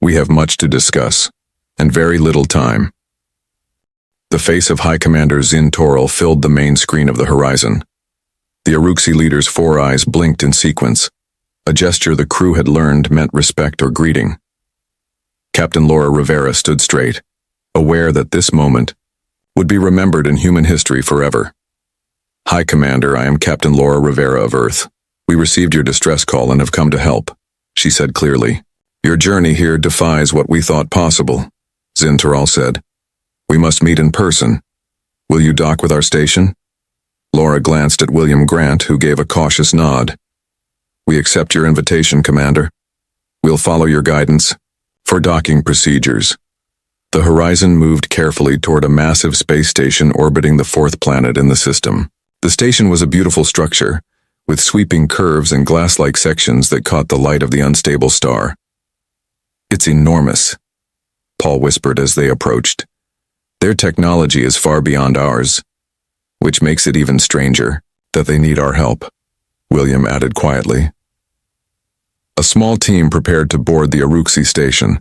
We have much to discuss, and very little time. The face of High Commander Zintoral filled the main screen of the horizon. The Aruxi leader's 4 eyes blinked in sequence, a gesture the crew had learned meant respect or greeting. Captain Laura Rivera stood straight, aware that this moment would be remembered in human history forever. High Commander, I am Captain Laura Rivera of Earth. We received your distress call and have come to help, she said clearly. Your journey here defies what we thought possible, Zintoral said. We must meet in person. Will you dock with our station? Laura glanced at William Grant, who gave a cautious nod. We accept your invitation, Commander. We'll follow your guidance. For docking procedures. The horizon moved carefully toward a massive space station orbiting the 4th planet in the system. The station was a beautiful structure, with sweeping curves and glass-like sections that caught the light of the unstable star. It's enormous, Paul whispered as they approached. Their technology is far beyond ours, which makes it even stranger that they need our help, William added quietly. A small team prepared to board the Aruxi station.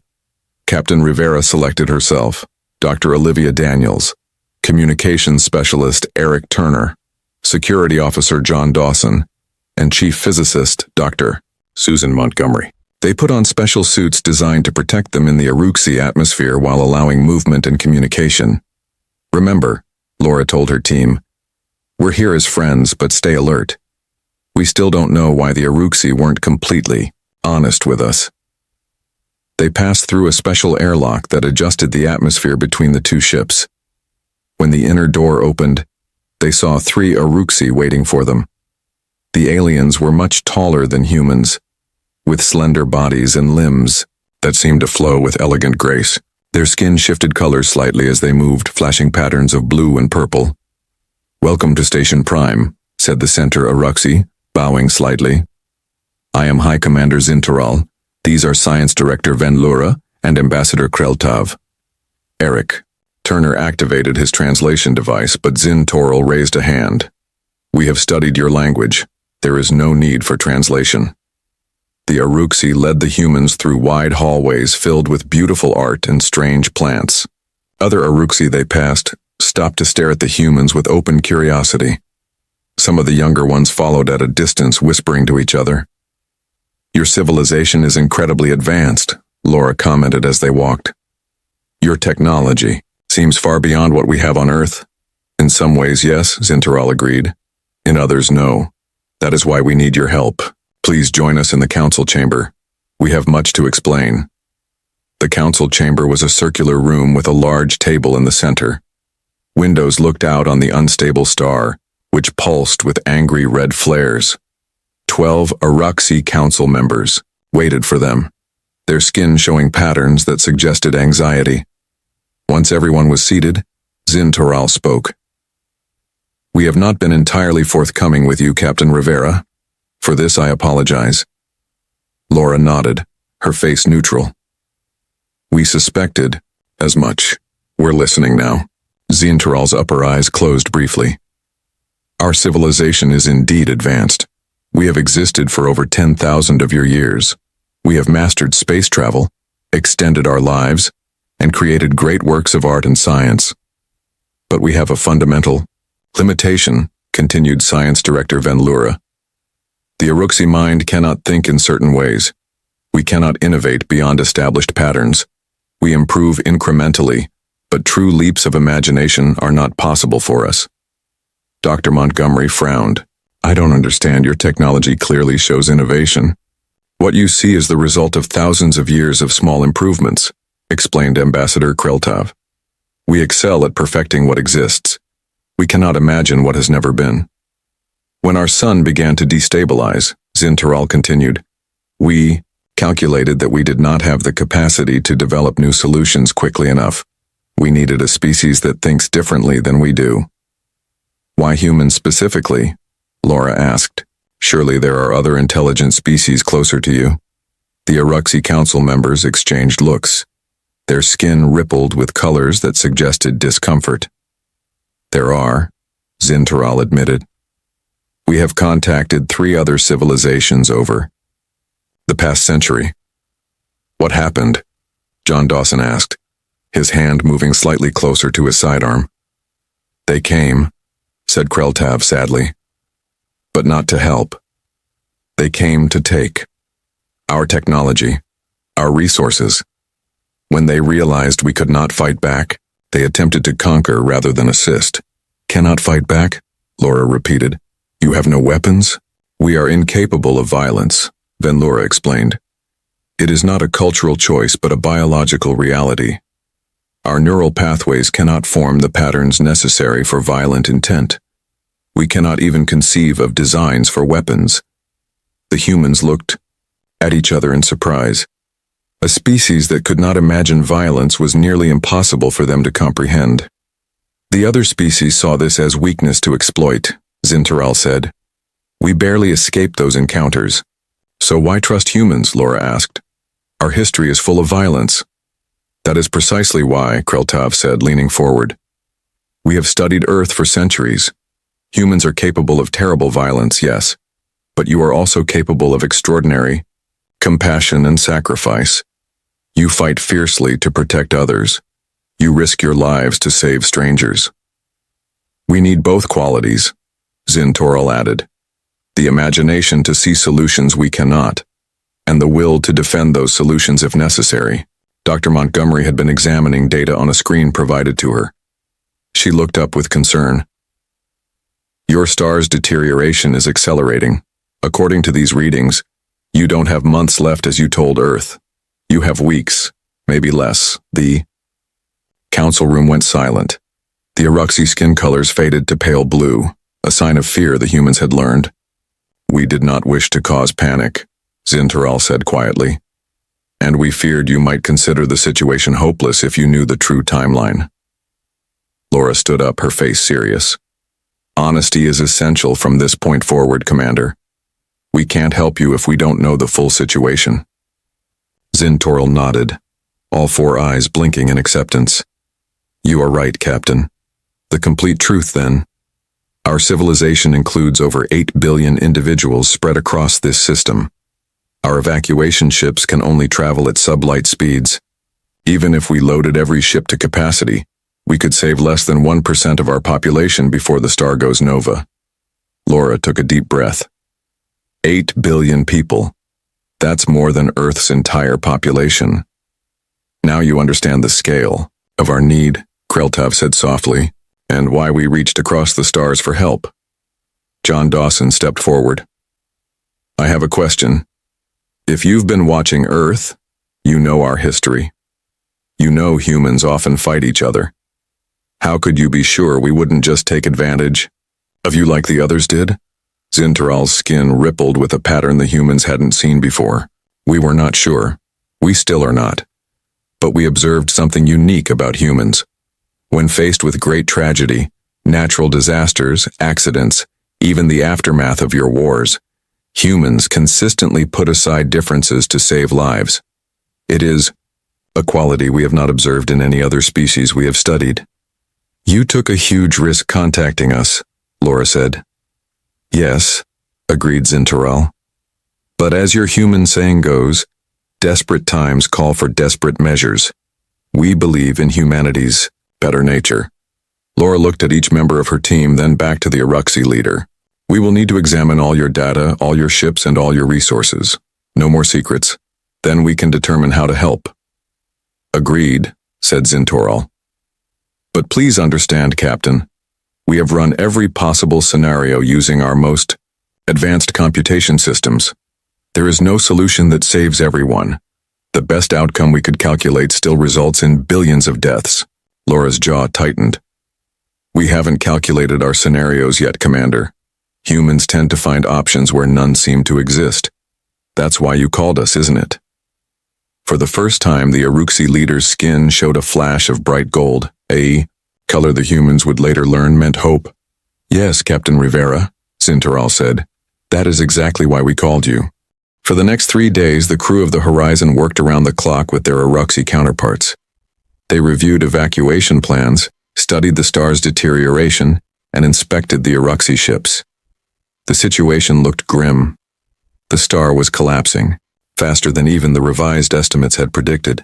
Captain Rivera selected herself, Dr. Olivia Daniels, Communications Specialist Eric Turner, Security Officer John Dawson, and Chief Physicist Dr. Susan Montgomery. They put on special suits designed to protect them in the Aruxi atmosphere while allowing movement and communication. Remember, Laura told her team, we're here as friends, but stay alert. We still don't know why the Aruxi weren't completely honest with us. They passed through a special airlock that adjusted the atmosphere between the 2 ships. When the inner door opened, they saw 3 Aruxi waiting for them. The aliens were much taller than humans, with slender bodies and limbs that seemed to flow with elegant grace. Their skin shifted colors slightly as they moved, flashing patterns of blue and purple. Welcome to Station Prime, said the center Aruxi, bowing slightly. I am High Commander Zintoral. These are Science Director Van Lura and Ambassador Kreltav. Eric. Turner activated his translation device, but Zintoral raised a hand. We have studied your language. There is no need for translation. The Aruxi led the humans through wide hallways filled with beautiful art and strange plants. Other Aruxi they passed stopped to stare at the humans with open curiosity. Some of the younger ones followed at a distance, whispering to each other. Your civilization is incredibly advanced, Laura commented as they walked. Your technology seems far beyond what we have on Earth. In some ways, yes, Zintoral agreed. In others, no. That is why we need your help. Please join us in the council chamber. We have much to explain. The council chamber was a circular room with a large table in the center. Windows looked out on the unstable star, which pulsed with angry red flares. 12 Aruxi council members waited for them, their skin showing patterns that suggested anxiety. Once everyone was seated, Zintoral spoke. We have not been entirely forthcoming with you, Captain Rivera. For this I apologize. Laura nodded, her face neutral. We suspected as much. We're listening now. Zintoral's upper eyes closed briefly. Our civilization is indeed advanced. We have existed for over 10,000 of your years. We have mastered space travel extended our lives, and created great works of art and science. But we have a fundamental limitation, continued Science Director Van Lura. The Uruxi mind cannot think in certain ways. We cannot innovate beyond established patterns. We improve incrementally, but true leaps of imagination are not possible for us. Dr. Montgomery frowned. I don't understand. Your technology clearly shows innovation. What you see is the result of thousands of years of small improvements, explained Ambassador Kreltov. We excel at perfecting what exists. We cannot imagine what has never been. When our sun began to destabilize, Zinteral continued, we calculated that we did not have the capacity to develop new solutions quickly enough. We needed a species that thinks differently than we do. Why humans specifically? Laura asked. Surely there are other intelligent species closer to you. The Uruxi Council members exchanged looks. Their skin rippled with colors that suggested discomfort. There are, Zinteral admitted. We have contacted 3 other civilizations over the past century. What happened? John Dawson asked, his hand moving slightly closer to his sidearm. They came, said Kreltav sadly, but not to help. They came to take our technology, our resources. When they realized we could not fight back, they attempted to conquer rather than assist. Cannot fight back? Laura repeated. You have no weapons? We are incapable of violence, Van Lura explained. It is not a cultural choice but a biological reality. Our neural pathways cannot form the patterns necessary for violent intent. We cannot even conceive of designs for weapons. The humans looked at each other in surprise. A species that could not imagine violence was nearly impossible for them to comprehend. The other species saw this as weakness to exploit, Zinteral said. We barely escaped those encounters. So why trust humans? Laura asked. Our history is full of violence. That is precisely why, Kreltov said, leaning forward. We have studied Earth for centuries. Humans are capable of terrible violence, yes, but you are also capable of extraordinary compassion and sacrifice. You fight fiercely to protect others. You risk your lives to save strangers. We need both qualities, Zintoral added. The imagination to see solutions we cannot, and the will to defend those solutions if necessary. Dr. Montgomery had been examining data on a screen provided to her. She looked up with concern. Your star's deterioration is accelerating. According to these readings, you don't have months left as you told Earth. You have weeks, maybe less. The council room went silent. The Uruxi skin colors faded to pale blue, a sign of fear the humans had learned. We did not wish to cause panic, Zinteral said quietly. And we feared you might consider the situation hopeless if you knew the true timeline. Laura stood up, her face serious. Honesty is essential from this point forward, Commander. We can't help you if we don't know the full situation. Zintoral nodded, all 4 eyes blinking in acceptance. You are right, Captain. The complete truth, then. Our civilization includes over 8 billion individuals spread across this system. Our evacuation ships can only travel at sublight speeds. Even if we loaded every ship to capacity, we could save less than 1% of our population before the star goes nova. Laura took a deep breath. 8 billion people. That's more than Earth's entire population. Now you understand the scale of our need, Kreltov said softly, and why we reached across the stars for help. John Dawson stepped forward. I have a question. If you've been watching Earth, you know our history. You know humans often fight each other. How could you be sure we wouldn't just take advantage of you like the others did? Zinteral's skin rippled with a pattern the humans hadn't seen before. We were not sure. We still are not. But we observed something unique about humans. When faced with great tragedy, natural disasters, accidents, even the aftermath of your wars, humans consistently put aside differences to save lives. It is a quality we have not observed in any other species we have studied. You took a huge risk contacting us, Laura said. Yes, agreed Zinteral. But as your human saying goes, Desperate times call for desperate measures. We believe in humanity's better nature. Laura looked at each member of her team, then back to the Uruxi leader. We will need to examine all your data, all your ships, and all your resources. No more secrets. Then we can determine how to help. Agreed, said Zintoral. But please understand, Captain. We have run every possible scenario using our most advanced computation systems. There is no solution that saves everyone. The best outcome we could calculate still results in billions of deaths. Laura's jaw tightened. We haven't calculated our scenarios yet, Commander. Humans tend to find options where none seem to exist. That's why you called us, isn't it? For the first time, the Uruxi leader's skin showed a flash of bright gold, a color the humans would later learn meant hope. Yes, Captain Rivera, Zintoral said. That is exactly why we called you. For the next 3 days, the crew of the Horizon worked around the clock with their Uruxi counterparts. They reviewed evacuation plans, studied the star's deterioration, and inspected the Uruxi ships. The situation looked grim. The star was collapsing, faster than even the revised estimates had predicted.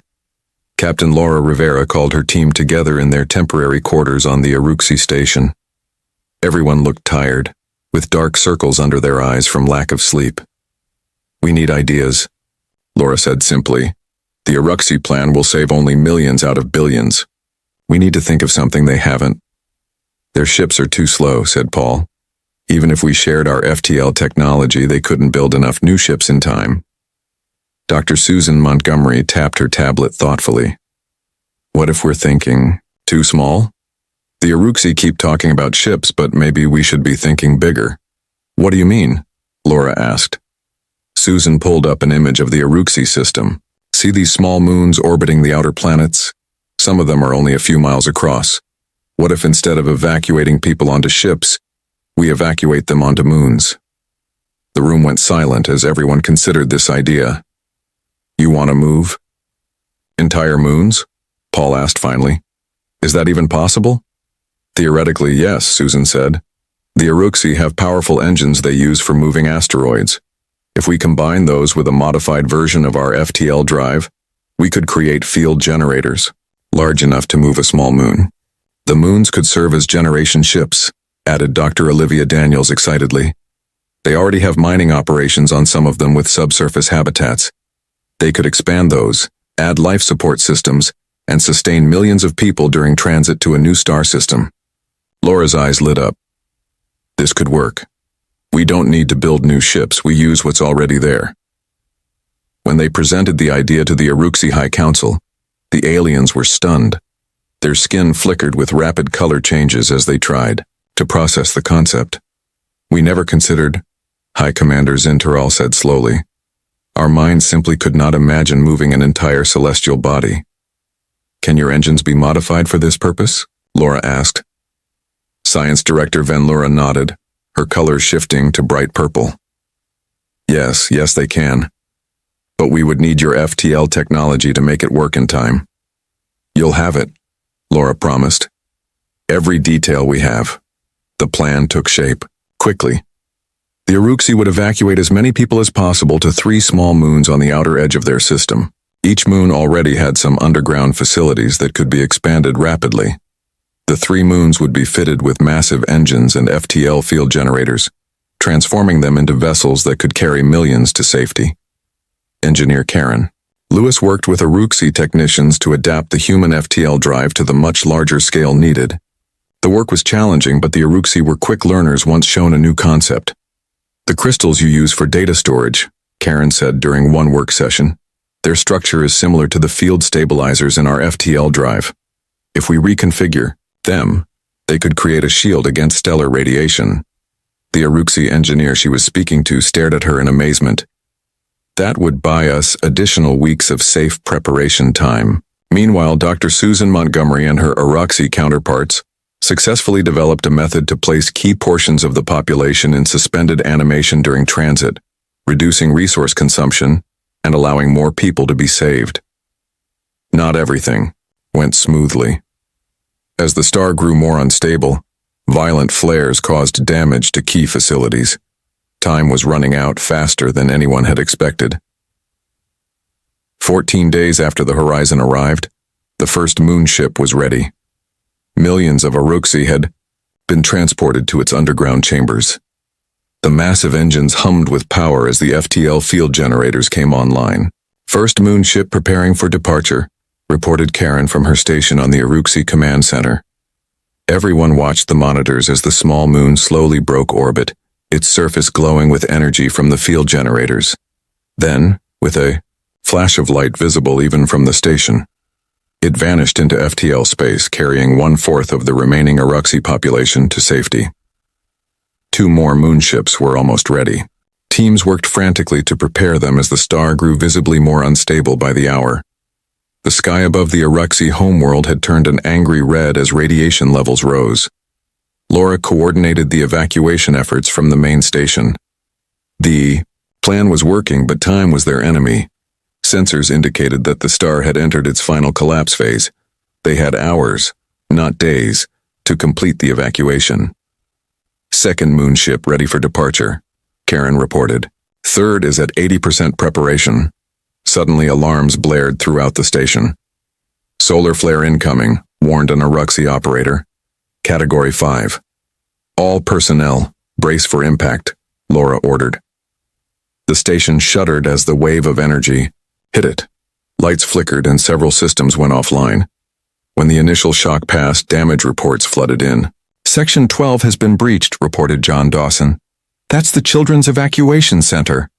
Captain Laura Rivera called her team together in their temporary quarters on the Uruxi station. Everyone looked tired, with dark circles under their eyes from lack of sleep. We need ideas, Laura said simply. The Uruxi plan will save only millions out of billions. We need to think of something they haven't. Their ships are too slow, said Paul. Even if we shared our FTL technology, they couldn't build enough new ships in time. Dr. Susan Montgomery tapped her tablet thoughtfully. What if we're thinking too small? The Uruxi keep talking about ships, but maybe we should be thinking bigger. What do you mean? Laura asked. Susan pulled up an image of the Uruxi system. See these small moons orbiting the outer planets? Some of them are only a few miles across. What if instead of evacuating people onto ships, we evacuate them onto moons? The room went silent as everyone considered this idea. You want to move? Entire moons? Paul asked finally. Is that even possible? Theoretically, yes, Susan said. The Uruxi have powerful engines they use for moving asteroids. If we combine those with a modified version of our FTL drive, we could create field generators, large enough to move a small moon. The moons could serve as generation ships, added Dr. Olivia Daniels excitedly. They already have mining operations on some of them with subsurface habitats. They could expand those, add life support systems, and sustain millions of people during transit to a new star system. Laura's eyes lit up. This could work. We don't need to build new ships, we use what's already there. When they presented the idea to the Uruxi High Council, the aliens were stunned. Their skin flickered with rapid color changes as they tried to process the concept. We never considered, High Commander Zintoral said slowly. Our minds simply could not imagine moving an entire celestial body. Can your engines be modified for this purpose? Laura asked. Science Director Venlura nodded, her color shifting to bright purple. Yes, they can. But we would need your FTL technology to make it work in time. You'll have it, Laura promised. Every detail we have. The plan took shape, quickly. The Uruxi would evacuate as many people as possible to 3 small moons on the outer edge of their system. Each moon already had some underground facilities that could be expanded rapidly. The 3 moons would be fitted with massive engines and FTL field generators, transforming them into vessels that could carry millions to safety. Engineer Karen. Lewis worked with Uruxi technicians to adapt the human FTL drive to the much larger scale needed. The work was challenging, but the Uruxi were quick learners once shown a new concept. The crystals you use for data storage, Karen said during one work session. Their structure is similar to the field stabilizers in our FTL drive. If we reconfigure them, they could create a shield against stellar radiation. The Uruxi engineer she was speaking to stared at her in amazement. That would buy us additional weeks of safe preparation time. Meanwhile, Dr. Susan Montgomery and her Uruxi counterparts successfully developed a method to place key portions of the population in suspended animation during transit, reducing resource consumption and allowing more people to be saved. Not everything went smoothly. As the star grew more unstable, violent flares caused damage to key facilities. Time was running out faster than anyone had expected. 14 days after the Horizon arrived, the first moonship was ready. Millions of Uruxi had been transported to its underground chambers. The massive engines hummed with power as the FTL field generators came online. First moonship preparing for departure, reported Karen from her station on the Uruxi Command Center. Everyone watched the monitors as the small moon slowly broke orbit, its surface glowing with energy from the field generators. Then, with a flash of light visible even from the station, it vanished into FTL space, carrying 1/4 of the remaining Uruxi population to safety. 2 more moonships were almost ready. Teams worked frantically to prepare them as the star grew visibly more unstable by the hour. The sky above the Uruxi homeworld had turned an angry red as radiation levels rose. Laura coordinated the evacuation efforts from the main station. The plan was working, but time was their enemy. Sensors indicated that the star had entered its final collapse phase. They had hours, not days, to complete the evacuation. Second moonship ready for departure, Karen reported. Third is at 80% preparation. Suddenly alarms blared throughout the station. Solar flare incoming, warned an Uruxi operator. Category 5. All personnel, brace for impact, Laura ordered. The station shuddered as the wave of energy hit it. Lights flickered and several systems went offline. When the initial shock passed, damage reports flooded in. Section 12 has been breached, reported John Dawson. That's the Children's Evacuation Center.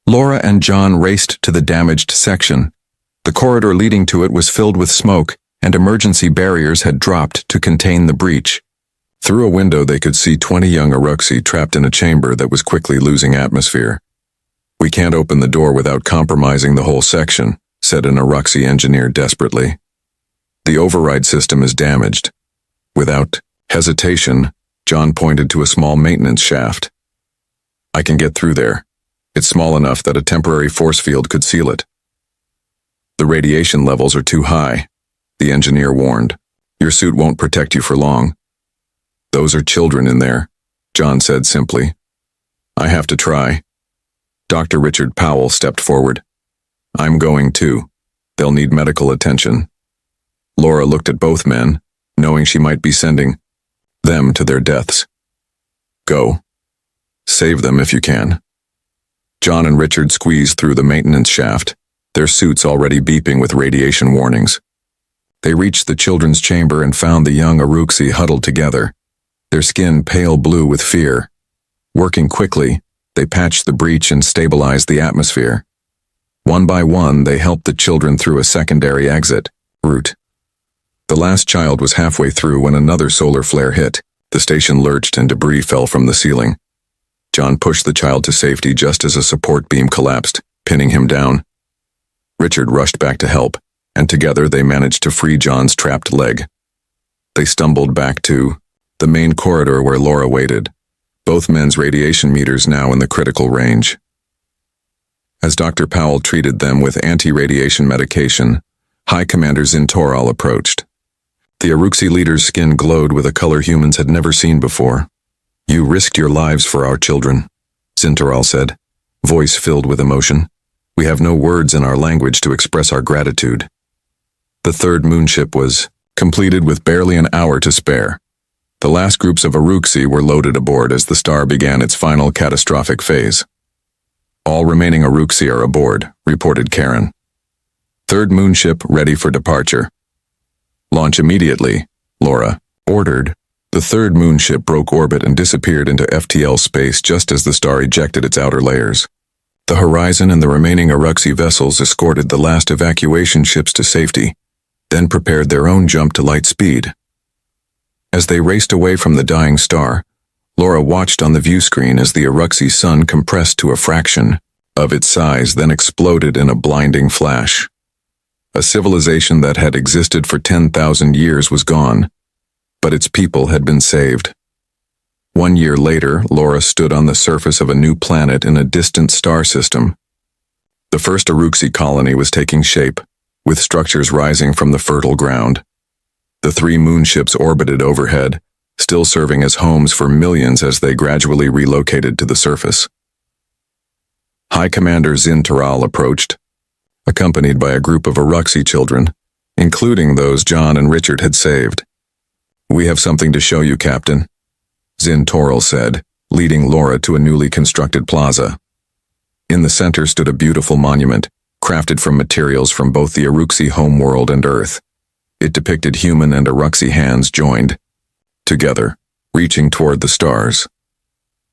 Laura and John raced to the damaged section. The corridor leading to it was filled with smoke, and emergency barriers had dropped to contain the breach. Through a window they could see 20 young Uruxi trapped in a chamber that was quickly losing atmosphere. We can't open the door without compromising the whole section, said an Uruxi engineer desperately. The override system is damaged. Without hesitation, John pointed to a small maintenance shaft. I can get through there. It's small enough that a temporary force field could seal it. The radiation levels are too high, the engineer warned. Your suit won't protect you for long. Those are children in there, John said simply. I have to try. Dr. Richard Powell stepped forward. I'm going too. They'll need medical attention. Laura looked at both men, knowing she might be sending them to their deaths. Go. Save them if you can. John and Richard squeezed through the maintenance shaft, their suits already beeping with radiation warnings. They reached the children's chamber and found the young Uruxi huddled together, their skin pale blue with fear. Working quickly, they patched the breach and stabilized the atmosphere. One by one, they helped the children through a secondary exit route. The last child was halfway through when another solar flare hit. The station lurched and debris fell from the ceiling. John pushed the child to safety just as a support beam collapsed, pinning him down. Richard rushed back to help, and together they managed to free John's trapped leg. They stumbled back to the main corridor where Laura waited, both men's radiation meters now in the critical range. As Dr. Powell treated them with anti-radiation medication, High Commander Zintoral approached. The Uruxi leader's skin glowed with a color humans had never seen before. You risked your lives for our children, Zintoral said, voice filled with emotion. We have no words in our language to express our gratitude. The third moonship was completed with barely an hour to spare. The last groups of Uruxi were loaded aboard as the star began its final catastrophic phase. All remaining Uruxi are aboard, reported Karen. Third moonship ready for departure. Launch immediately, Laura ordered. The third moonship broke orbit and disappeared into FTL space just as the star ejected its outer layers. The Horizon and the remaining Uruxi vessels escorted the last evacuation ships to safety, then prepared their own jump to light speed. As they raced away from the dying star, Laura watched on the view screen as the Uruxi sun compressed to a fraction of its size, then exploded in a blinding flash. A civilization that had existed for 10,000 years was gone, but its people had been saved. 1 year later, Laura stood on the surface of a new planet in a distant star system. The first Uruxi colony was taking shape, with structures rising from the fertile ground. The 3 moonships orbited overhead, still serving as homes for millions as they gradually relocated to the surface. High Commander Zintoral approached. accompanied by a group of Aruxi children, including those John and Richard had saved. "We have something to show you, Captain," Zin Toril said, leading Laura to a newly constructed plaza. In the center stood a beautiful monument, crafted from materials from both the Aruxi homeworld and Earth. It depicted human and Aruxi hands joined together, reaching toward the stars.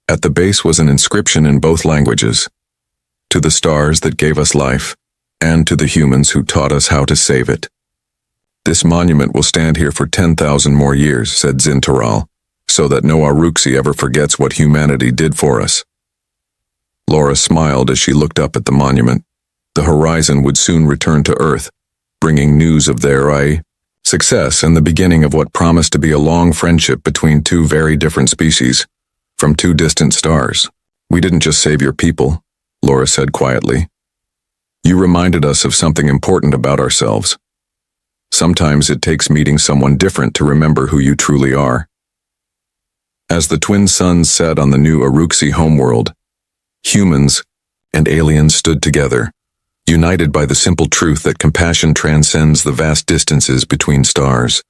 At the base was an inscription in both languages: "To the stars that gave us life, and to the humans who taught us how to save it." "This monument will stand here for 10,000 more years," said Zintoral, "so that no Aruxi ever forgets what humanity did for us." Laura smiled as she looked up at the monument. The horizon would soon return to Earth, bringing news of their success and the beginning of what promised to be a long friendship between two very different species, from two distant stars. "We didn't just save your people," Laura said quietly. "You reminded us of something important about ourselves. Sometimes it takes meeting someone different to remember who you truly are." As the twin suns set on the new Aruxi homeworld, humans and aliens stood together, united by the simple truth that compassion transcends the vast distances between stars.